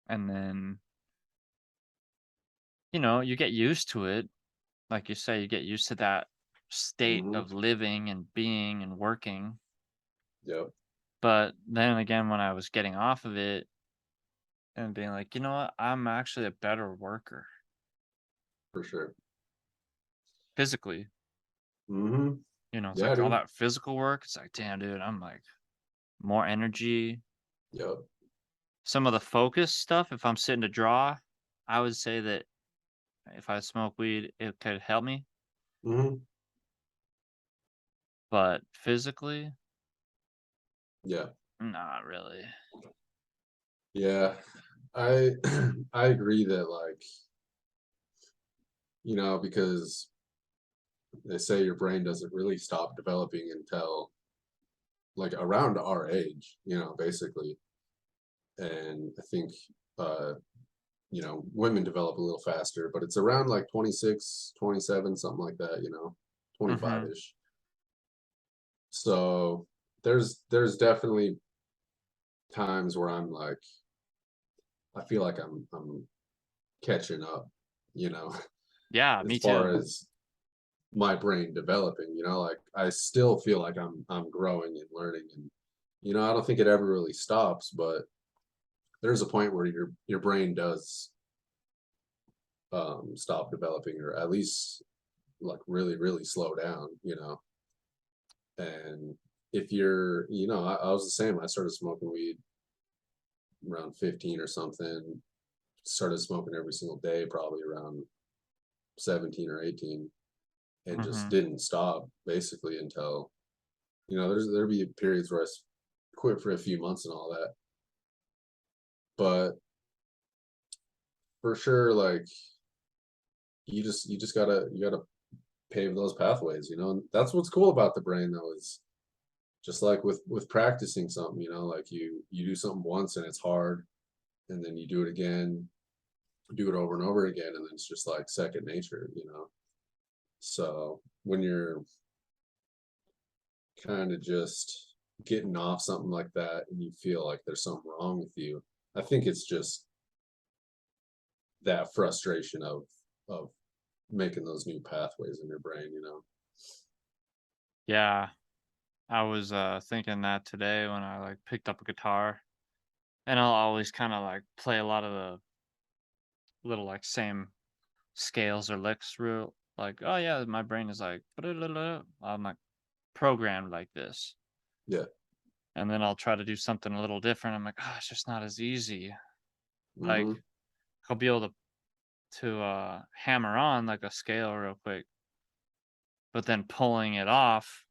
and then, you get used to it. Like you say, you get used to that state Hmm. of living and being and working. Yep. But then again, when I was getting off of it and being like, you know what, I'm actually a better worker For sure. physically. Hmm. It's Yeah, like all dude. that physical work. It's like, damn, dude, I'm like more energy. Yep. Some of the focus stuff, if I'm sitting to draw, I would say that if I smoke weed, it could help me. Hmm. But physically, Yeah. not really. Yeah. I I agree that like, because they say your brain doesn't really stop developing until like around our age, basically. And I think uh, women develop a little faster, but it's around like 26, 27, something like that, Mm-hmm. 25-ish. So there's definitely times where I'm like I feel like I'm catching up, you know, Yeah, as me far too. as my brain developing, like I still feel like I'm growing and learning, and I don't think it ever really stops, but there's a point where your brain does stop developing, or at least like really really slow down, and if you're, I was the same. I started smoking weed around 15 or something, started smoking every single day probably around 17 or 18, and just Mm-hmm. didn't stop basically until, there'd be periods where quit for a few months and all that. But for sure, like you just gotta pave those pathways, and that's what's cool about the brain though, is just like with practicing something, like you do something once and it's hard, and then you do it again, do it over and over again, and then it's just like second nature. So when you're kind of just getting off something like that and you feel like there's something wrong with you, I think it's just that frustration of making those new pathways in your brain. Yeah, I was thinking that today when I like picked up a guitar, and I'll always kind of like play a lot of the little like same scales or licks real like, oh yeah, my brain is like I'm like programmed like this. Yeah. And then I'll try to do something a little different. I'm like, oh, it's just not as easy. Like Hmm. I'll be able to hammer on like a scale real quick, but then pulling it off,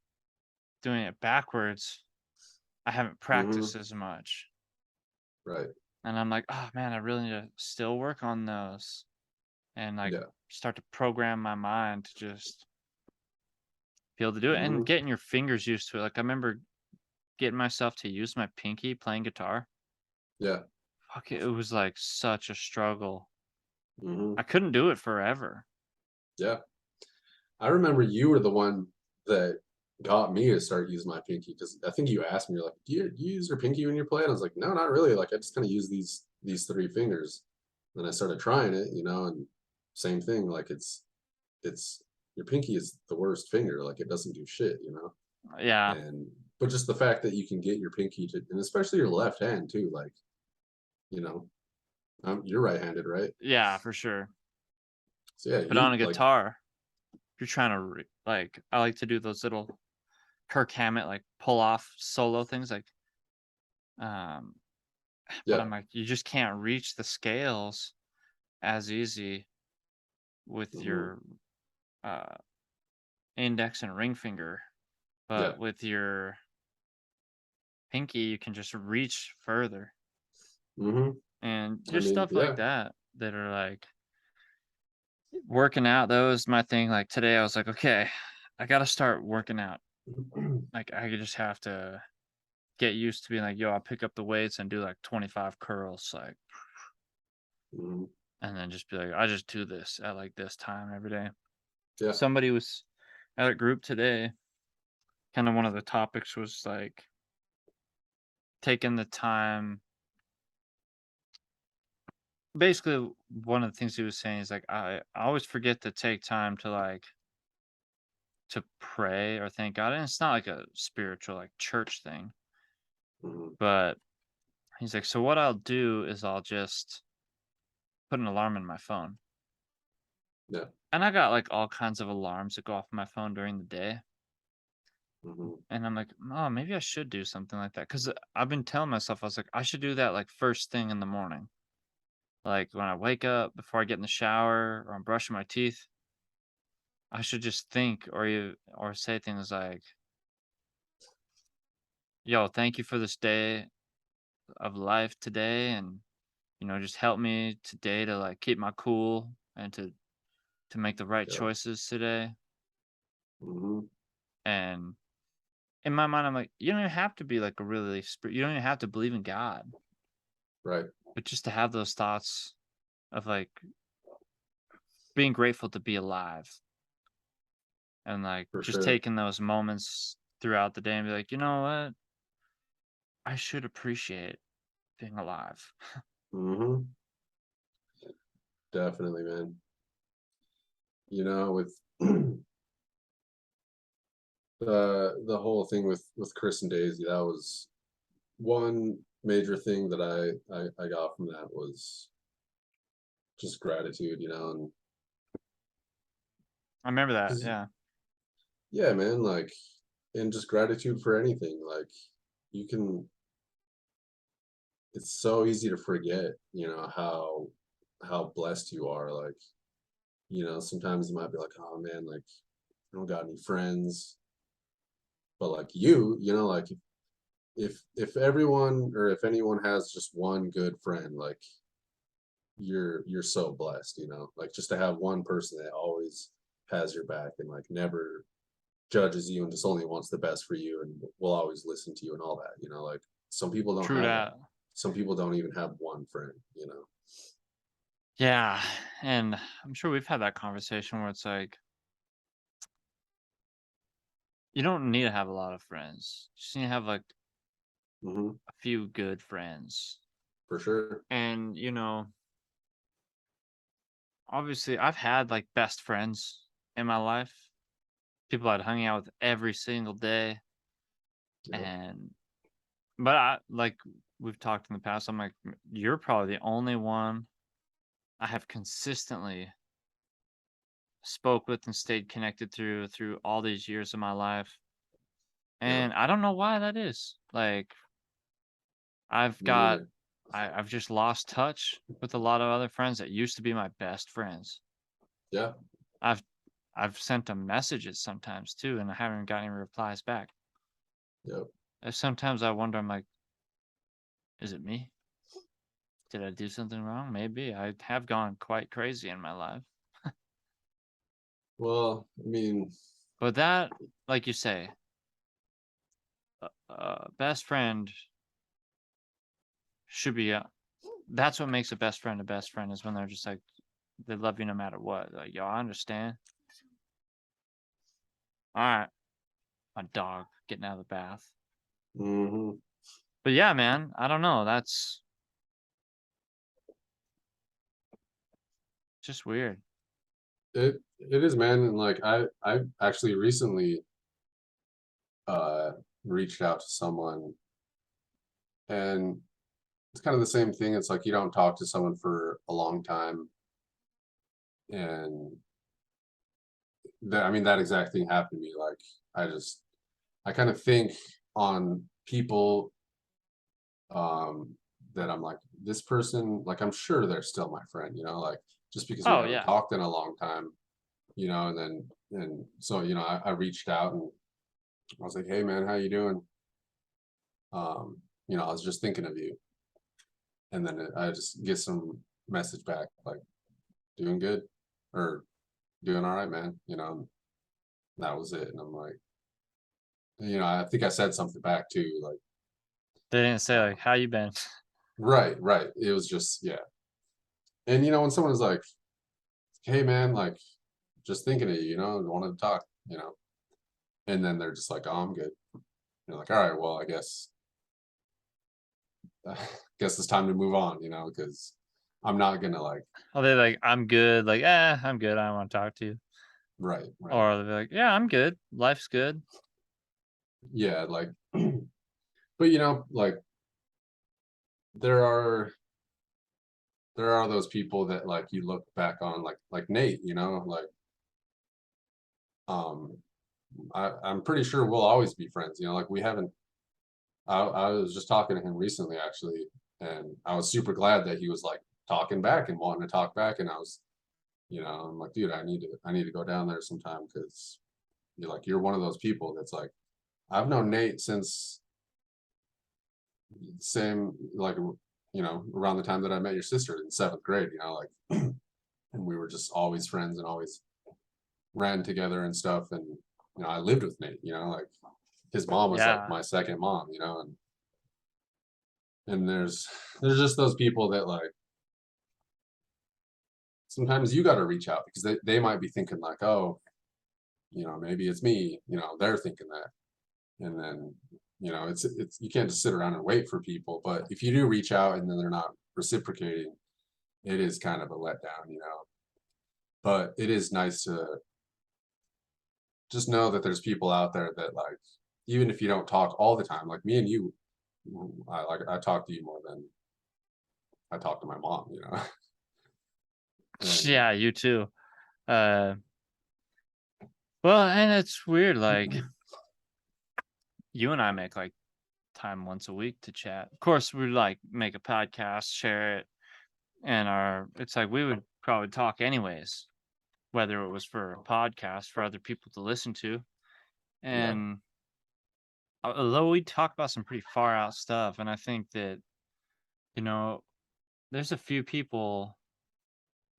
doing it backwards, I haven't Hmm. practiced as much. Right. And I'm like, oh man, I really need to still work on those and like Yeah. start to program my mind to just be able to do it and Hmm. getting your fingers used to it. Like I remember getting myself to use my pinky playing guitar. Yeah. Fuck it was like such a struggle. Hmm. I couldn't do it forever. Yeah. I remember you were the one that got me to start using my pinky, because I think you asked me, you're like, do you use your pinky when you play? And I was like, no, not really. Like I just kind of use these three fingers. Then I started trying it, and same thing. Like it's your pinky is the worst finger. Like it doesn't do shit. Yeah. And but just the fact that you can get your pinky to, and especially your left hand too, like, you know, you're right-handed, right? Yeah, for sure. So yeah, But on a like, guitar, if you're trying to like I like to do those little Kirk Hammett like pull off solo things like um but yeah. I'm like you just can't reach the scales as easy with Hmm. your uh index and ring finger, Yeah. but with your pinky you can just reach further. Hmm. And I just mean, stuff like yeah. that are like working out. That was my thing. Like today I was like, okay, I gotta start working out. Like I just have to get used to being like, yo, I'll pick up the weights and do like 25 curls, like, Mhm. and then just be like, I just do this at like this time every day. Yeah. Somebody was at a group today, kind of one of the topics was like taking the time. Basically, one of the things he was saying is like, I always forget to take time to like to pray or thank God. And it's not like a spiritual like church thing, Hmm. but he's like, so what I'll do is I'll just put an alarm in my phone. Yeah. And I got like all kinds of alarms that go off my phone during the day. Mhm. And I'm like, oh, maybe I should do something like that. Cause I've been telling myself, I was like, I should do that like first thing in the morning. Like when I wake up, before I get in the shower or I'm brushing my teeth, I should just think or say things like, yo, thank you for this day of life today. And, just help me today to like keep my cool and to make the right Yeah. choices today. Mhm. And in my mind, I'm like, you don't even have to be like a really you don't even have to believe in God, Right. but just to have those thoughts of like being grateful to be alive and like For just sure. taking those moments throughout the day and be like, you know what? I should appreciate being alive. Mhm. Definitely, man. With the whole thing with Chris and Daisy, that was one major thing that I got from that was just gratitude, and I remember that. 'cause, Yeah. yeah, man, like, and just gratitude for anything. Like, you can, it's so easy to forget, how blessed you are. Like, sometimes you might be like, oh man, like, I don't got any friends, but like like if everyone or if anyone has just one good friend, like you're so blessed, like just to have one person that always has your back and like never judges you and just only wants the best for you and will always listen to you and all that, like some people don't True have that. that. Some people don't even have one friend. Yeah. And I'm sure we've had that conversation where it's like, you don't need to have a lot of friends. You just need to have like Hmm. a few good friends. For sure. And, obviously I've had like best friends in my life, people I'd hung out with every single day. Yep. And, but I like we've talked in the past, I'm like, You're probably the only one I have consistently spoke with and stayed connected through all these years of my life. Yep. And I don't know why that is. Like, I've Me got neither. I've just lost touch with a lot of other friends that used to be my best friends. Yeah. I've I've sent them messages sometimes too, and I haven't got any replies back. Yep. Sometimes I wonder, I'm like, is it me? Did I do something wrong? Maybe I have gone quite crazy in my life. Well, I mean, But that, like you say, best friend should be. That's what makes a best friend is when they're just like they love you no matter what. Like, yo, I understand. All right, my dog getting out of the bath. hmm But yeah, man, I don't know. That's just weird. it is, man. And like I actually recently uh reached out to someone, and it's kind of the same thing. It's like you don't talk to someone for a long time, and that exact thing happened to me. Like I kind of think on people, um that I'm like, this person, like I'm sure they're still my friend, like just because we Oh haven't yeah, talked in a long time, and so I reached out and I was like, hey man, how you doing? um I was just thinking of you. And then I just get some message back like, doing good, or doing all right, man. That was it. And I'm like, I think I said something back too, like, they didn't say uh, like how you been. right, right. It was just, yeah. And when someone is like, hey man, like, just thinking of you, and wanted to talk, and then they're just like, oh, I'm good. You're like, all right, well, I guess, guess it's time to move on, because I'm not gonna like, Oh, they like I'm good. Like I'm good. I don't want to talk to you. right, right, Or they're like yeah, I'm good. Life's good. yeah, like, but like, there are those people that like you look back on, like Nate, like, um I'm pretty sure we'll always be friends. You know, like we haven't. I was just talking to him recently, actually, and I was super glad that he was like talking back and wanting to talk back. And I was, you know, I'm like, dude, I need to go down there sometime because you're one of those people that's like, I've known Nate since same like you know around the time that I met your sister in seventh grade. You know, like, and we were just always friends and always ran together and stuff. And you know, I lived with Nate. You know, like his mom was like Yeah. my second mom. You know, and there's just those people that like sometimes you got to reach out because they might be thinking like, oh, you know, maybe it's me. You know, they're thinking that, and then you know, it's you can't just sit around and wait for people. But if you do reach out and then they're not reciprocating, it is kind of a letdown. You know, but it is nice to just know that there's people out there that like even if you don't talk all the time, like me and you, I talk to you more than I talk to my mom. You know, and Yeah, you too. Uh, well, and it's weird, like you and I make like time once a week to chat. Of course, we like make a podcast, share it, and it's like we would probably talk anyways, whether it was for a podcast for other people to listen to. yeah, And although we talk about some pretty far out stuff, and I think that, you know, there's a few people,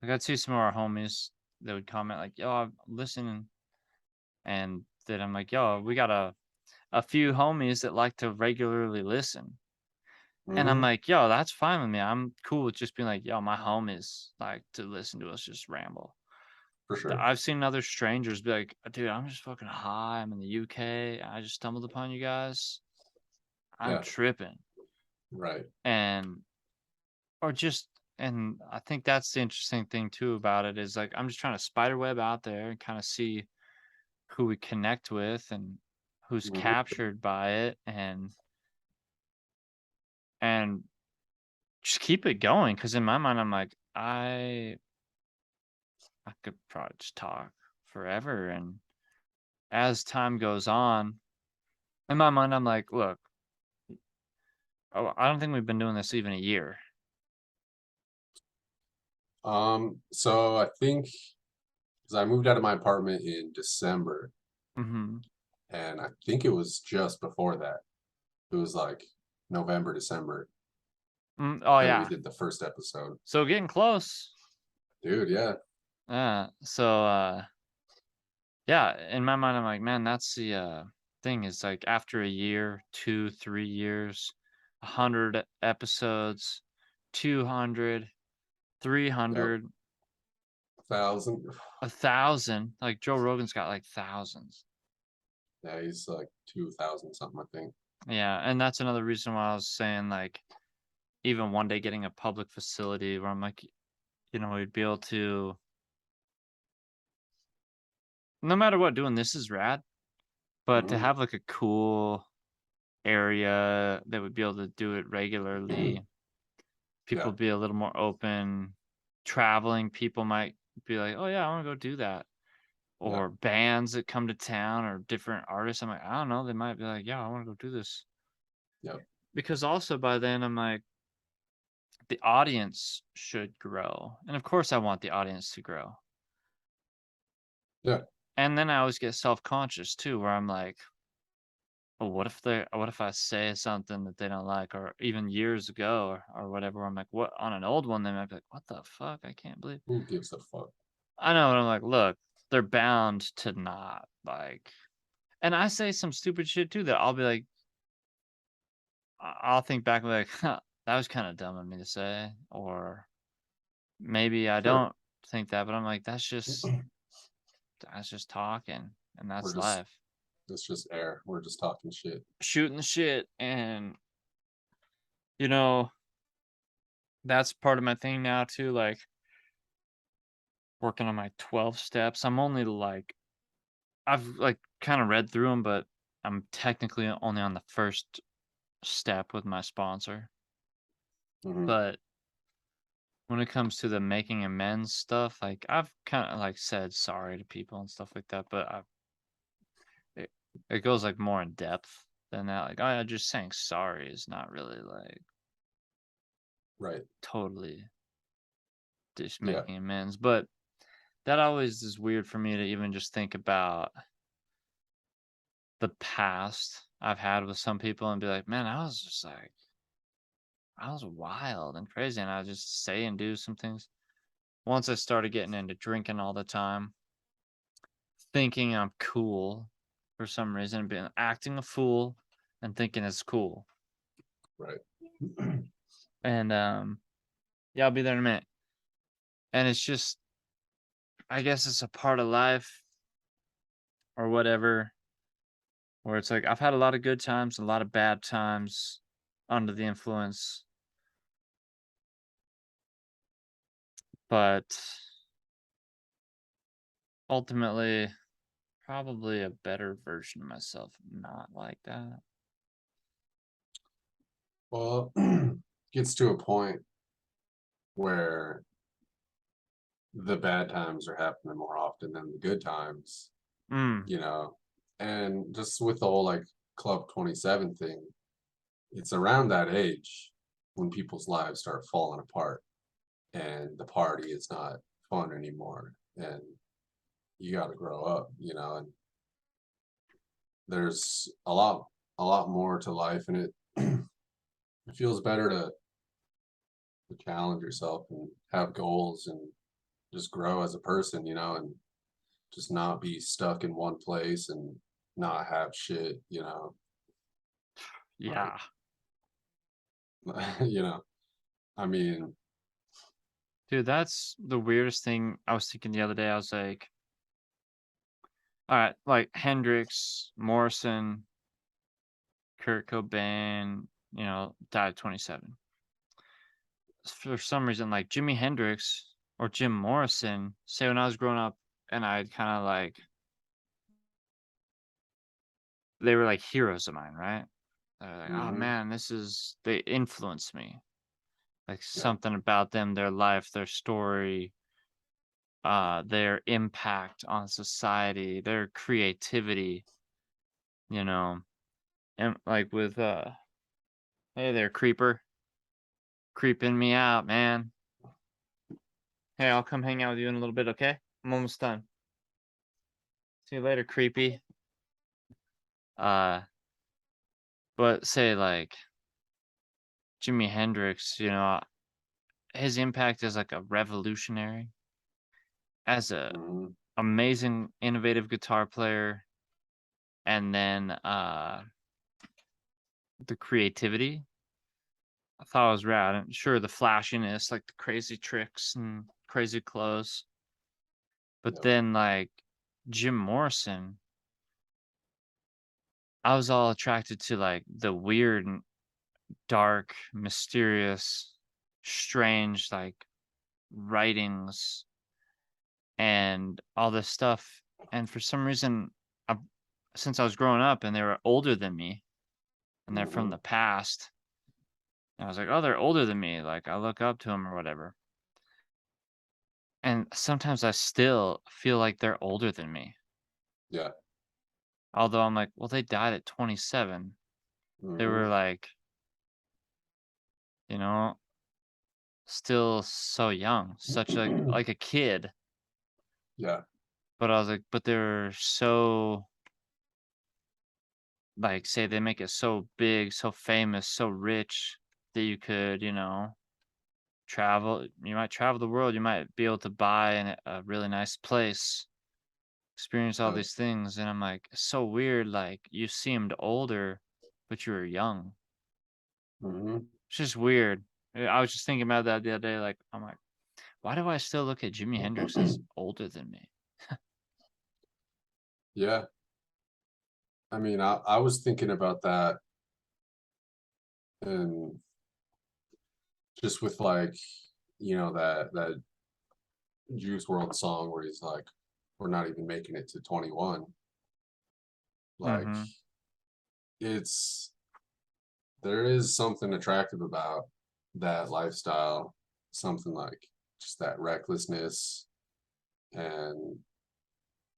like I'd see some of our homies that would comment like, yo, I'm listening. And then I'm like, yo, we got a few homies that like to regularly listen. And I'm hmm like, yo, that's fine with me. I'm cool with just being like, yo, my homies like to listen to us just ramble. for sure, I've seen other strangers be like, dude, I'm just fucking high. I'm in the UK. I just stumbled upon you guys. I'm yeah, tripping. right, And, or just, and I think that's the interesting thing too about it is like, I'm just trying to spider web out there and kind of see who we connect with and who's hmm captured by it and just keep it going. Cause in my mind, I'm like, I could probably just talk forever. And as time goes on, in my mind, I'm like, look, oh, I don't think we've been doing this even a year. So I think because I moved out of my apartment in December, Hmm. and I think it was just before that. It was like November, December Oh that we yeah. did the first episode. So getting close. Dude, yeah, So yeah, in my mind, I'm like, man, that's the thing is like after a year, 2, 3 years, 100 episodes, 200, yep, 300, 1,000. 1,000. Like Joe Rogan's got like thousands. Yeah, he's like 2,000 something, I think. Yeah, and that's another reason why I was saying like even one day getting a public facility where I'm like, we'd be able to, no matter what, doing this is rad, but to Hmm have like a cool area that would be able to do it regularly, Yeah, people be a little more open. Traveling people might be like, oh yeah, I want to go do that. yeah, Or bands that come to town or different artists. I'm like, I don't know. They might be like, yeah, I want to go do this. yeah, Because also by then I'm like, the audience should grow. And of course I want the audience to grow. yeah. And then I always get self-conscious too, where I'm like, well, what if I say something that they don't like, or even years ago or whatever, I'm like, what on an old one, they might be like, what the fuck? I can't believe. Who gives a fuck? I know, and I'm like, look, they're bound to not like, and I say some stupid shit too that I'll be like, I'll think back like, huh, that was kind of dumb of me to say, or maybe I Sure. don't think that, but I'm like, that's just talking, and We're that's just life. it's just air. We're just talking shit. Shooting the shit, and you know, that's part of my thing now too, like working on my 12 steps. I'm only like I've like kind of read through them, but I'm technically only on the first step with my sponsor. Hmm But when it comes to the making amends stuff, like I've kind of like said sorry to people and stuff like that, but it goes like more in depth than that. Like, oh, yeah, just saying sorry is not really like Right. totally just Yeah. making amends. But that always is weird for me to even just think about the past I've had with some people and be like, man, I was just like, I was wild and crazy. And I just say and do some things. Once I started getting into drinking all the time, thinking I'm cool for some reason, being acting a fool and thinking it's cool. Right. And yeah, I'll be there in a minute. And it's just, I guess it's a part of life or whatever, where it's like I've had a lot of good times, a lot of bad times under the influence, but ultimately, probably a better version of myself, not like that. Well, gets to a point where the bad times are happening more often than the good times, Mm, you know. And just with the whole like Club 27 thing, it's around that age when people's lives start falling apart and the party is not fun anymore. And you got to grow up, you know, and there's a lot more to life, and it feels better to challenge yourself and have goals and just grow as a person, you know, and just not be stuck in one place and not have shit, you know, like, yeah. you know, I mean, Dude, that's the weirdest thing I was thinking the other day. I was like, all right, like Hendrix, Morrison, Kurt Cobain, died at 27. For some reason, like Jimi Hendrix or Jim Morrison, say when I was growing up and I'd kind of like, they were like heroes of mine, right? They're like, oh mhm, man, they influenced me. Like yeah, something about them, their life, their story, their impact on society, their creativity, you know, and like with, hey there, creeper, creeping me out, man. Hey, I'll come hang out with you in a little bit, okay? I'm almost done. See you later, creepy. Uh, but say like Jimi Hendrix, his impact as like a revolutionary, as a mhm, amazing, innovative guitar player, and then the creativity. I thought it was rad. And sure, the flashiness, like the crazy tricks and crazy clothes. But yep, then like Jim Morrison, I was all attracted to like the weird and dark, mysterious, strange like writings and all this stuff. And for some reason, I, since I was growing up and they were older than me and they're from mhm, the past, I was like, oh, they're older than me. Like I look up to them or whatever. And sometimes I still feel like they're older than me. yeah, Although I'm like, well, they died at 27. They were mhm, like, you know, still so young, such like a kid. yeah, But I was like, but they're so like say they make it so big, so famous, so rich that you could, travel. You might travel the world. You might be able to buy a really nice place, experience all yeah, these things. And I'm like, it's so weird. Like you seemed older, but you were young. mhm, It's just weird. I was just thinking about that the other day. Like, I'm like, why do I still look at Jimi Hendrix as older than me? yeah. I mean, I was thinking about that and just with like, that Juice World song where he's like, we're not even making it to 21. Like, Mm-hmm. it's there is something attractive about that lifestyle, something like just that recklessness, and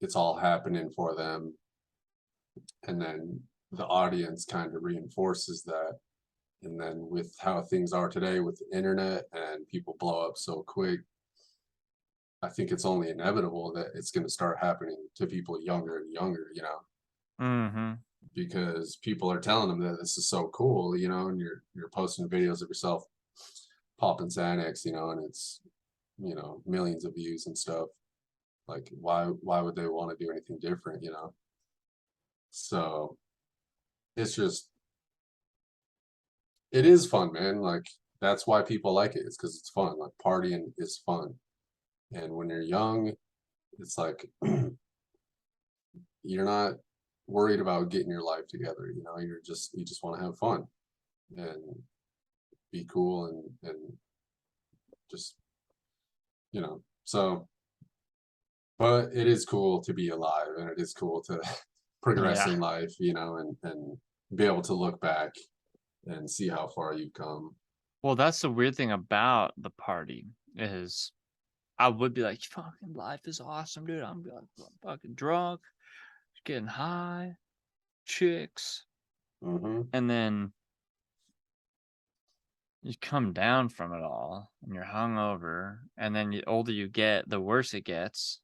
it's all happening for them, and then the audience kind of reinforces that. And then with how things are today with the internet and people blow up so quick, I think it's only inevitable that it's going to start happening to people younger and younger, you know, Mm-hmm. because people are telling them that this is so cool, you know, and you're posting videos of yourself popping Xanax, you know, and it's, you know, millions of views and stuff. Like why would they want to do anything different, you know? So it's just it is fun, man. Like that's why people like it. It's because it's fun. Like partying is fun. And when you're young, it's like you're not worried about getting your life together, you know, you just want to have fun and be cool and just, you know. So but it is cool to be alive and it is cool to progress Yeah. in life, you know, and be able to look back and see how far you've come. Well, that's the weird thing about the party is I would be like, fucking life is awesome, dude. I'm fucking drunk, getting high, chicks. Mm-hmm. And then you come down from it all and you're hungover. And then the older you get, the worse it gets.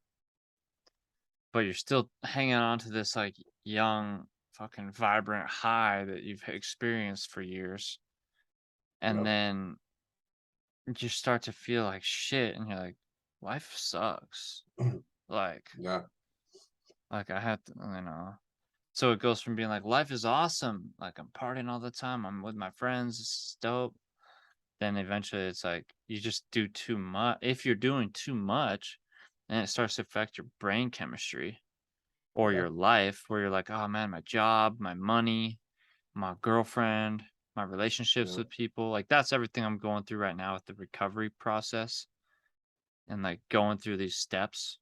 But you're still hanging on to this like young, fucking vibrant high that you've experienced for years. And Yep. then you start to feel like shit and you're like, life sucks. Like, Yeah. like I had to, you know. So it goes from being like life is awesome, like I'm partying all the time, I'm with my friends, it's dope. Then eventually it's like you just do too much. If you're doing too much, and it starts to affect your brain chemistry or Yeah. your life, where you're like, oh man, my job, my money, my girlfriend, my relationships Yeah. with people, like that's everything I'm going through right now with the recovery process and like going through these steps.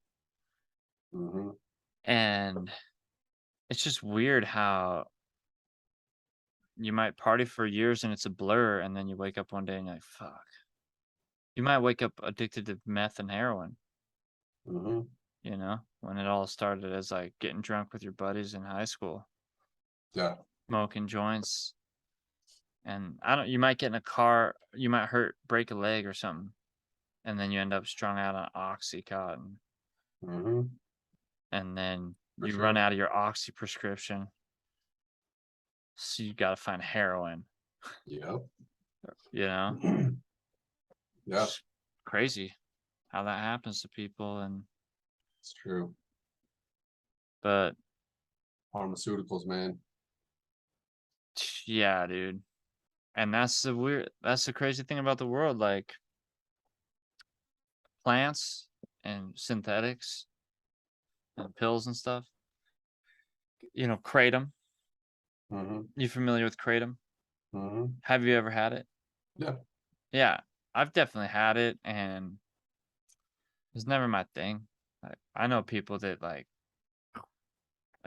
Mm-hmm. And it's just weird how you might party for years and it's a blur, and then you wake up one day and you're like, fuck. You might wake up addicted to meth and heroin, Mm-hmm. you know, when it all started as like getting drunk with your buddies in high school, Yeah. smoking joints. And I don't, you might get in a car, you might break a leg or something, and then you end up strung out on Oxycontin, Mm-hmm. and then For you run sure. out of your Oxy prescription. So you got to find heroin, Yep. you know, Yeah, just crazy how that happens to people. And, it's true. but Pharmaceuticals, man. yeah, dude. And that's the crazy thing about the world. Like plants and synthetics and pills and stuff. You know, kratom. Mm-hmm. You familiar with kratom? Mm-hmm. Have you ever had it? Yeah. Yeah, I've definitely had it, and it's never my thing. I know people that like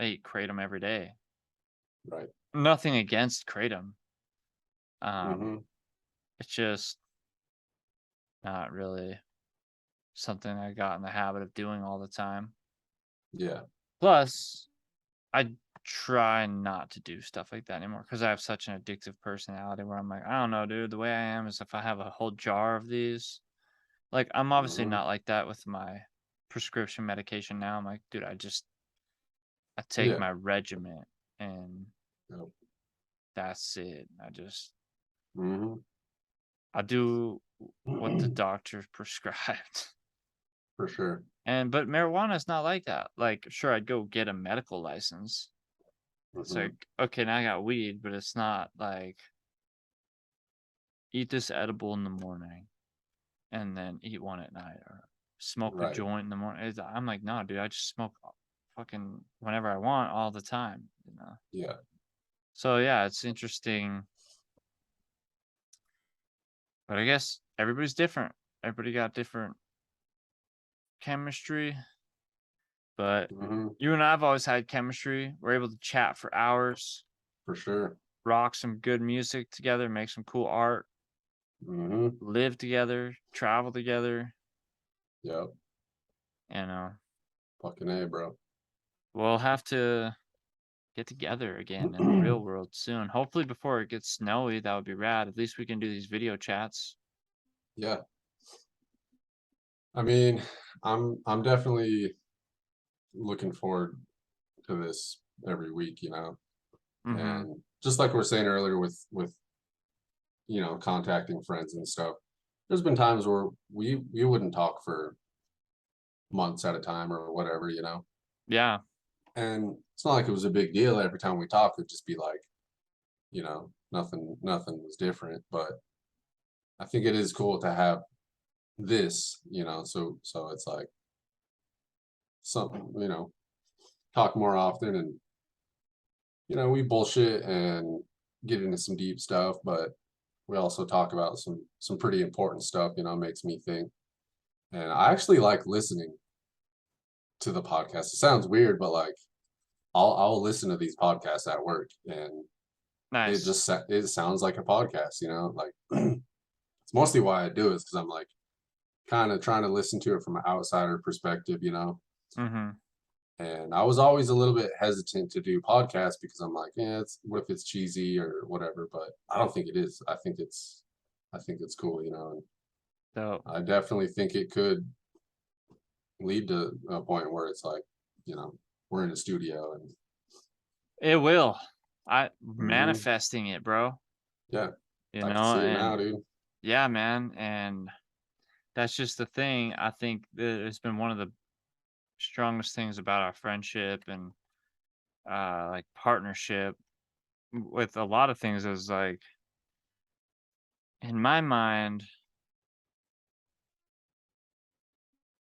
eat kratom every day. Right. Nothing against kratom. Mm-hmm. It's just not really something I got in the habit of doing all the time. Yeah. Plus, I try not to do stuff like that anymore because I have such an addictive personality where I'm like, I don't know, dude. The way I am is if I have a whole jar of these, like, I'm obviously Mm-hmm. not like that with my prescription medication now. I'm like, dude, I take Yeah. my regimen and Yep. that's it. Mm-hmm. I do what the doctor prescribed. For sure. But marijuana is not like that. Like, sure, I'd go get a medical license. It's Mm-hmm. like, okay, now I got weed, but it's not like eat this edible in the morning and then eat one at night or smoke a Right. joint in the morning. I'm like, no, dude, I just smoke fucking whenever I want all the time, you know? Yeah. So yeah, it's interesting. But I guess everybody's different. Everybody got different chemistry. But Mm-hmm. you and I've always had chemistry. We're able to chat for hours, For sure. rock some good music together, make some cool art, Mm-hmm. live together, travel together, Yep. you know. Fucking A, bro. We'll have to get together again in the real world soon. Hopefully before it gets snowy, that would be rad. At least we can do these video chats. Yeah. I mean, I'm definitely looking forward to this every week, you know. Mm-hmm. And just like we are saying earlier with contacting friends and stuff, there's been times where we wouldn't talk for months at a time or whatever, you know. Yeah. And it's not like it was a big deal every time we talked. It'd just be like, nothing was different. But I think it is cool to have this, so it's like something, talk more often, and we bullshit and get into some deep stuff, but we also talk about some pretty important stuff, makes me think. And I actually like listening to the podcast. It sounds weird, but like I'll listen to these podcasts at work, and Nice. it sounds like a podcast, like it's mostly why I do it, is because I'm like kind of trying to listen to it from an outsider perspective, Mm-hmm. And I was always a little bit hesitant to do podcasts because I'm like, yeah, what if it's cheesy or whatever? But I don't think it is. I think it's cool, and So I definitely think it could lead to a point where it's like, we're in a studio and it will. I Mhm. manifesting it, bro. Yeah, You I can know, see it now, and dude. yeah, man, and that's just the thing. I think that it's been one of the strongest things about our friendship and like partnership with a lot of things is like in my mind,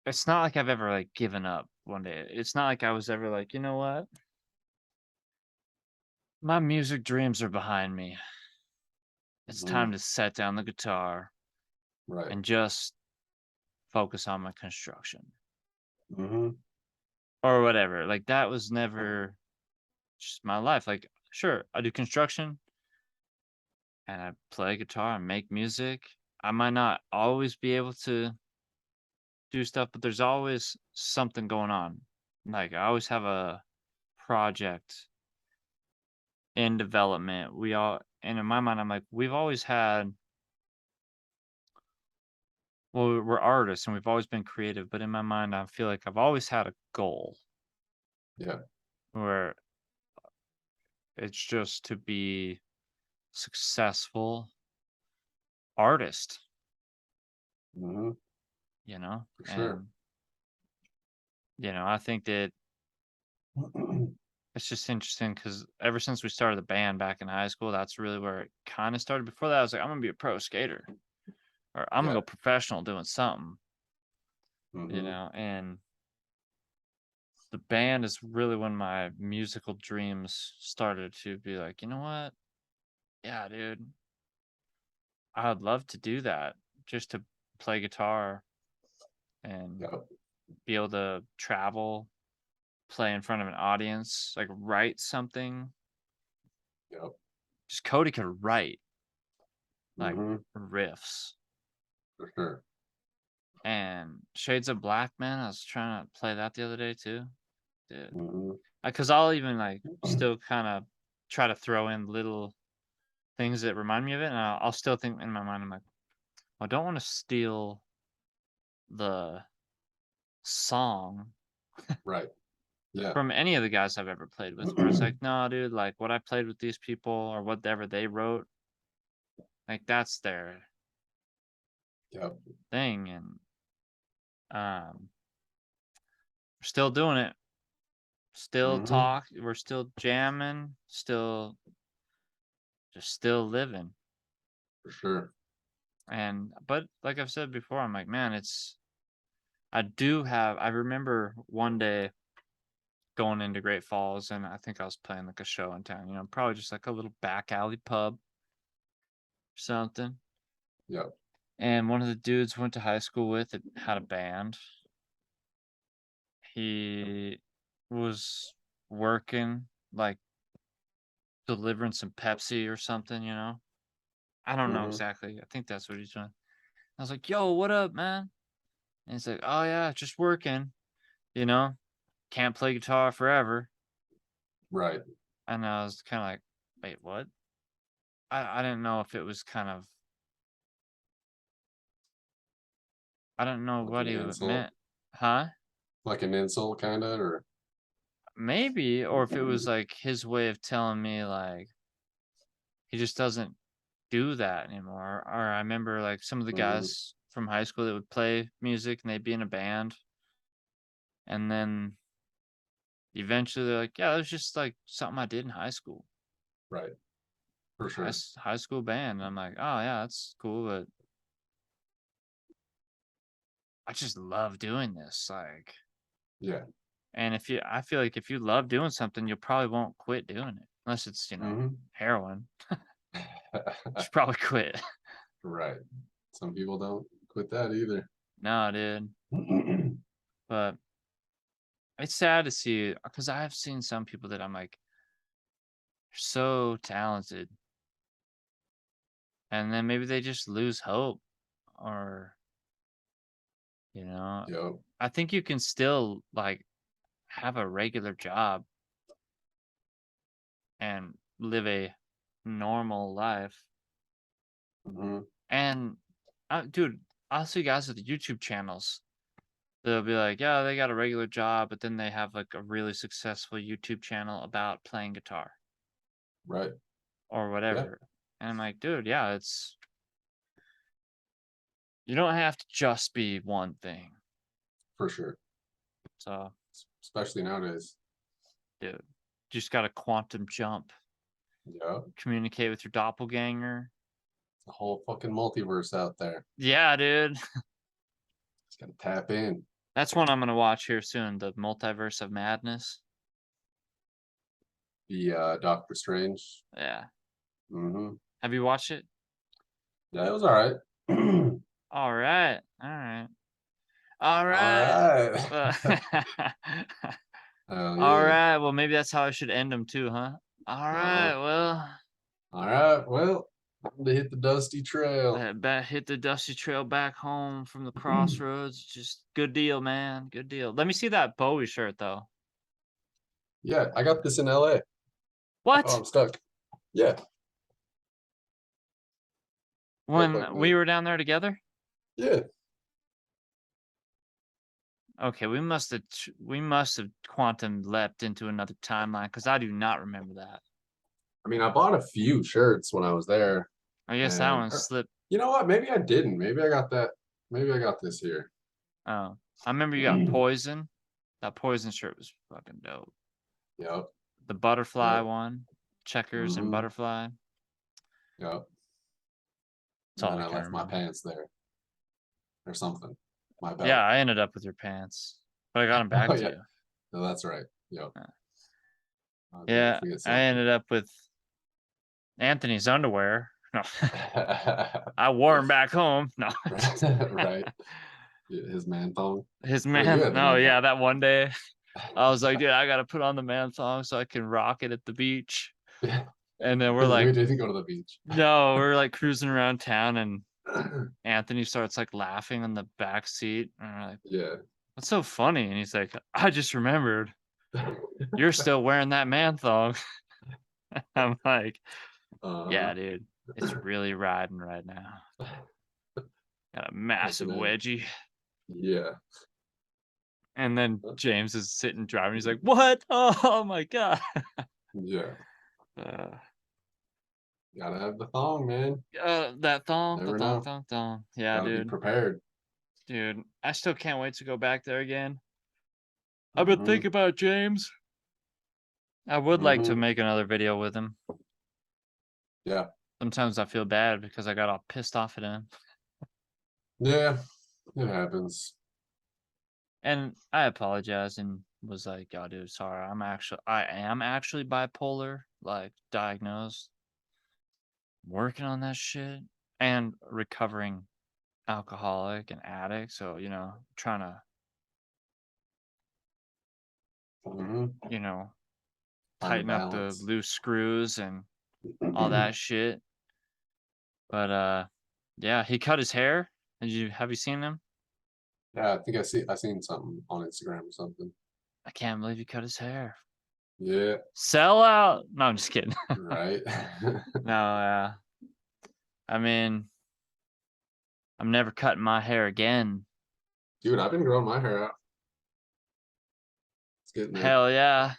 it's not like I've ever like given up one day. It's not like I was ever like, you know what? My music dreams are behind me. It's Mhm. time to set down the guitar Right. and just focus on my construction Hmm. or whatever. Like that was never just my life. Like, sure, I do construction and I play guitar and make music. I might not always be able to do stuff, but there's always something going on. Like I always have a project in development. And in my mind, I'm like, we've always had, well, we're artists and we've always been creative, but in my mind, I feel like I've always had a goal Yeah. where it's just to be successful artist, Hmm. you know? For sure. And, I think that it's just interesting because ever since we started the band back in high school, that's really where it kind of started. Before that, I was like, I'm gonna be a pro skater or I'm gonna Yeah. go professional doing something, Hmm. and the band is really when my musical dreams started to be like, you know what? Yeah, dude, I'd love to do that just to play guitar and Yep. be able to travel, play in front of an audience, like write something. Yep. Just Cody could write like Hmm. riffs. For sure. And Shades of Black, man, I was trying to play that the other day too. Dude. Hmm. Because I'll even like still kind of try to throw in little things that remind me of it. And I'll still think in my mind, I'm like, I don't want to steal the song Right. Yeah. from any of the guys I've ever played with, where it's like, no, dude, like what I played with these people or whatever they wrote, like that's their Yep. thing. And we're still doing it. Still Hmm. talk. We're still jamming. Still living. For sure. But like I've said before, I'm like, man, I remember one day going into Great Falls and I think I was playing like a show in town, probably just like a little back alley pub or something. Yep. And one of the dudes went to high school with it had a band. He was working like delivering some Pepsi or something. I don't know Hmm. exactly. I think that's what he's doing. I was like, yo, what up, man? And he's like, oh yeah, just working, you know, can't play guitar forever. Right. And I was kind of like, wait, what? I didn't know if it was kind of, I don't know Like what an he insult, meant. Huh? like an insult, kind of, or Maybe, or if it was like his way of telling me like he just doesn't do that anymore. Or I remember like some of the Mhm, guys from high school that would play music and they'd be in a band, and then eventually they're like, yeah, it was just like something I did in high school, right, for sure. high school band. And I'm like, oh yeah, that's cool, but I just love doing this. Like, Yeah. and I feel like if you love doing something, you probably won't quit doing it unless it's, Hmm. heroin. You should probably quit. Right. Some people don't quit that either. No, dude. But it's sad to see because I've seen some people that I'm like, so talented, and then maybe they just lose hope, or, you know, Yep. I think you can still like have a regular job and live a normal life. Hmm. And dude, I'll see guys with YouTube channels. They'll be like, yeah, they got a regular job, but then they have like a really successful YouTube channel about playing guitar Right. or Yeah, whatever. And I'm like, dude, yeah, you don't have to just be one thing. for sure. So, Especially nowadays. dude, just got a quantum jump, Yep. communicate with your doppelganger. The whole fucking multiverse out there. Yeah, dude. Just gotta tap in. That's one I'm gonna watch here soon, the Multiverse of Madness. The Doctor Strange. Yeah. Hmm. Have you watched it? Yeah, it was all right. All right. All right. All All right. right. Uh, Oh all yeah. right. Well, maybe that's how I should end them too, huh? All Uh-huh. right. Well, All right. Well, time to hit the dusty trail. hit the dusty trail back home from the crossroads. Just good deal, man. Good deal. Let me see that Bowie shirt though. Yeah, I got this in LA. Oh, What? I'm stuck. Yeah. Look like When that. we were down there together? Yeah. Okay, we must have quantum leapt into another timeline because I do not remember that. I mean, I bought a few shirts when I was there, I guess that and one slipped. you know what? Maybe I didn't. Maybe I got that. Maybe I got this here. Oh, I remember you got Poison. That Poison shirt was fucking dope. Yep. The butterfly Yep. one, checkers and Hmm. butterfly. Yep. That's And all then I I can left my remember. pants there or something. My Yeah, belt. I ended up with your pants, but I got them back Oh to yeah. you. No, that's right. Yep. Uh, I was gonna Yeah, forget I something. ended up with Anthony's underwear. No, I wore them back home. No, Right. His man thong. his Wait, you man. had the No, man yeah, thong. that one day I was like, dude, I gotta put on the man thong so I can rock it at the beach. And then we're like, We didn't go to the beach. no, we're like cruising around town, and Anthony starts like laughing in the back seat. And we're like, Yeah. what's so funny? And he's like, I just remembered you're still wearing that man thong. I'm like, Uh, yeah, dude, it's really riding right now. Got a massive Looking at wedgie. yeah. And then James is sitting driving. He's like, what? Oh my God. Yeah. Uh, Gotta have the thong, man. that thong, the Never thong, know. thong, thong. Yeah, Gotta be dude. prepared. Dude, I still can't wait to go back there again. I've been Hmm. thinking about James. I would like to Hmm. make another video with him. Yeah. Sometimes I feel bad because I got all pissed off at him. Yeah. It happens. And I apologized and was like, "Oh, dude, sorry. I am actually bipolar, like diagnosed. Working on that shit and recovering alcoholic and addict. So, trying to, Hmm. you know, Find the tighten up the balance. loose screws and all that shit. But yeah, he cut his hair. Have you seen him? Yeah, I think I seen something on Instagram or something. I can't believe he cut his hair. Yeah, Sell out. No, I'm just kidding. right. No, I mean, I'm never cutting my hair again. Dude, I've been growing my hair out. It's getting there. Hell yeah.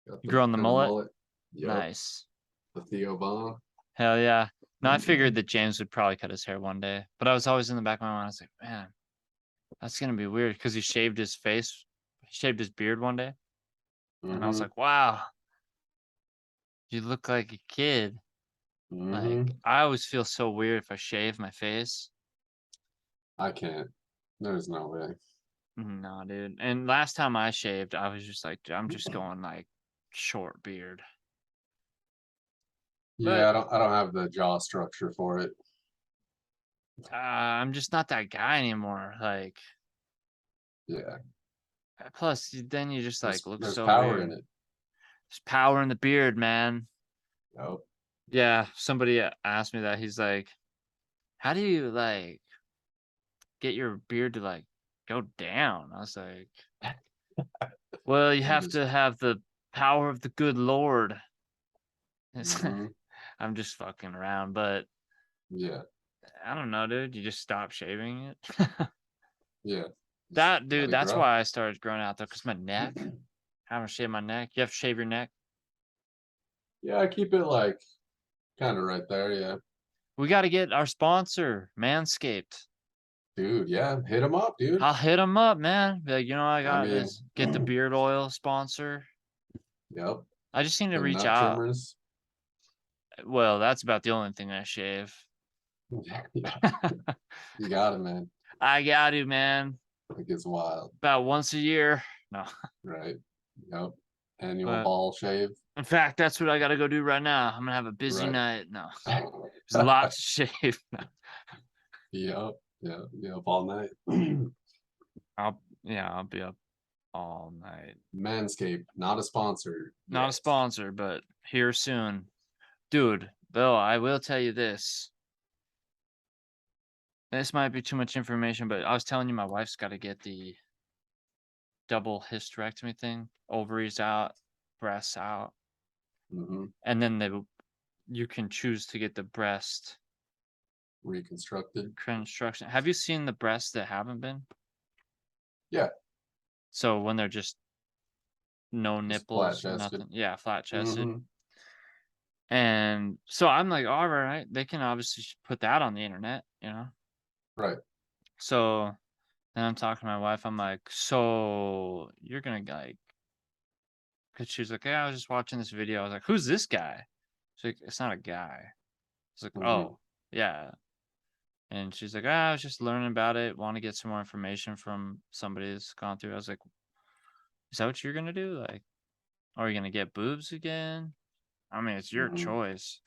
Got You the growing the kind of mullet? mullet. Yep, Nice. the Theo Von. Hell yeah. No, I figured that James would probably cut his hair one day, but I was always in the back of my mind. I was like, man, that's gonna be weird because he shaved his face, he shaved his beard one day, and I was Mm-hmm. like, wow, you look like a kid. Like, Mm-hmm. I always feel so weird if I shave my face. I can't. There's no way. No, dude. And last time I shaved, I was just like, I'm just going like short beard. Yeah, But I don't have the jaw structure for it. I'm just not that guy anymore. Like, Yeah, plus then you just like look there's so power weird. in it. There's power in the beard, man. Yep. Yeah, somebody asked me that. He's like, how do you like get your beard to like go down? I was like, well, you You have just to have the power of the good Lord. hmm I'm just fucking around, but yeah, I don't know, dude. You just stop shaving it. yeah. Just That let dude, it that's grow. why I started growing out though, because my neck. I haven't shaved my neck. You have to shave your neck. Yeah, I keep it like kind of right there. Yeah, We got to get our sponsor, Manscaped. dude. Yeah, hit him up, dude. I'll hit them up, man. Be like, I I got mean, this. Get the beard oil sponsor. yep. I just need to The reach nut out. trimmers. Well, that's about the only thing I shave. Yeah, you got it, man. I got to, man. It gets wild, About once a year. No, right? Yep. Annual but ball shave. in fact, that's what I got to go do right now. I'm gonna have a busy Right. night. No, there's a lot to shave. Yep. Yep. Yep. All night. I'll be up all night. Manscaped, not a sponsor Not a yet. sponsor, but here soon. Dude, Bill, I will tell you this. This might be too much information, but I was telling you my wife's got to get the double hysterectomy thing, ovaries out, breasts out, hmm and then you can choose to get the breast Reconstructed. reconstruction. Have you seen the breasts that haven't been? Yeah. So when they're just no Just flat nipples, chested. nothing. Yeah, flat chested. hmm And so I'm like, all right, they can obviously put that on the internet, Right. So then I'm talking to my wife. I'm like, so you're gonna like, because she's like, yeah, I was just watching this video. I was like, who's this guy? She's like, it's not a guy. It's like, hmm oh, yeah. And she's like, I was just learning about it. Want to get some more information from somebody that's gone through. I was like, is that what you're gonna do? Like, are you gonna get boobs again? I mean, it's your hmm choice.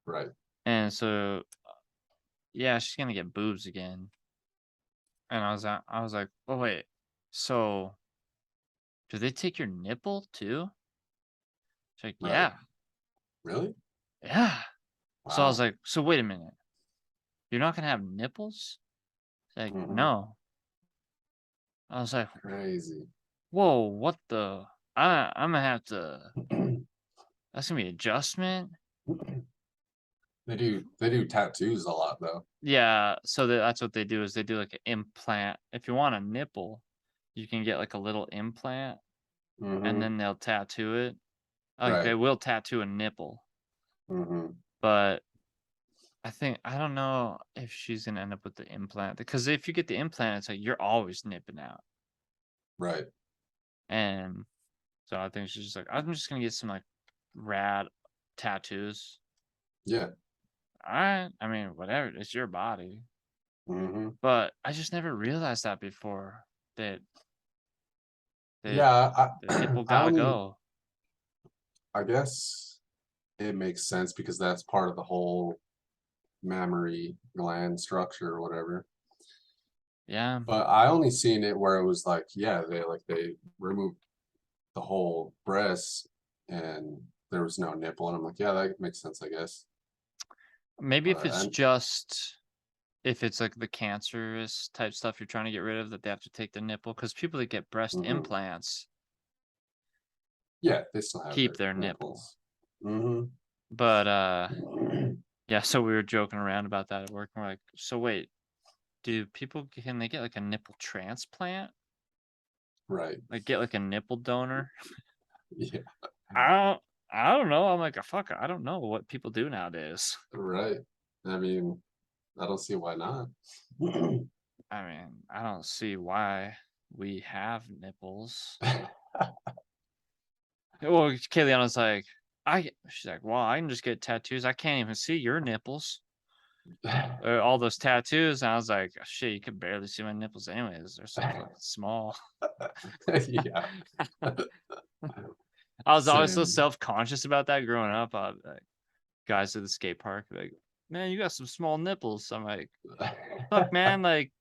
Right. And so, yeah, she's gonna get boobs again. And I was like, oh wait, so do they take your nipple too? She's like, Right. yeah, Really? yeah. So I was Wow. like, so wait a minute, you're not gonna have nipples? She's like, hmm no. I was like, Crazy. whoa, what the? I'm gonna have to. That's gonna be adjustment. They do tattoos a lot though. Yeah. So that's what they do is they do like an implant. If you want a nipple, you can get like a little implant, and hmm then they'll tattoo it. Like Right. they will tattoo a nipple, hmm but I don't know if she's gonna end up with the implant because if you get the implant, it's like you're always nipping out. Right. And so I think she's just like, I'm just gonna get some like rad tattoos. Yeah. All right. I mean, whatever. It's your body. hmm But I just never realized that before that Yeah. the nipple I gotta only. go. I guess it makes sense because that's part of the whole mammary gland structure or whatever. Yeah. But I only seen it where it was like, yeah, they removed the whole breast and there was no nipple, and I'm like, yeah, that makes sense, I guess. Maybe if But it's just if it's like the cancerous type stuff you're trying to get rid of that they have to take the nipple because people that get breast mhm, implants Yeah, they still have keep their nipple. nipples. Mm-hmm. But yeah, so we were joking around about that at work. We're like, so wait, can they get like a nipple transplant? Right. Like get like a nipple donor? Yeah. I don't know. I'm like, fuck, I don't know what people do nowadays. Right. I mean, I don't see why not. I mean, I don't see why we have nipples. Well, Kayleana's like, she's like, well, I can just get tattoos. I can't even see your nipples. All those tattoos. And I was like, shit, you can barely see my nipples anyways. They're so fucking small. Yeah. I was always so Same. self-conscious about that growing up. Like, guys at the skate park, like, man, you got some small nipples. I'm like, fuck, man, like,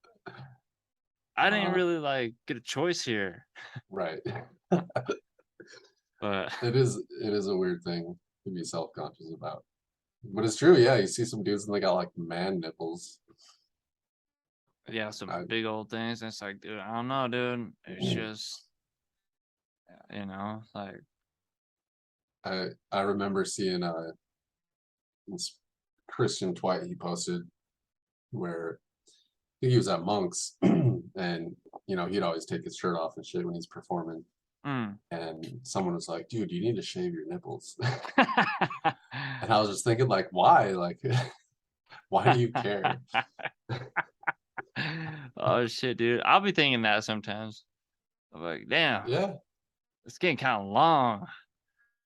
I didn't really like get a choice here. Right. But It is a weird thing to be self-conscious about. But it's true, yeah. You see some dudes and they got like man nipples. yeah, some I big old things. And it's like, dude, I don't know, dude. It's just, like, I remember seeing this Christian twite he posted where I think he was at Monk's and he'd always take his shirt off and shit when he's performing. mm. And someone was like, dude, you need to shave your nipples. And I was just thinking, like, why? Like, why do you care? Oh shit, dude. I'll be thinking that sometimes. I'm like, damn, Yeah, it's getting kind of long.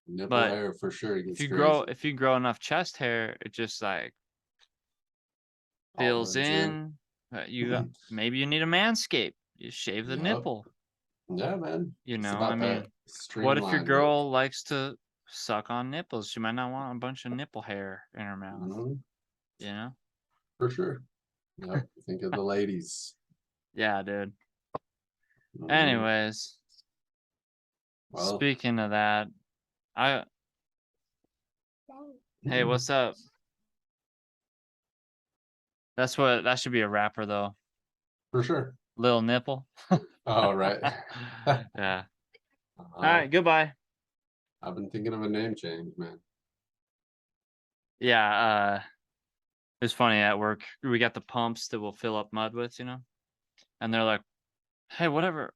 nipple But hair for sure if gets you crazy. grow enough chest hair, it just like All fills legit. in. Maybe you need a manscape. You shave the Yep. nipple. Yeah, man. It's I about that mean, what if your streamlined look. girl likes to suck on nipples? She might not want a bunch of nipple hair in her mouth. Mhm, You know? for sure. Yep. Think of the ladies. Yeah, dude. Mhm. Anyways, Well, speaking of that, hey, what's up? That should be a rapper though. for sure. Little nipple. All right. Yeah. All Uh, right, goodbye. I've been thinking of a name change, man. Yeah, it's funny at work. We got the pumps that we'll fill up mud with, and they're like, "Hey, whatever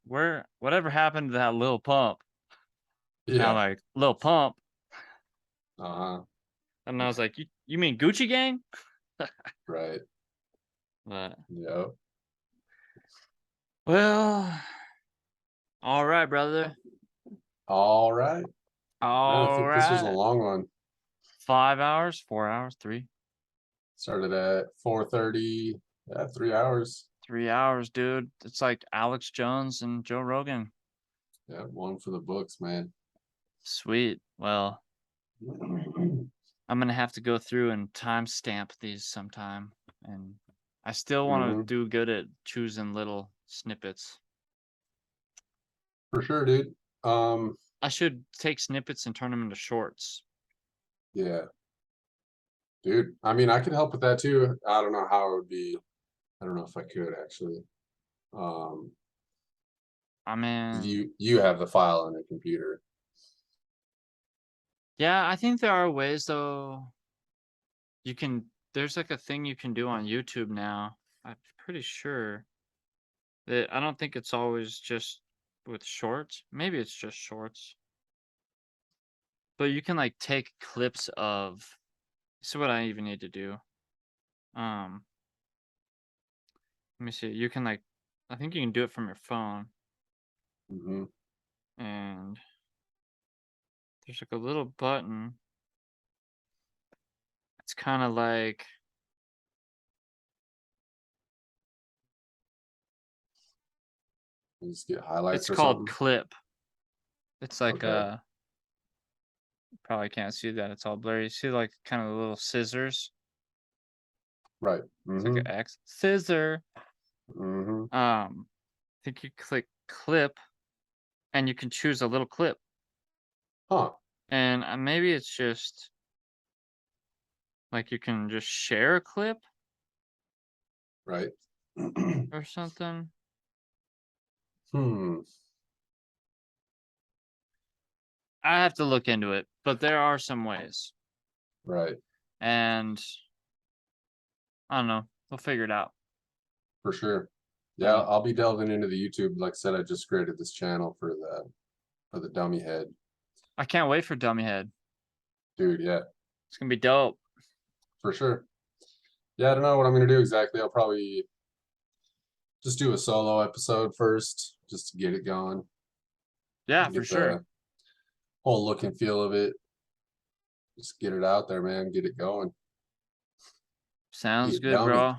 happened to that little pump?" And I'm Yeah. like, "Little pump," Uh-huh. and I was like, "You mean Gucci Gang?" Right. But Yep. well, all right, brother. All right. Man, I All think this was a right. long one. 5 hours, 4 hours, 3, Started at 4:30. Yeah, 3 hours. 3 hours, dude. It's like Alex Jones and Joe Rogan. Yeah, one for the books, man. Sweet. Well, I'm gonna have to go through and timestamp these sometime, and I still want to Hmm. do good at choosing little snippets. For sure, dude. I should take snippets and turn them into shorts. Yeah, dude. I mean, I could help with that too. I don't know how it would be. I don't know if I could actually. Um, I 'Cause mean, you have the file on your computer. yeah, I think there are ways though. There's like a thing you can do on YouTube now. I'm pretty sure that I don't think it's always just with shorts. Maybe it's just shorts. But you can like take clips of. This is what I even need to do. Um, Let me see. You can like, I think you can do it from your phone, Hmm. and there's like a little button. It's kind of like Just get it's highlights or called something. clip. It's like Okay. probably can't see that. It's all blurry. You see like kind of little scissors. Right. It's like Hmm. an X scissor. Hmm. I think you click clip, and you can choose a little clip. Huh. And maybe it's just like you can just share a clip Right. or something. Hmm. I have to look into it, but there are some ways. Right. And I don't know. We'll figure it out. For sure. Yeah, Yeah. I'll be delving into the YouTube. Like I said, I just created this channel for the dummy head. I can't wait for Dummy Head. Dude, yeah, It's gonna be dope. for sure. Yeah, I don't know what I'm gonna do exactly. I'll probably just do a solo episode first, just to get it going. Yeah, for Get sure. the whole look and feel of it. Just get it out there, man. Get it going. Sounds Get good, dummy. bro.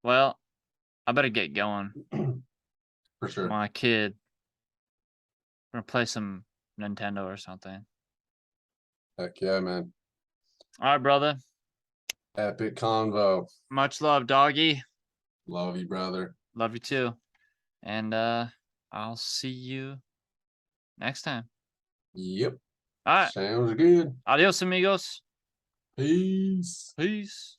Well, I better get going. For sure. My kid. I'm gonna play some Nintendo or something. Heck yeah, man. All right, brother. Epic convo. Much love, doggy. Love you, brother. Love you too. And I'll see you next time. Yep. All right. Sounds good. Adios, amigos. Peace. Peace.